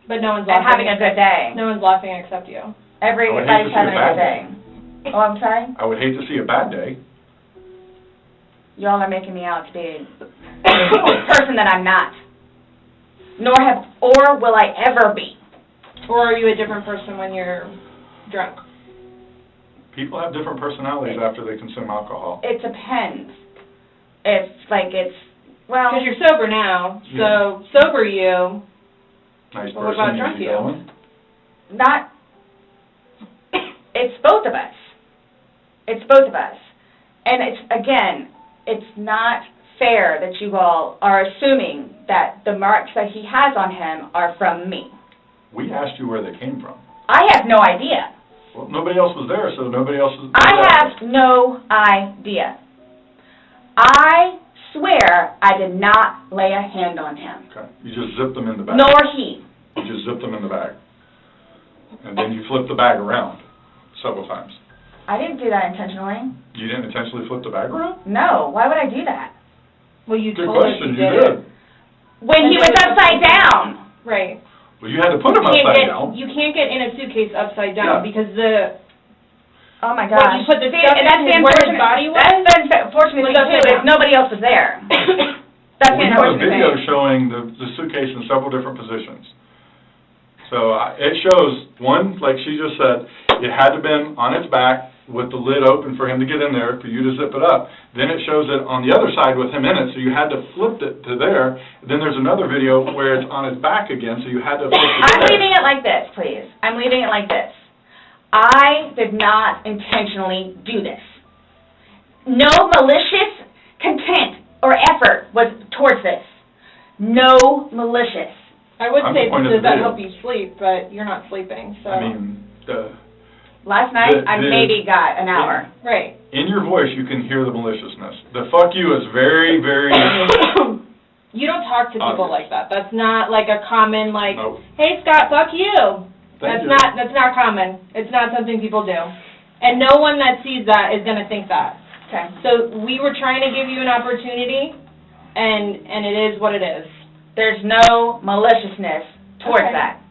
Speaker 13: But no one's
Speaker 14: and
Speaker 13: laughing.
Speaker 14: having a good day.
Speaker 13: No one's laughing except you.
Speaker 14: Everybody's having a good day. Oh, I'm sorry?
Speaker 12: I would hate to see a bad day.
Speaker 14: You all are making me out to be a person that I'm not. Or will I ever be.
Speaker 13: Or are you a different person when you're drunk?
Speaker 12: People have different personalities after they consume alcohol.
Speaker 14: It depends. Well...
Speaker 13: Because you're sober now, so sober you...
Speaker 12: Nice
Speaker 13: but what about drunk you?
Speaker 14: Not... It's both of us. It's both of us. And it's not fair that you all are assuming that the marks that he has on him are from me.
Speaker 12: We asked you where they came from.
Speaker 14: I have no idea.
Speaker 12: Well, nobody else was there, so nobody else was...
Speaker 14: I have no idea. I swear I did not lay a hand on him.
Speaker 12: Okay. You just zipped them in the bag.
Speaker 14: Nor he.
Speaker 12: You just zipped them in the bag. And then you flipped the bag around several times.
Speaker 14: I didn't do that intentionally.
Speaker 12: You didn't intentionally flip the bag around?
Speaker 14: No. Why would I do that?
Speaker 13: Well, you
Speaker 12: Good
Speaker 13: told us
Speaker 12: question.
Speaker 13: you
Speaker 12: You did.
Speaker 14: When he was upside down.
Speaker 13: Right.
Speaker 12: Well, you had to put him upside down.
Speaker 13: You can't get in a suitcase upside down because the...
Speaker 14: Oh my gosh.
Speaker 13: When you put the stuff in where his body was...
Speaker 14: That's the unfortunate thing too, is nobody else was there. That's
Speaker 12: We
Speaker 14: the
Speaker 12: have a
Speaker 14: unfortunate
Speaker 12: video
Speaker 14: thing.
Speaker 12: showing the suitcase in several different positions. So it shows, one, like she just said, it had to have been on its back with the lid open for him to get in there, for you to zip it up. Then it shows it on the other side with him in it, so you had to flip it to there. Then there's another video where it's on his back again, so you had to flip it to
Speaker 14: I'm
Speaker 12: there.
Speaker 14: leaving it like this, please. I'm leaving it like this. I did not intentionally do this. No malicious content or effort was towards this. No malicious.
Speaker 13: I would
Speaker 12: I'm
Speaker 13: say,
Speaker 12: disappointed
Speaker 13: does that
Speaker 12: video.
Speaker 13: help you sleep, but you're not sleeping, so...
Speaker 12: I mean,
Speaker 14: Last night, I maybe got an hour.
Speaker 13: Right.
Speaker 12: in your voice you can hear the maliciousness. The fuck you is very, very...
Speaker 13: You don't talk to people
Speaker 12: obvious.
Speaker 13: like that. That's not like a common, like,
Speaker 12: Nope.
Speaker 13: hey, Scott, fuck you.
Speaker 12: Thank you.
Speaker 13: That's not common. It's not something people do. And no one that sees that is going to think that.
Speaker 14: Okay.
Speaker 13: So we were trying to give you an opportunity, and it is what it is.
Speaker 14: There's no maliciousness towards that.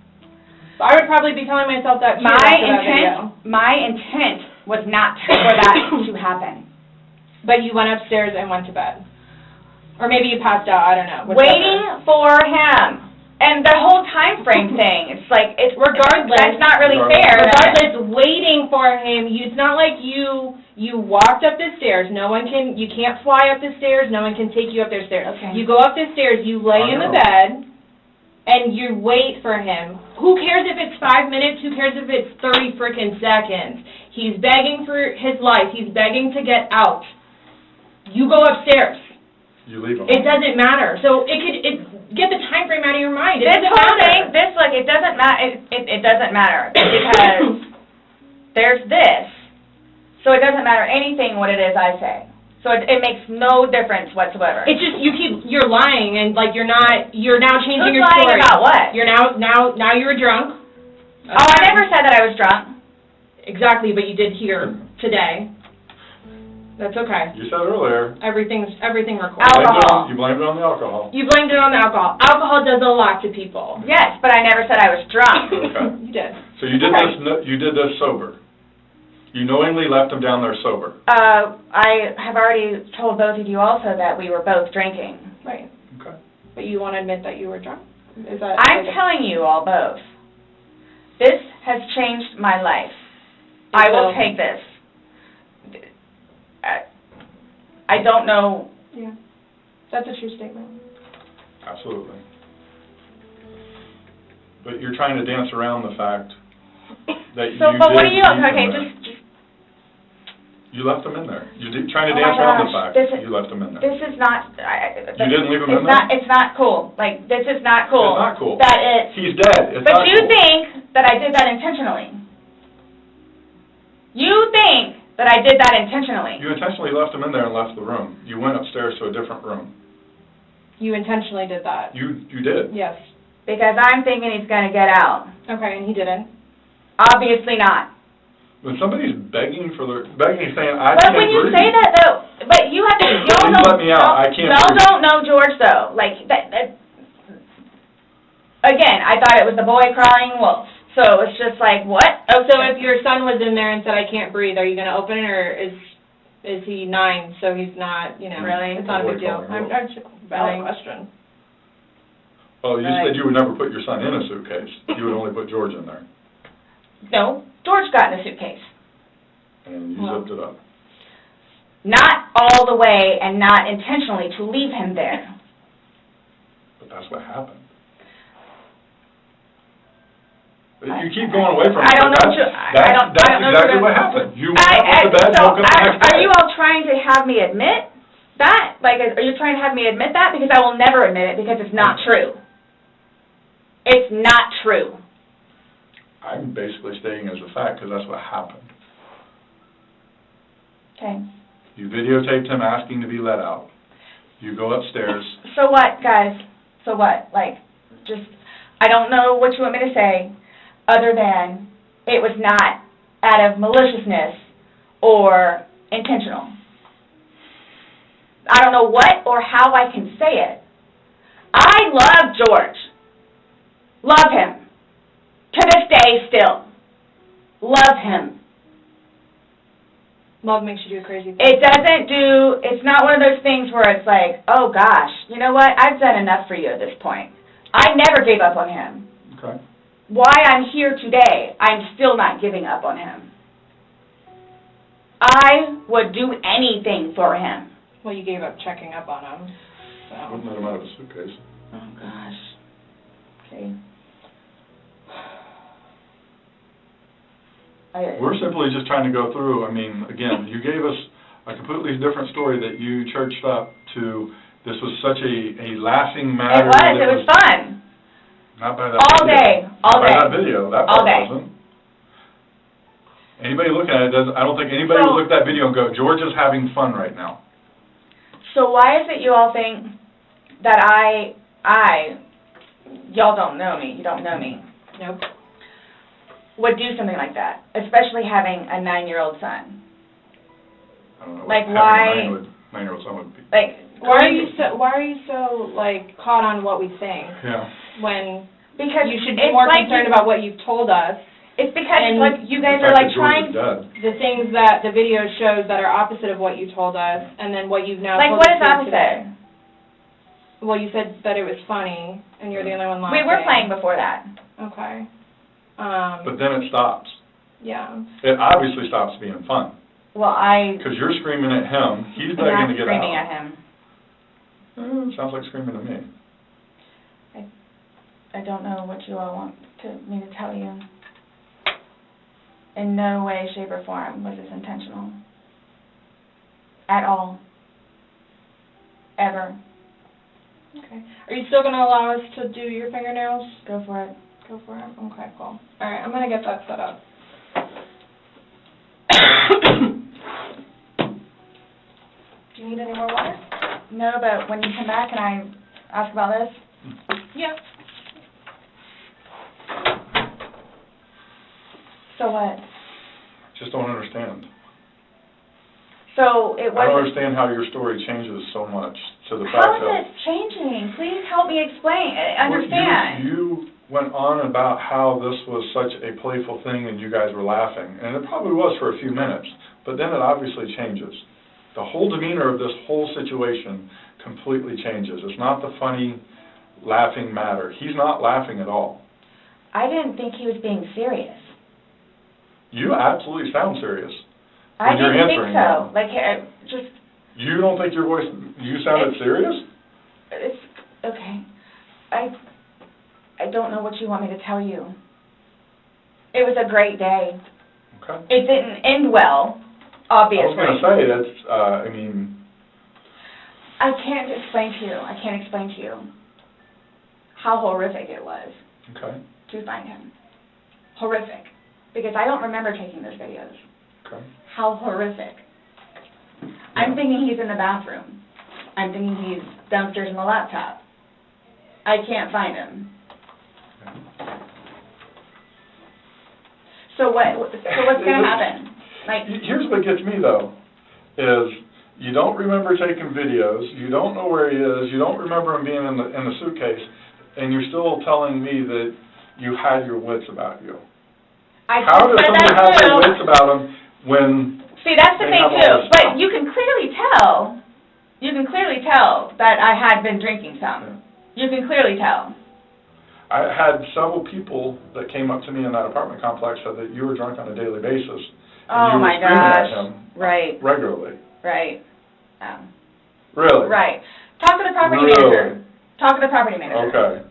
Speaker 13: So I would probably be telling myself that too after that video.
Speaker 14: My intent was not for that to happen.
Speaker 13: But you went upstairs and went to bed. Or maybe you passed out, I don't know.
Speaker 14: Waiting for him. And the whole time frame thing, it's like,
Speaker 13: regardless,
Speaker 14: that's not really fair.
Speaker 13: Regardless, waiting for him, it's not like you walked up the stairs. You can't fly up the stairs. No one can take you up the stairs.
Speaker 14: Okay.
Speaker 13: You go up the stairs, you lay in the bed, and you wait for him. Who cares if it's 5 minutes? Who cares if it's 30 freaking seconds? He's begging for his life. He's begging to get out. You go upstairs.
Speaker 12: You leave them.
Speaker 13: It doesn't matter. So get the time frame out of your mind. It
Speaker 14: This
Speaker 13: doesn't
Speaker 14: whole
Speaker 13: matter.
Speaker 14: thing, it doesn't matter. It doesn't matter because there's this, so it doesn't matter anything what it is I say. So it makes no difference whatsoever.
Speaker 13: It's just you're lying and like you're now changing
Speaker 14: Who's
Speaker 13: your
Speaker 14: lying
Speaker 13: story.
Speaker 14: about what?
Speaker 13: You're now you were drunk.
Speaker 14: Oh, I never said that I was drunk.
Speaker 13: Exactly, but you did here today. That's okay.
Speaker 12: You said earlier.
Speaker 13: Everything recorded.
Speaker 14: Alcohol.
Speaker 12: You blamed it on the alcohol.
Speaker 13: You blamed it on the alcohol. Alcohol does a lot to people.
Speaker 14: Yes, but I never said I was drunk.
Speaker 12: Okay.
Speaker 13: You did.
Speaker 12: So you did this. You did this sober. You knowingly left them down there sober.
Speaker 14: I have already told both of you also that we were both drinking.
Speaker 13: Right.
Speaker 12: Okay.
Speaker 13: But you want to admit that you were drunk? Is that?
Speaker 14: I'm telling you all both. This has changed my life. I will take this. I don't know.
Speaker 13: Yeah. That's a true statement.
Speaker 12: Absolutely. But you're trying to dance around the fact that
Speaker 14: So,
Speaker 12: you
Speaker 14: but what
Speaker 12: did
Speaker 14: are you?
Speaker 12: leave them
Speaker 14: Okay,
Speaker 12: there.
Speaker 14: just.
Speaker 12: You left them in there. You're trying to
Speaker 14: Oh my
Speaker 12: dance around the
Speaker 14: gosh,
Speaker 12: fact
Speaker 14: this
Speaker 12: that
Speaker 14: is-
Speaker 12: you left them in there.
Speaker 14: This is not.
Speaker 12: You didn't leave him in there?
Speaker 14: It's not cool. Like this is not cool.
Speaker 12: It's not cool.
Speaker 14: That it's.
Speaker 12: He's dead. It's
Speaker 14: But
Speaker 12: not
Speaker 14: you
Speaker 12: cool.
Speaker 14: think that I did that intentionally. You think that I did that intentionally.
Speaker 12: You intentionally left him in there and left the room. You went upstairs to a different room.
Speaker 13: You intentionally did that.
Speaker 12: You did.
Speaker 13: Yes.
Speaker 14: Because I'm thinking he's going to get out.
Speaker 13: Okay, and he didn't.
Speaker 14: Obviously not.
Speaker 12: When somebody's begging, saying, I
Speaker 14: But
Speaker 12: can't
Speaker 14: when you
Speaker 12: breathe.
Speaker 14: say that, though, but you have to, y'all
Speaker 12: Please let me out. I can't
Speaker 14: y'all
Speaker 12: breathe.
Speaker 14: don't know George, though. Like, again, I thought it was the boy crying wolf. So it's just like, what?
Speaker 11: Oh, so if your son was in there and said, I can't breathe, are you going to open it, or is he 9, so he's not,
Speaker 14: Really?
Speaker 11: it's not a big deal? I'm just a valid question.
Speaker 12: Oh, you said you would never put your son in a suitcase. You would only put George in there.
Speaker 14: No, George got in a suitcase.
Speaker 12: And you zipped it up.
Speaker 14: Not all the way and not intentionally to leave him there.
Speaker 12: But that's what happened. You keep going away from it.
Speaker 14: I don't know.
Speaker 12: That's exactly what happened. You went up to bed, woke up the next day.
Speaker 14: Are you all trying to have me admit that? Like, are you trying to have me admit that? Because I will never admit it because it's not true. It's not true.
Speaker 12: I'm basically stating as a fact because that's what happened.
Speaker 14: Okay.
Speaker 12: You videotaped him asking to be let out. You go upstairs.
Speaker 14: So what, guys? So what? Like, just, I don't know what you want me to say other than it was not out of maliciousness or intentional. I don't know what or how I can say it. I love George. Love him. To this day still. Love him.
Speaker 11: Love makes you do crazy things.
Speaker 14: It's not one of those things where it's like, oh gosh, you know what, I've done enough for you at this point. I never gave up on him.
Speaker 12: Okay.
Speaker 14: Why I'm here today, I'm still not giving up on him. I would do anything for him.
Speaker 11: Well, you gave up checking up on him. So.
Speaker 12: Wouldn't let him out of a suitcase.
Speaker 14: Oh gosh. Okay.
Speaker 12: We're simply just trying to go through. I mean, again, you gave us a completely different story that you churched up to. This was such a laughing matter.
Speaker 14: It was fun.
Speaker 12: Not by that
Speaker 14: all
Speaker 12: video.
Speaker 14: Day, all
Speaker 12: not
Speaker 14: day.
Speaker 12: By that video, that
Speaker 14: all
Speaker 12: part
Speaker 14: day.
Speaker 12: wasn't. Anybody looking at it doesn't. I don't think anybody would look at that video and go, George is having fun right now.
Speaker 14: So why is it you all think that y'all don't know me, you don't know me.
Speaker 11: Nope.
Speaker 14: Would do something like that, especially having a 9-year-old son.
Speaker 12: I don't know.
Speaker 14: Like
Speaker 12: why? 9-year-old son would be.
Speaker 14: Like
Speaker 11: why are you so like caught on what we think?
Speaker 12: Yeah.
Speaker 11: When
Speaker 14: because
Speaker 11: you should be more
Speaker 14: like
Speaker 11: concerned about what you've told us.
Speaker 14: It's because it's like you guys are like trying
Speaker 11: the things that the video shows that are opposite of what you told us, and then what you've now
Speaker 14: like
Speaker 11: told
Speaker 14: what
Speaker 11: us
Speaker 14: is opposite?
Speaker 11: Today. Well, you said that it was funny, and you're the only one laughing.
Speaker 14: We were playing before that.
Speaker 11: Okay.
Speaker 12: But then it stops.
Speaker 11: Yeah.
Speaker 12: It obviously stops being fun.
Speaker 14: Well,
Speaker 12: because you're screaming at him, he's begging to get out.
Speaker 14: Screaming at him.
Speaker 12: Sounds like screaming to me.
Speaker 14: I don't know what you all want me to tell you. In no way, shape, or form was this intentional. At all. Ever.
Speaker 11: Okay. Are you still going to allow us to do your fingernails?
Speaker 14: Go for it.
Speaker 11: Go for it? Okay, cool. All right, I'm going to get that set up. Do you need any more water?
Speaker 14: No, but when you come back and I ask about this?
Speaker 11: Yeah.
Speaker 14: So what?
Speaker 12: Just don't understand.
Speaker 14: So it was.
Speaker 12: I don't understand how your story changes so much to the fact
Speaker 14: How is
Speaker 12: that.
Speaker 14: it changing? Please help me explain. Understand.
Speaker 12: You went on about how this was such a playful thing and you guys were laughing, and it probably was for a few minutes, but then it obviously changes. The whole demeanor of this whole situation completely changes. It's not the funny, laughing matter. He's not laughing at all.
Speaker 14: I didn't think he was being serious.
Speaker 12: You absolutely sound serious.
Speaker 14: I didn't think so. Like, just...
Speaker 12: You don't think your voice... You sounded serious?
Speaker 14: It's... Okay. I don't know what you want me to tell you. It was a great day.
Speaker 12: Okay.
Speaker 14: It didn't end well, obviously.
Speaker 12: I was going to say, that's, I mean...
Speaker 14: I can't explain to you. I can't explain to you how horrific it was.
Speaker 12: Okay.
Speaker 14: To find him. Horrific. Because I don't remember taking those videos.
Speaker 12: Okay.
Speaker 14: How horrific. Yeah. I'm thinking he's in the bathroom. I'm thinking he's downstairs in the laptop. I can't find him. So what's going to happen? Like,
Speaker 12: here's what gets me though, is you don't remember taking videos, you don't know where he is, you don't remember him being in the suitcase, and you're still telling me that you had your wits about you. How does somebody have their wits about them when?
Speaker 14: See, that's the thing too. But you can clearly tell. You can clearly tell that I had been drinking some. You can clearly tell.
Speaker 12: I had several people that came up to me in that apartment complex said that you were drunk on a daily basis. And you were screaming at him regularly.
Speaker 14: Right.
Speaker 12: Really?
Speaker 14: Right. Talk to the property manager. Talk to the property manager.
Speaker 12: Okay.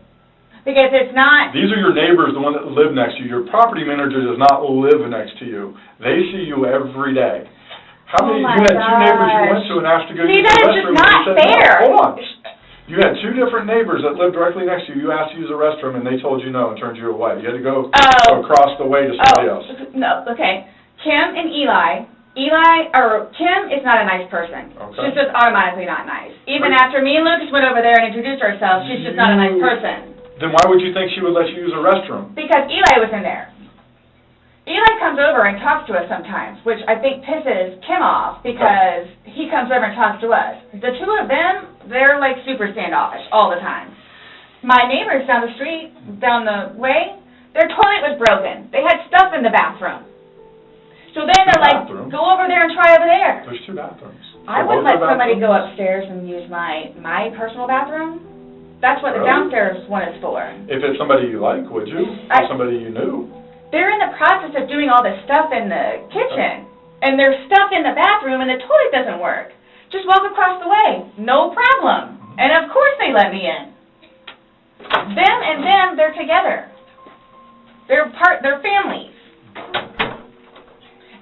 Speaker 14: Because it's not...
Speaker 12: These are your neighbors, the one that live next to you. Your property manager does not live next to you. They see you every day. How many? You had two neighbors you went to and asked to go use the restroom.
Speaker 14: See, that is just not fair.
Speaker 12: No, hold on. You had two different neighbors that lived directly next to you. You asked to use the restroom, and they told you no and turned you away. You had to go across the way to somebody else.
Speaker 14: No, okay. Kim and Kim is not a nice person.
Speaker 12: Okay.
Speaker 14: She's just automatically not nice. Even after me and Lucas went over there and introduced ourselves, she's just not a nice person.
Speaker 12: Then why would you think she would let you use a restroom?
Speaker 14: Because Eli was in there. Eli comes over and talks to us sometimes, which I think pisses Kim off because he comes over and talks to us. The two of them, they're like super standoffish all the time. My neighbors down the street, down the way, their toilet was broken. They had stuff in the bathroom. So then they're like, go over there and try over there.
Speaker 12: There's two bathrooms.
Speaker 14: I wouldn't let somebody go upstairs and use my personal bathroom. That's what the downstairs one is for.
Speaker 12: If it's somebody you like, would you? Or somebody you knew?
Speaker 14: They're in the process of doing all this stuff in the kitchen. And there's stuff in the bathroom and the toilet doesn't work. Just walk across the way. No problem. And of course they let me in. Them and them, they're together. They're families.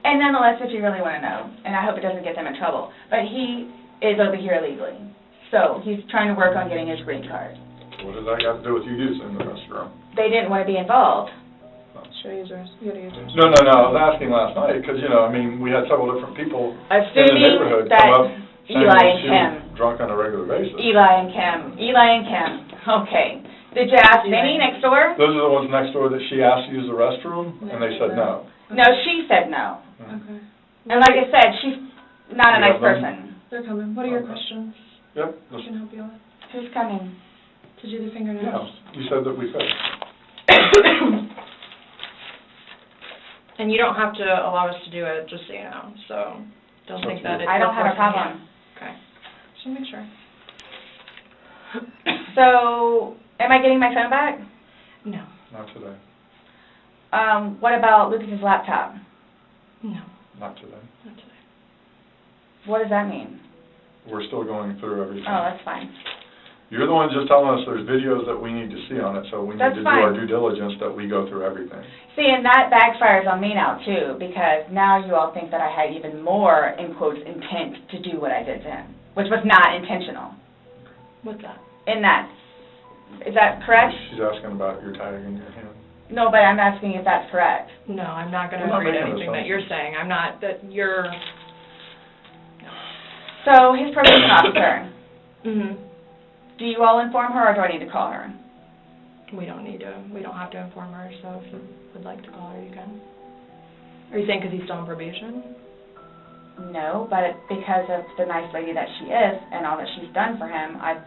Speaker 14: And nonetheless, if you really want to know, and I hope it doesn't get them in trouble, but he is over here illegally. So he's trying to work on getting his green card.
Speaker 12: What does that got to do with you using the restroom?
Speaker 14: They didn't want to be involved.
Speaker 13: Should I use yours? You gotta use yours.
Speaker 12: No. I was asking last night because, we had several different people in the neighborhood come up saying
Speaker 14: Eli and
Speaker 12: she was drunk on a regular basis.
Speaker 14: Eli and Kim. Okay. Did you ask Benny next door?
Speaker 12: Those are the ones next door that she asked to use the restroom, and they said no.
Speaker 14: No, she said no.
Speaker 13: Okay.
Speaker 14: And like I said, she's not a nice person.
Speaker 13: They're coming. What are your questions?
Speaker 12: Yep.
Speaker 13: I can help you with.
Speaker 14: Who's coming?
Speaker 13: To do the fingernails?
Speaker 12: Yeah, you said that we could.
Speaker 13: And you don't have to allow us to do it, just so you know. So don't think that it's...
Speaker 14: I don't have a problem.
Speaker 13: Okay. Just want to make sure.
Speaker 14: So, am I getting my phone back?
Speaker 13: No.
Speaker 12: Not today.
Speaker 14: What about Lucas's laptop?
Speaker 13: No.
Speaker 12: Not today.
Speaker 13: Not today.
Speaker 14: What does that mean?
Speaker 12: We're still going through everything.
Speaker 14: Oh, that's fine.
Speaker 12: You're the one just telling us there's videos that we need to see on it, so we need to do our due diligence that we go through everything.
Speaker 14: See, and that backfires on me now, too, because now you all think that I had even more, in quotes, intent to do what I did to him, which was not intentional.
Speaker 13: What's that?
Speaker 14: Is that correct?
Speaker 12: She's asking about your tag in your hand.
Speaker 14: No, but I'm asking if that's correct.
Speaker 13: No, I'm not going to agree to anything that you're saying. I'm not, that you're... No.
Speaker 14: So, his probation officer.
Speaker 13: Mm-hmm.
Speaker 14: Do you all inform her, or do I need to call her?
Speaker 13: We don't have to inform her, so if you would like to call her, you can. Are you saying because he's still on probation?
Speaker 14: No, but because of the nice lady that she is and all that she's done for him, I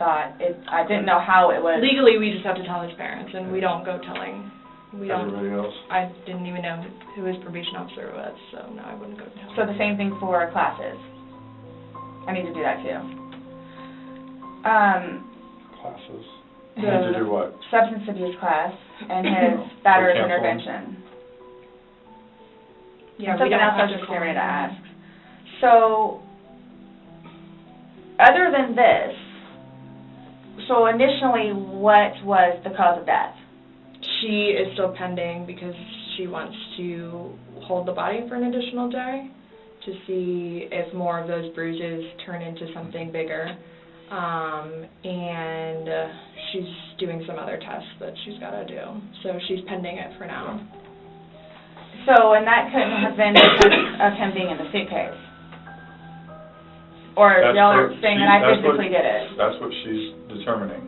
Speaker 14: didn't know how it was.
Speaker 13: Legally, we just have to tell his parents, and we don't go telling.
Speaker 12: Everybody else?
Speaker 13: I didn't even know who his probation officer was, so no, I wouldn't go tell him.
Speaker 14: So the same thing for classes. I need to do that too.
Speaker 12: Classes? You need to do what?
Speaker 14: Substance abuse class and his batterer's intervention.
Speaker 13: Yeah,
Speaker 14: something else I was just getting ready to ask. So, other than this, so initially, what was the cause of death?
Speaker 13: She is still pending because she wants to hold the body for an additional day to see if more of those bruises turn into something bigger. And she's doing some other tests that she's got to do. So she's pending it for now.
Speaker 14: So, and that couldn't have been because of him being in the suitcase? Or y'all are saying that I physically did it?
Speaker 12: That's what she's determining.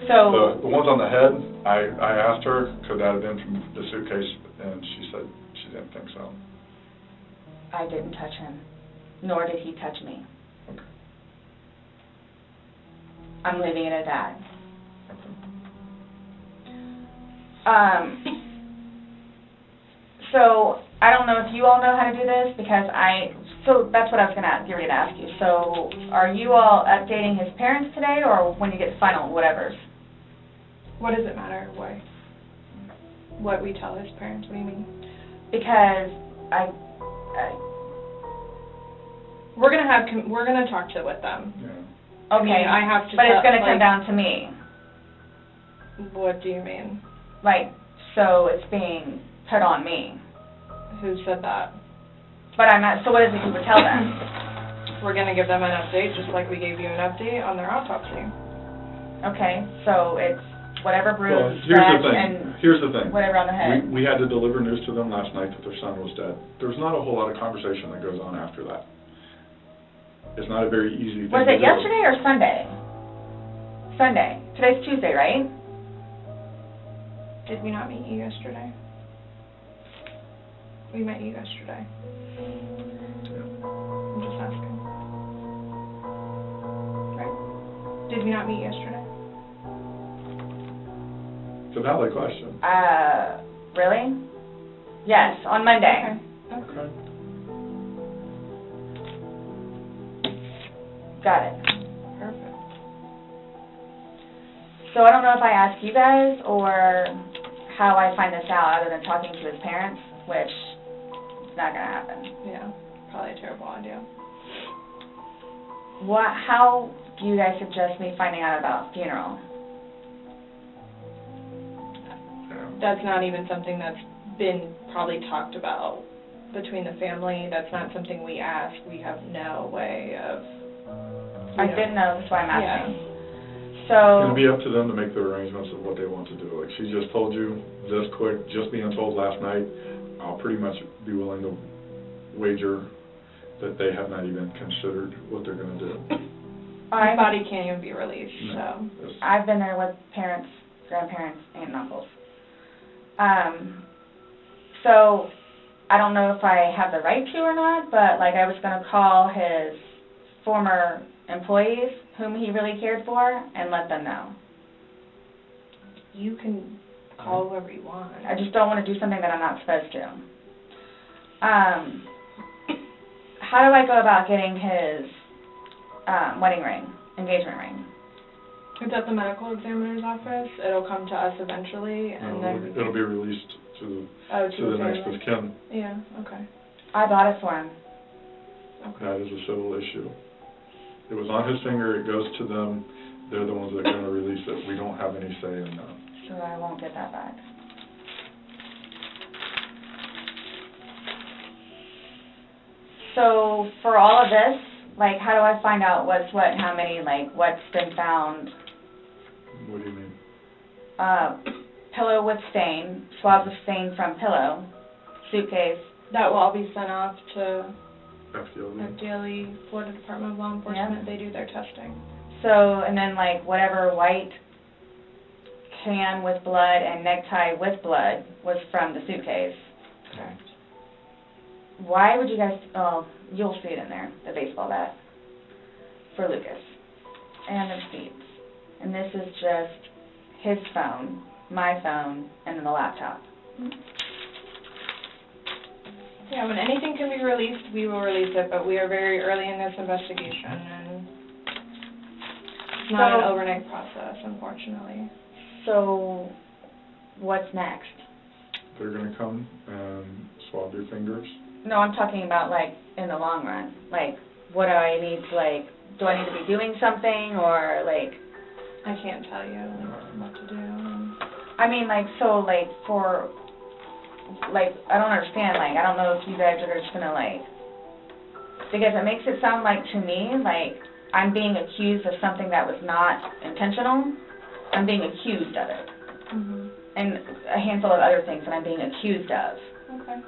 Speaker 14: So...
Speaker 12: The ones on the head, I asked her, could that have been from the suitcase, and she said you didn't think so.
Speaker 14: I didn't touch him, nor did he touch me.
Speaker 12: Okay.
Speaker 14: I'm leaving it at that. So I don't know if you all know how to do this because so that's what I was going to get ready to ask you. So are you all updating his parents today or when you get final whatevers?
Speaker 13: What does it matter? Why? What we tell his parents? What do you mean?
Speaker 14: Because
Speaker 13: we're gonna talk with them.
Speaker 12: Yeah.
Speaker 14: Okay,
Speaker 13: I have to.
Speaker 14: But it's going to come down to me.
Speaker 13: What do you mean?
Speaker 14: Like, so it's being put on me.
Speaker 13: Who said that?
Speaker 14: But I'm not, so what is it you would tell them?
Speaker 13: We're going to give them an update, just like we gave you an update on their autopsy.
Speaker 14: Okay, so it's whatever bruise,
Speaker 12: Here's the thing.
Speaker 14: Whatever on the head.
Speaker 12: We had to deliver news to them last night that their son was dead. There's not a whole lot of conversation that goes on after that. It's not a very easy thing
Speaker 14: Was
Speaker 12: to
Speaker 14: it
Speaker 12: do.
Speaker 14: yesterday or Sunday? Sunday. Today's Tuesday, right?
Speaker 13: Did we not meet you yesterday? We met you yesterday. I'm just asking. Right? Did we not meet yesterday?
Speaker 12: It's a valid question.
Speaker 14: Really? Yes, on Monday.
Speaker 12: Okay.
Speaker 14: Got it.
Speaker 13: Perfect.
Speaker 14: So I don't know if I ask you guys or how I find this out other than talking to his parents, which is not going to happen.
Speaker 13: Yeah, probably a terrible idea.
Speaker 14: How do you guys suggest me finding out about funeral?
Speaker 13: That's not even something that's been probably talked about between the family. That's not something we ask. We have no way of...
Speaker 14: I didn't know, that's why I'm asking.
Speaker 13: Yeah.
Speaker 14: So...
Speaker 12: It's going to be up to them to make the arrangements of what they want to do. Like she just told you this quick, just being told last night, I'll pretty much be willing to wager that they have not even considered what they're going to do.
Speaker 13: His body can't even be released,
Speaker 12: No.
Speaker 13: so...
Speaker 14: I've been there with parents, grandparents, and uncles. So I don't know if I have the right to or not, but like I was going to call his former employees whom he really cared for and let them know.
Speaker 13: You can call whoever you want.
Speaker 14: I just don't want to do something that I'm not supposed to. How do I go about getting his wedding ring, engagement ring?
Speaker 13: It's at the medical examiner's office. It'll come to us eventually, and then
Speaker 12: It'll be released to
Speaker 13: to
Speaker 12: the next of kin.
Speaker 13: Yeah. Okay.
Speaker 14: I bought it for him.
Speaker 13: Okay.
Speaker 12: That is a civil issue. It was on his finger. It goes to them. They're the ones that are going to release it. We don't have any say in that.
Speaker 14: So I won't get that back. So for all of this, like, how do I find out what's what, how many, like, what's been found?
Speaker 12: What do you mean?
Speaker 14: Pillow with stain, swabs of stain from pillow, suitcase.
Speaker 13: That will all be sent off to
Speaker 12: FDLE.
Speaker 13: FDLE, Florida Department of Law Enforcement. They do their testing.
Speaker 14: So, and then, like, whatever white can with blood and necktie with blood was from the suitcase.
Speaker 13: Correct.
Speaker 14: Why would you guys, you'll see it in there, the baseball bat, for Lucas, and the receipts. And this is just his phone, my phone, and then the laptop.
Speaker 13: Yeah, when anything can be released, we will release it, but we are very early in this investigation, and it's not an overnight process, unfortunately.
Speaker 14: So, what's next?
Speaker 12: They're going to come and swab your fingers.
Speaker 14: No, I'm talking about, like, in the long run. Like, what do I need to, like, do I need to be doing something, or, like...
Speaker 13: I can't tell you, like, what to do.
Speaker 14: I mean, like, so, like, for, like, I don't understand, like, I don't know if you guys are just gonna, like... Because it makes it sound like, to me, like, I'm being accused of something that was not intentional. I'm being accused of it.
Speaker 13: Mm-hmm.
Speaker 14: And a handful of other things that I'm being accused of.
Speaker 13: Okay.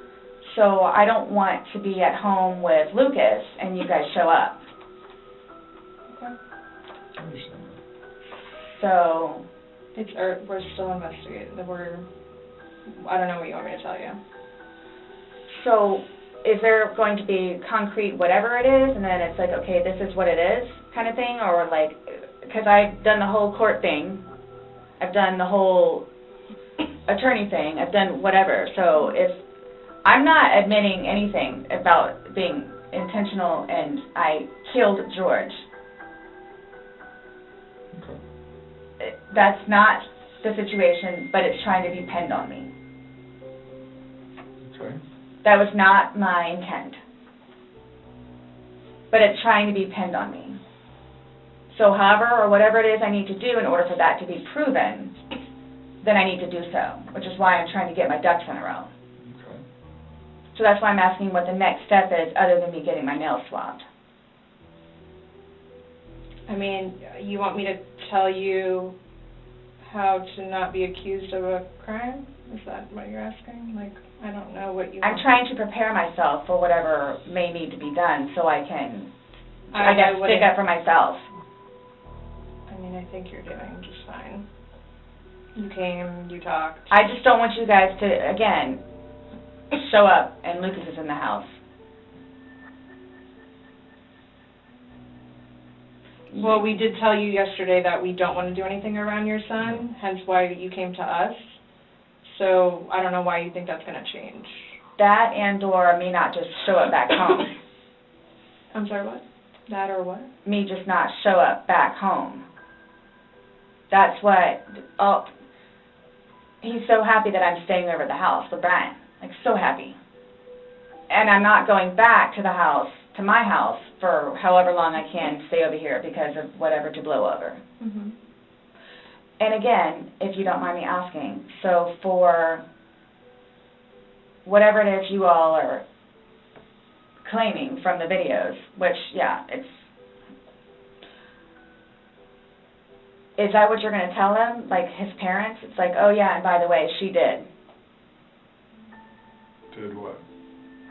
Speaker 14: So I don't want to be at home with Lucas and you guys show up.
Speaker 13: Okay.
Speaker 12: I understand that.
Speaker 14: So...
Speaker 13: We're still investigating. I don't know what you want me to tell you.
Speaker 14: So is there going to be concrete whatever it is, and then it's like, okay, this is what it is kind of thing? Or like, because I've done the whole court thing. I've done the whole attorney thing. I've done whatever. So if I'm not admitting anything about being intentional and I killed George, that's not the situation, but it's trying to be pinned on me.
Speaker 12: Okay.
Speaker 14: That was not my intent. But it's trying to be pinned on me. So however or whatever it is I need to do in order for that to be proven, then I need to do so, which is why I'm trying to get my ducks in a row.
Speaker 12: Okay.
Speaker 14: So that's why I'm asking what the next step is other than me getting my nails swabbed.
Speaker 13: I mean, you want me to tell you how to not be accused of a crime? Is that what you're asking? Like, I don't know what you
Speaker 14: I'm
Speaker 13: want.
Speaker 14: trying to prepare myself for whatever may need to be done so I can,
Speaker 13: I
Speaker 14: guess,
Speaker 13: wouldn't-
Speaker 14: stick up for myself.
Speaker 13: I mean, I think you're doing just fine. You came, you talked.
Speaker 14: I just don't want you guys to, again, show up and Lucas is in the house.
Speaker 13: Well, we did tell you yesterday that we don't want to do anything around your son, hence why you came to us. So I don't know why you think that's going to change.
Speaker 14: That and or me not just show up back home.
Speaker 13: I'm sorry, what? That or what?
Speaker 14: Me just not show up back home. That's what, he's so happy that I'm staying over at the house with Brian. Like, so happy. And I'm not going back to the house, to my house, for however long I can stay over here because of whatever to blow over.
Speaker 13: Mm-hmm.
Speaker 14: And again, if you don't mind me asking, so for whatever it is you all are claiming from the videos, which, yeah, is that what you're going to tell them, like his parents? It's like, oh yeah, and by the way, she did.
Speaker 12: Did what?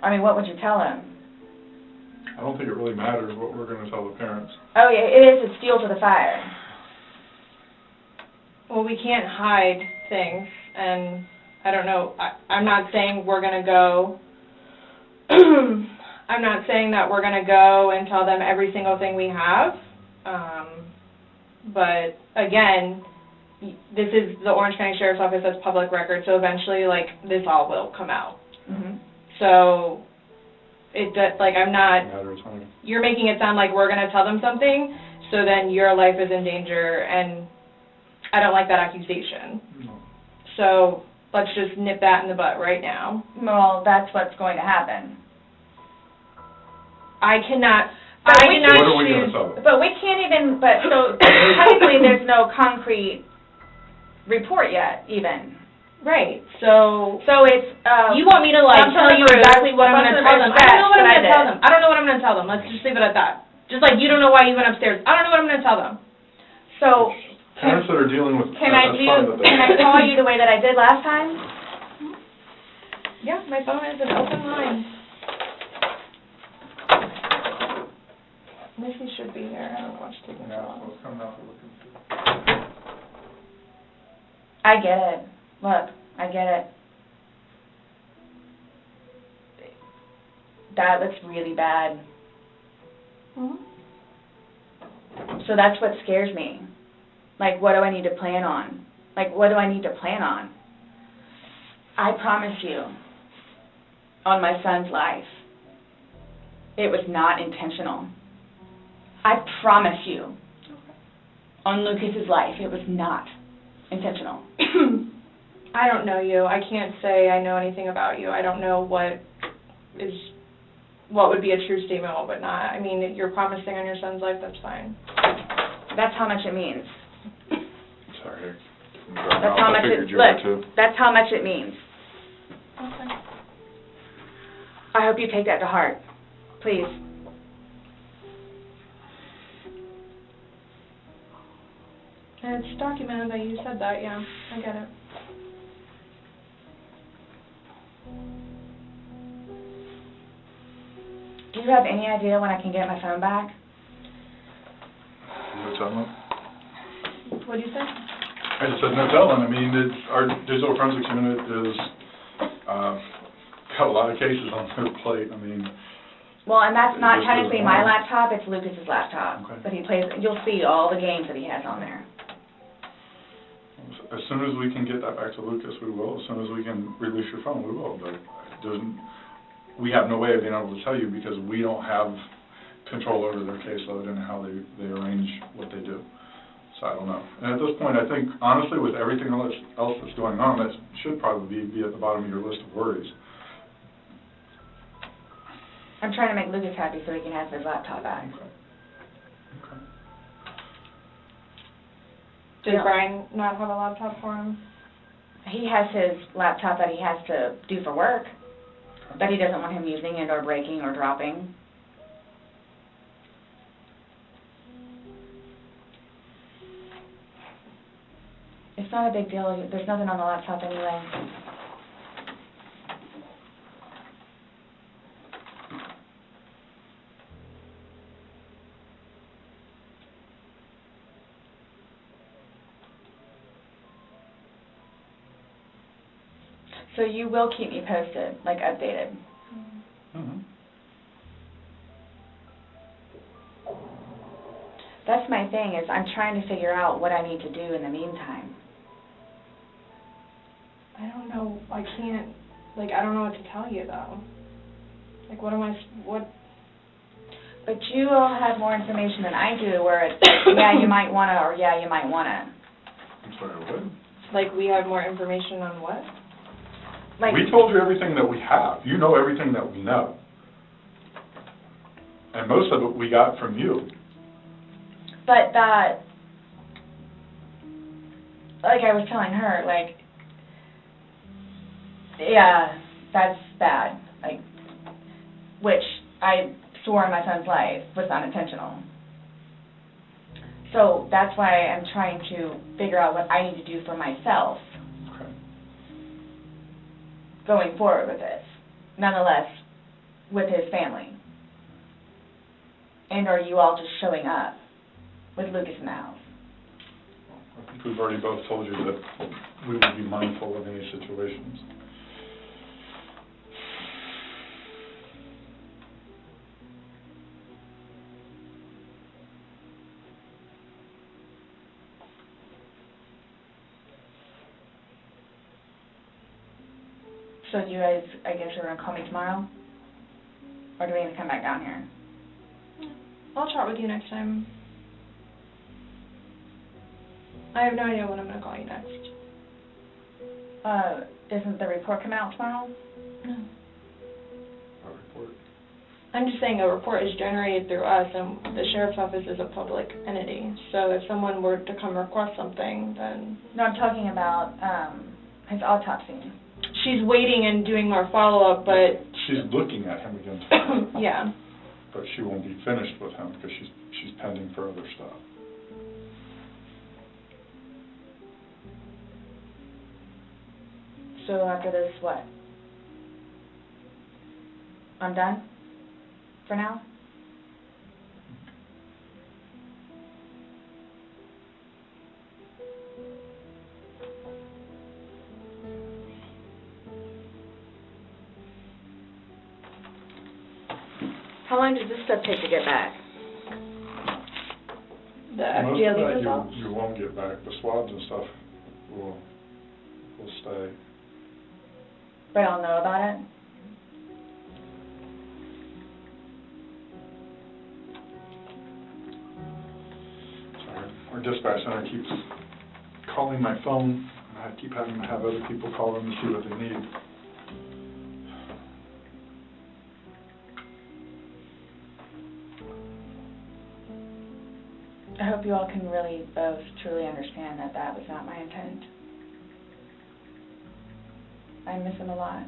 Speaker 14: I mean, what would you tell them?
Speaker 12: I don't think it really matters what we're going to tell the parents.
Speaker 14: Oh yeah, it is. It's fuel to the fire.
Speaker 13: Well, we can't hide things, and I don't know. I'm not saying we're going to go. I'm not saying that we're going to go and tell them every single thing we have. But again, this is the Orange County Sheriff's Office, that's public record, so eventually, like, this all will come out.
Speaker 14: Mm-hmm.
Speaker 13: So, it does, like, I'm not,
Speaker 12: Matters, honey.
Speaker 13: you're making it sound like we're going to tell them something, so then your life is in danger, and I don't like that accusation.
Speaker 12: No.
Speaker 13: So, let's just nip that in the butt right now.
Speaker 14: Well, that's what's going to happen.
Speaker 13: I cannot...
Speaker 14: But
Speaker 13: I
Speaker 14: we
Speaker 13: cannot
Speaker 12: What are we going to
Speaker 13: choose.
Speaker 12: tell them?
Speaker 14: But we can't even, so technically there's no concrete report yet, even.
Speaker 13: Right, so
Speaker 14: it's,
Speaker 13: you want me to, like, tell you exactly what I'm going to tell them. I don't know what I'm going to tell them. I don't know what I'm going to tell them. Let's just leave it at that. Just like you don't know why you went upstairs. I don't know what I'm going to tell them.
Speaker 14: So,
Speaker 12: Parents that are dealing with
Speaker 14: can I call you the way that I did last time?
Speaker 13: Yeah, my phone is an open line. Missy should be there. I don't know what's taking so long.
Speaker 12: What's coming out to look and see.
Speaker 14: I get it. Look, I get it. That looks really bad.
Speaker 13: Mm-hmm.
Speaker 14: So that's what scares me. Like, what do I need to plan on? Like, what do I need to plan on? I promise you, on my son's life, it was not intentional. I promise you, on Lucas's life, it was not intentional.
Speaker 13: I don't know you. I can't say I know anything about you. I don't know what would be a true statement, what would not. I mean, you're promising on your son's life, that's fine.
Speaker 14: That's how much it means.
Speaker 12: Sorry.
Speaker 14: That's how much it, look, that's how much it means.
Speaker 13: Okay.
Speaker 14: I hope you take that to heart. Please.
Speaker 13: And it's documented that you said that, yeah. I get it.
Speaker 14: Do you have any idea when I can get my phone back?
Speaker 12: No telling.
Speaker 13: What do you say?
Speaker 12: I just said no telling. I mean, our digital forensics unit is got a lot of cases on their plate. I mean,
Speaker 14: Well, and that's not
Speaker 12: This is
Speaker 14: technically my
Speaker 12: mine.
Speaker 14: laptop, it's Lucas's laptop.
Speaker 12: Okay.
Speaker 14: But he plays, you'll see all the games that he has on there.
Speaker 12: as soon as we can get that back to Lucas, we will. As soon as we can release your phone, we will. But we have no way of being able to tell you because we don't have control over their caseload and how they arrange what they do. So I don't know. And at this point, I think, honestly, with everything else that's going on, that should probably be at the bottom of your list of worries.
Speaker 14: I'm trying to make Lucas happy so he can have his laptop back.
Speaker 13: Does Brian not have a laptop for him?
Speaker 14: He has his laptop that he has to do for work, that he doesn't want him using it or breaking or dropping. It's not a big deal. There's nothing on the laptop anyway. So you will keep me posted, like updated.
Speaker 12: Mm-hmm.
Speaker 14: That's my thing, is I'm trying to figure out what I need to do in the meantime.
Speaker 13: I don't know. I can't. I don't know what to tell you though. What am I? What?
Speaker 14: But you all have more information than I do, where it's yeah, you might wanna, or yeah, you might wanna.
Speaker 12: I'm sorry, what?
Speaker 13: We have more information on what?
Speaker 12: We told you everything that we have. You know everything that we know. And most of it we got from you.
Speaker 14: But that, like I was telling her, yeah, that's bad. Which I swore on my son's life was unintentional. So that's why I'm trying to figure out what I need to do for myself. Going forward with this, nonetheless, with his family. And are you all just showing up with Lucas in the house?
Speaker 12: I think we've already both told you that we would be mindful of any situations.
Speaker 14: So you guys, I guess you're going to call me tomorrow? Or do we need to come back down here?
Speaker 13: I'll chat with you next time. I have no idea when I'm going to call you next.
Speaker 14: Isn't the report come out tomorrow?
Speaker 13: No.
Speaker 12: Our report.
Speaker 13: I'm just saying a report is generated through us, and the sheriff's office is a public entity. So if someone were to come request something, then...
Speaker 14: No, I'm talking about his autopsy.
Speaker 13: She's waiting and doing more follow-up, but...
Speaker 12: She's looking at him again tomorrow.
Speaker 13: Yeah.
Speaker 12: But she won't be finished with him because she's pending for other stuff.
Speaker 14: So after this, what? I'm done? For now? How long does this stuff take to get back?
Speaker 13: The
Speaker 12: Most
Speaker 13: FGLE
Speaker 12: of that
Speaker 13: results?
Speaker 12: you won't get back. The swabs and stuff will stay.
Speaker 14: But I'll know about it?
Speaker 12: Sorry. Our dispatch center keeps calling my phone, and I keep having to have other people call them to see what they need.
Speaker 14: I hope you all can really both truly understand that that was not my intent. I miss him a lot.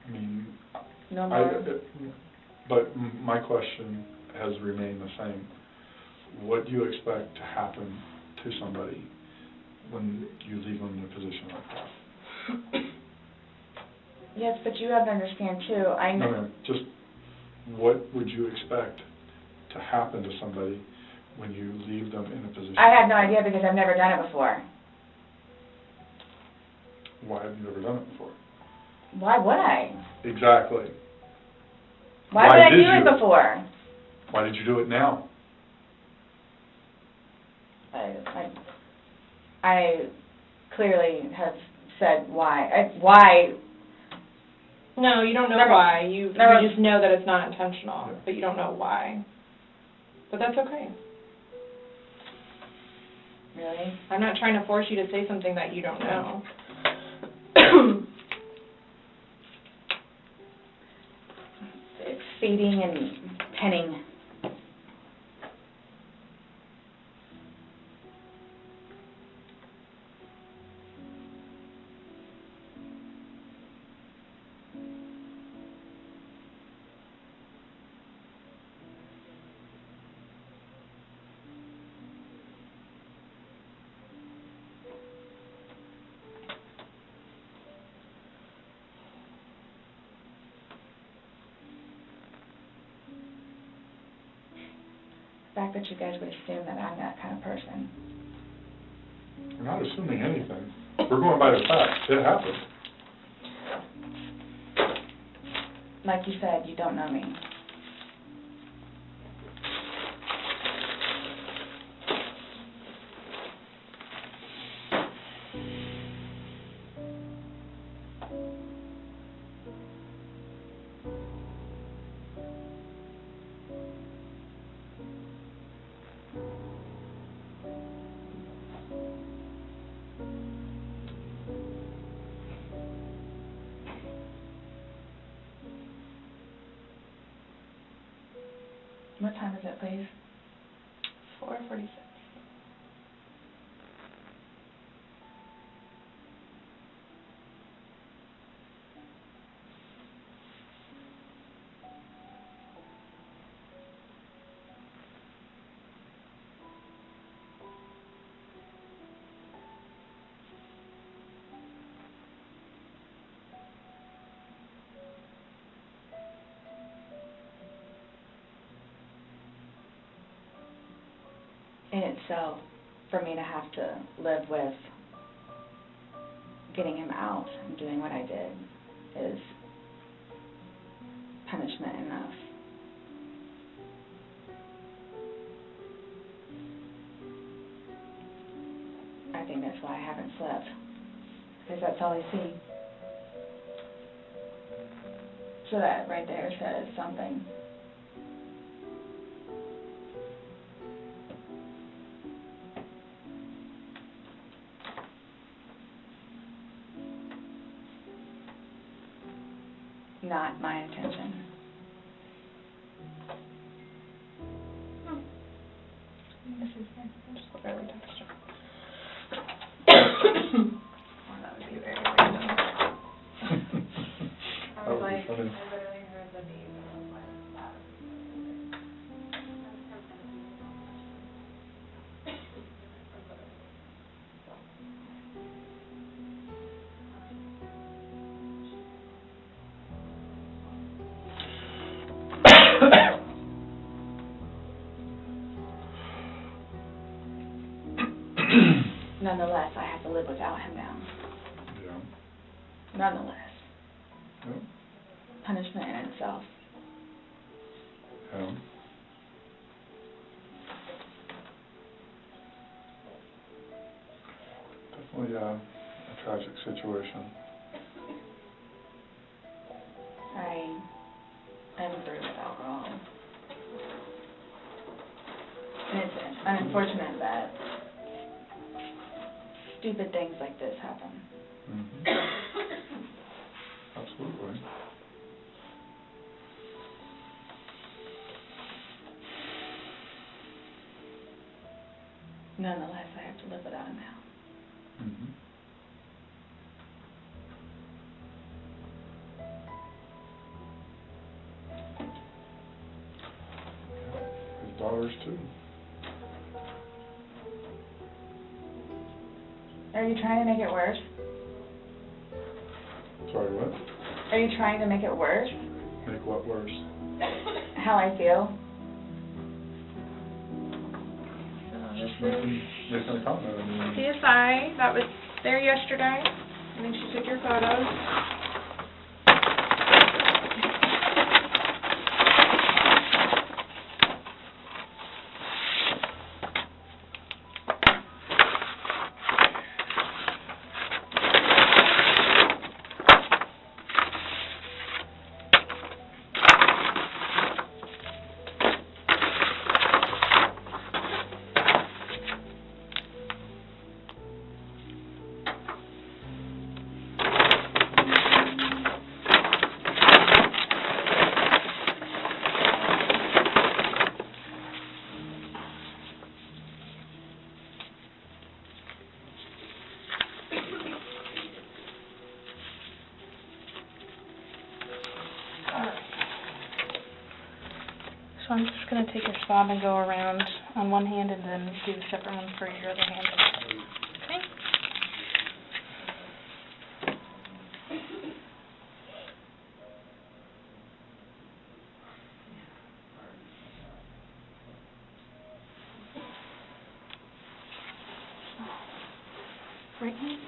Speaker 12: I mean,
Speaker 14: No more.
Speaker 12: but my question has remained the same. What do you expect to happen to somebody when you leave them in a position like that?
Speaker 14: Yes, but you have to understand too. I know.
Speaker 12: No, just what would you expect to happen to somebody when you leave them in a position?
Speaker 14: I had no idea because I've never done it before.
Speaker 12: Why have you never done it before?
Speaker 14: Why would I?
Speaker 12: Exactly.
Speaker 14: Why would I do it before?
Speaker 12: Why did you do it now?
Speaker 14: I clearly have said why. Why?
Speaker 13: No, you don't know why. You just know that it's not intentional, but you don't know why. But that's okay.
Speaker 14: Really?
Speaker 13: I'm not trying to force you to say something that you don't know.
Speaker 14: It's feeding and penning. The fact that you guys would assume that I'm that kind of person.
Speaker 12: We're not assuming anything. We're going by the facts. It happened.
Speaker 14: Like you said, you don't know me. What time is it, please?
Speaker 13: 4:46.
Speaker 14: In itself, for me to have to live with getting him out and doing what I did is punishment enough. I think that's why I haven't slept, because that's all I see. So that right there says something. Not my intention.
Speaker 13: This is just what I would text her. Well, that would be very random.
Speaker 12: That would be funny.
Speaker 11: I literally heard the name and I was like, that
Speaker 14: Nonetheless, I have to live without him now.
Speaker 12: Yeah.
Speaker 14: Nonetheless.
Speaker 12: Yeah.
Speaker 14: Punishment in itself.
Speaker 12: Yeah. Definitely a tragic situation.
Speaker 14: I am through with alcohol. And it's unfortunate that stupid things like this happen.
Speaker 12: Mm-hmm. Absolutely.
Speaker 14: Nonetheless, I have to live without him now.
Speaker 12: Mm-hmm. His daughters too.
Speaker 14: Are you trying to make it worse?
Speaker 12: Sorry, what?
Speaker 14: Are you trying to make it worse?
Speaker 12: Make what worse?
Speaker 14: How I feel?
Speaker 12: Just making a comment. I mean,
Speaker 13: CSI that was there yesterday Make sure you take your photos. So I'm just going to take your swab and go around on one hand and then do the separate one for your other hand. Okay? Right hand.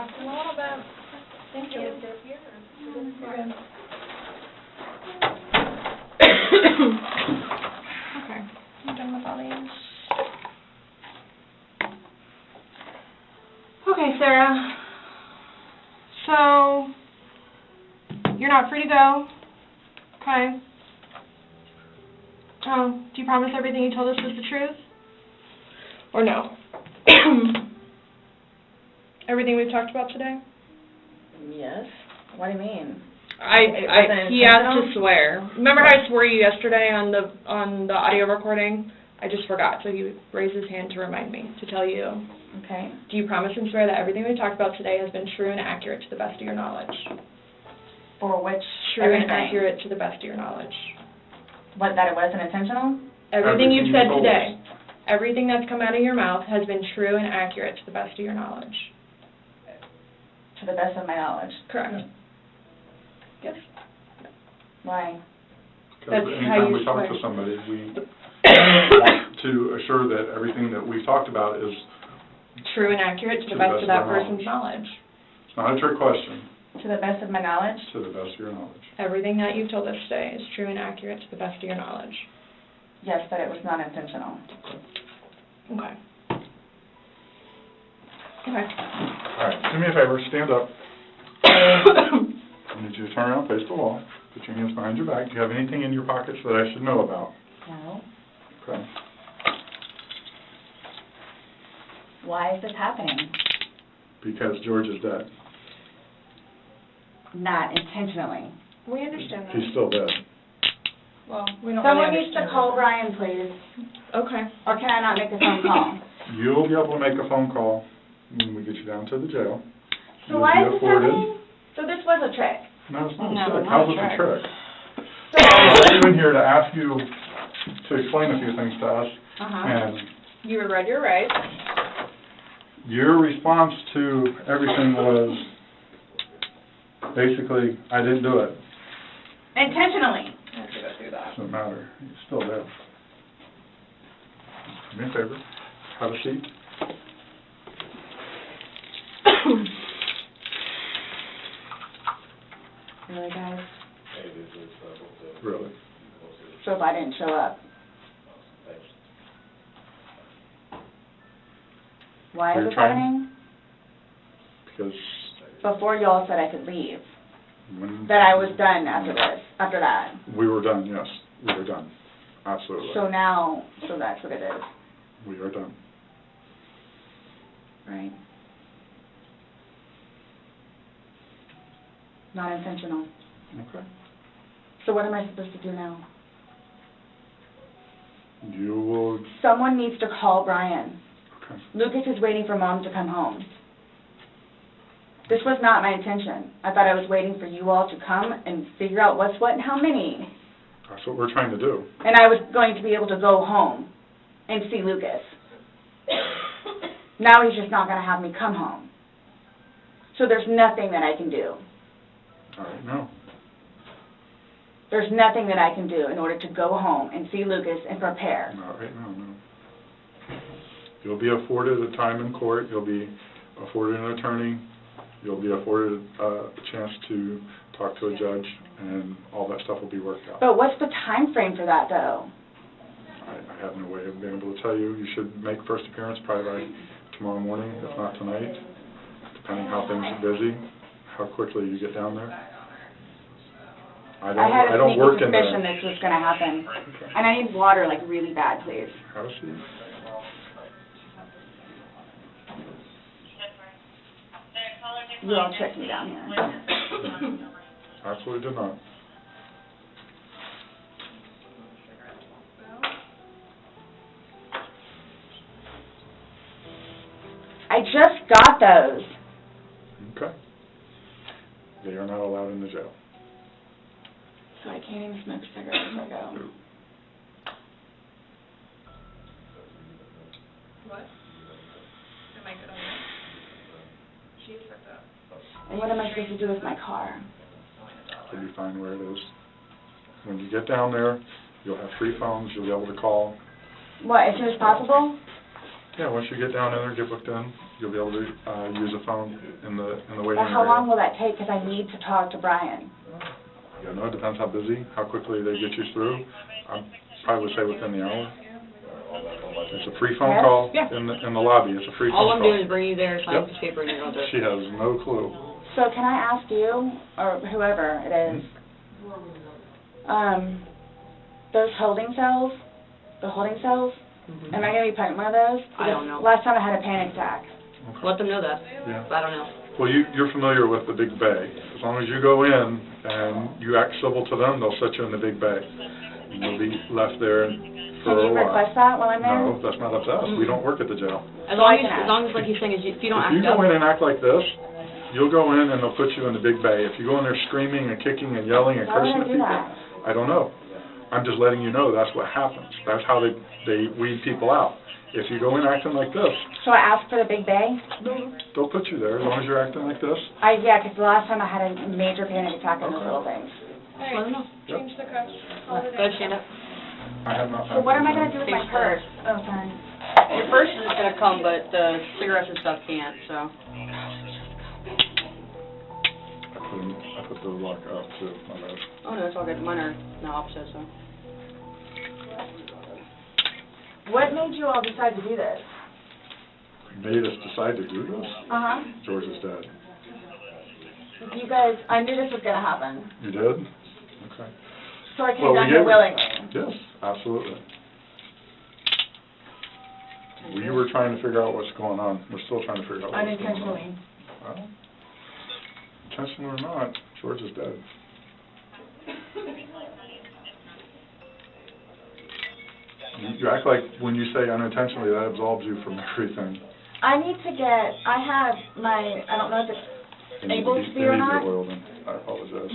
Speaker 13: talk in a little bit. Thank you. Okay, I'm done with all these. Okay, Sarah. So, you're not free to go. Okay. Oh, do you promise everything you told us was the truth? Or no? Everything we've talked about today?
Speaker 14: Yes. What do you mean?
Speaker 13: He asked to swear. Remember how I swore you yesterday on the audio recording? I just forgot, so he raised his hand to remind me, to tell you.
Speaker 14: Okay.
Speaker 13: Do you promise and swear that everything we talked about today has been true and accurate to the best of your knowledge?
Speaker 14: For which
Speaker 13: True
Speaker 14: everything?
Speaker 13: and accurate to the best of your knowledge.
Speaker 14: What, that it wasn't intentional?
Speaker 13: Everything you've said
Speaker 12: you told
Speaker 13: today, everything that's come out of your mouth has been true and accurate to the best of your knowledge.
Speaker 14: To the best of my knowledge.
Speaker 13: Correct. Yes.
Speaker 14: Why?
Speaker 13: That's
Speaker 12: Because
Speaker 13: how
Speaker 12: anytime
Speaker 13: you
Speaker 12: we talk
Speaker 13: swear.
Speaker 12: to somebody, we want to assure that everything that we talked about is
Speaker 13: True and accurate to the best of that person's knowledge.
Speaker 12: it's not a trick question,
Speaker 14: To the best of my knowledge?
Speaker 12: to the best of your knowledge.
Speaker 13: Everything that you've told us today is true and accurate to the best of your knowledge.
Speaker 14: Yes, but it was not intentional.
Speaker 13: Okay. Okay.
Speaker 12: All right, do me a favor, stand up. I need you to turn around, face the wall, put your hands behind your back. Do you have anything in your pockets that I should know about?
Speaker 14: No.
Speaker 12: Okay.
Speaker 14: Why is this happening?
Speaker 12: Because George is dead.
Speaker 14: Not intentionally.
Speaker 13: We understand that.
Speaker 12: He's still dead.
Speaker 13: Well, we don't
Speaker 14: Someone
Speaker 13: really
Speaker 14: needs to
Speaker 13: understand
Speaker 14: call
Speaker 13: that.
Speaker 14: Brian, please.
Speaker 13: Okay.
Speaker 14: Or can I not make a phone call?
Speaker 12: You'll be able to make a phone call when we get you down to the jail.
Speaker 14: So
Speaker 12: You'll
Speaker 14: why
Speaker 12: be
Speaker 14: is this
Speaker 12: afforded-
Speaker 14: happening? So this was a trick.
Speaker 12: No, it's not
Speaker 14: No,
Speaker 12: a trick.
Speaker 14: not
Speaker 12: How's
Speaker 14: a
Speaker 12: this a
Speaker 14: trick.
Speaker 12: trick?
Speaker 14: So,
Speaker 12: I brought you in here to ask you to explain a few things to us, and
Speaker 13: You were read your rights.
Speaker 12: your response to everything was basically, I didn't do it.
Speaker 14: intentionally.
Speaker 13: I have to go through that.
Speaker 12: Doesn't matter. He's still dead. Do me a favor. Have a seat.
Speaker 14: Really, guys?
Speaker 12: Really.
Speaker 14: So if I didn't show up. Why
Speaker 12: You're
Speaker 14: is this
Speaker 12: trying-
Speaker 14: happening?
Speaker 12: Because
Speaker 14: Before you all said I could leave.
Speaker 12: when
Speaker 14: That I was done after this, after that.
Speaker 12: we were done, yes. We were done. Absolutely.
Speaker 14: So now, so that's what it is,
Speaker 12: We are done.
Speaker 14: right? Not intentional.
Speaker 12: Okay.
Speaker 14: So what am I supposed to do now?
Speaker 12: You will,
Speaker 14: Someone needs to call Brian.
Speaker 12: okay.
Speaker 14: Lucas is waiting for Mom to come home. This was not my intention. I thought I was waiting for you all to come and figure out what's what and how many.
Speaker 12: That's what we're trying to do.
Speaker 14: And I was going to be able to go home and see Lucas. Now he's just not going to have me come home. So there's nothing that I can do.
Speaker 12: All right, no.
Speaker 14: There's nothing that I can do in order to go home and see Lucas and prepare.
Speaker 12: Not right now, no. You'll be afforded a time in court. You'll be afforded an attorney. You'll be afforded a chance to talk to a judge, and all that stuff will be worked out.
Speaker 14: But what's the time frame for that, though?
Speaker 12: I have no way of being able to tell you. You should make first appearance probably by tomorrow morning, if not tonight, depending how things are busy, how quickly you get down there. I
Speaker 14: I had a
Speaker 12: don't
Speaker 14: sneaky
Speaker 12: work in
Speaker 14: suspicion
Speaker 12: there.
Speaker 14: this was going to happen. And I need water, like, really bad, please.
Speaker 12: Have a seat.
Speaker 14: You all tricked me down here.
Speaker 12: Absolutely did not.
Speaker 14: I just got those.
Speaker 12: Okay. They are not allowed in the jail.
Speaker 14: So I can't even smoke cigarettes if I go.
Speaker 13: What? Am I good on that? She's fucked up.
Speaker 14: And what am I supposed to do with my car?
Speaker 12: You'll be fine where it is. When you get down there, you'll have 3 phones. You'll be able to call.
Speaker 14: What, as soon as possible?
Speaker 12: Yeah, once you get down in there, get booked in, you'll be able to use a phone in the waiting
Speaker 14: But how
Speaker 12: area.
Speaker 14: long will that take? Because I need to talk to Brian.
Speaker 12: Yeah, no, it depends how busy, how quickly they get you through. I probably would say within the hour. It's a free phone
Speaker 14: Yes?
Speaker 12: call
Speaker 15: Yeah.
Speaker 12: in the lobby. It's a free
Speaker 15: All
Speaker 12: phone
Speaker 15: I'm
Speaker 12: call.
Speaker 15: doing is bringing you there, sign
Speaker 12: Yep.
Speaker 15: a piece of paper, and you're going to
Speaker 12: She has no clue.
Speaker 14: So can I ask you, or whoever it is, those holding cells, am I going to be put in one of those?
Speaker 15: I don't know.
Speaker 14: Last time I had a panic attack.
Speaker 15: Let them know that.
Speaker 12: Yeah.
Speaker 15: I don't know.
Speaker 12: Well, you're familiar with the big bay. As long as you go in and you act civil to them, they'll set you in the big bay. You'll be left there for
Speaker 14: Can
Speaker 12: a
Speaker 14: you
Speaker 12: while.
Speaker 14: request that while I'm there?
Speaker 12: No, that's not up to us. We don't work at the jail.
Speaker 15: As long as like he's saying, is if you don't
Speaker 12: If
Speaker 15: act
Speaker 12: you go
Speaker 15: up,
Speaker 12: in and act like this, you'll go in and they'll put you in the big bay. If you go in there screaming and kicking and yelling and
Speaker 14: Why would
Speaker 12: cursing
Speaker 14: I
Speaker 12: at
Speaker 14: do
Speaker 12: people,
Speaker 14: that?
Speaker 12: I don't know. I'm just letting you know that's what happens. That's how they weed people out. If you go in acting like this,
Speaker 14: So I asked for the big bay?
Speaker 12: they'll put you there as long as you're acting like this.
Speaker 14: Yeah, because the last time I had a major panic attack on those little things.
Speaker 13: Alright,
Speaker 15: let them know.
Speaker 13: change the cuffs.
Speaker 15: Go ahead, stand up.
Speaker 12: I have not.
Speaker 14: So what am I going to do with my purse? Oh, sorry.
Speaker 15: Your purse is going to come, but the cigarettes and stuff can't, so.
Speaker 12: I put the lock up too, my bad.
Speaker 15: Oh, no, it's all good. Mine are the opposite, so.
Speaker 14: What made you all decide to do this?
Speaker 12: Made us decide to do this?
Speaker 14: Uh-huh.
Speaker 12: George is dead.
Speaker 14: You guys, I knew this was going to happen.
Speaker 12: You did? Okay.
Speaker 14: So I came
Speaker 12: Well,
Speaker 14: down
Speaker 12: we
Speaker 14: here
Speaker 12: gave-
Speaker 14: willingly.
Speaker 12: Yes, absolutely. We were trying to figure out what's going on. We're still trying to figure out what's going on.
Speaker 14: Unintentionally.
Speaker 12: Well, intentional or not, George is dead. You act like when you say unintentionally, that absolves you from everything.
Speaker 14: I need to get, I have my, I don't know if it's able to be or not.
Speaker 12: Oiled in. I apologize.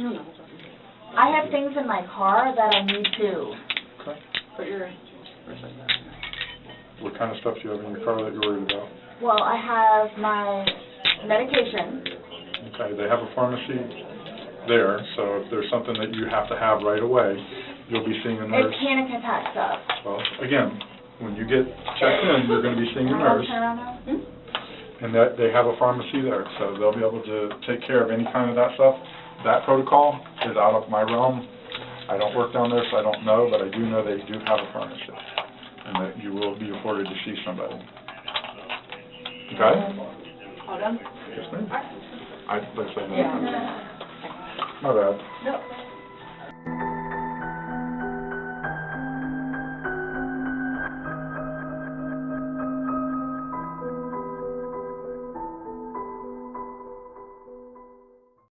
Speaker 14: I have things in my car that I need to.
Speaker 12: Okay.
Speaker 15: Put your
Speaker 12: What kind of stuff do you have in your car that you're worried about?
Speaker 14: Well, I have my medication.
Speaker 12: Okay, they have a pharmacy there, so if there's something that you have to have right away, you'll be seeing a nurse.
Speaker 14: It's panic attack stuff.
Speaker 12: Well, again, when you get checked in, you're going to be seeing a nurse, and that they have a pharmacy there, so they'll be able to take care of any kind of that stuff. That protocol is out of my realm. I don't work down there, so I don't know, but I do know they do have a pharmacy, and that you will be afforded to see somebody. Okay?
Speaker 15: all done?
Speaker 12: Yes, ma'am. I, like I said,
Speaker 15: Yeah.
Speaker 12: my bad.
Speaker 14: No.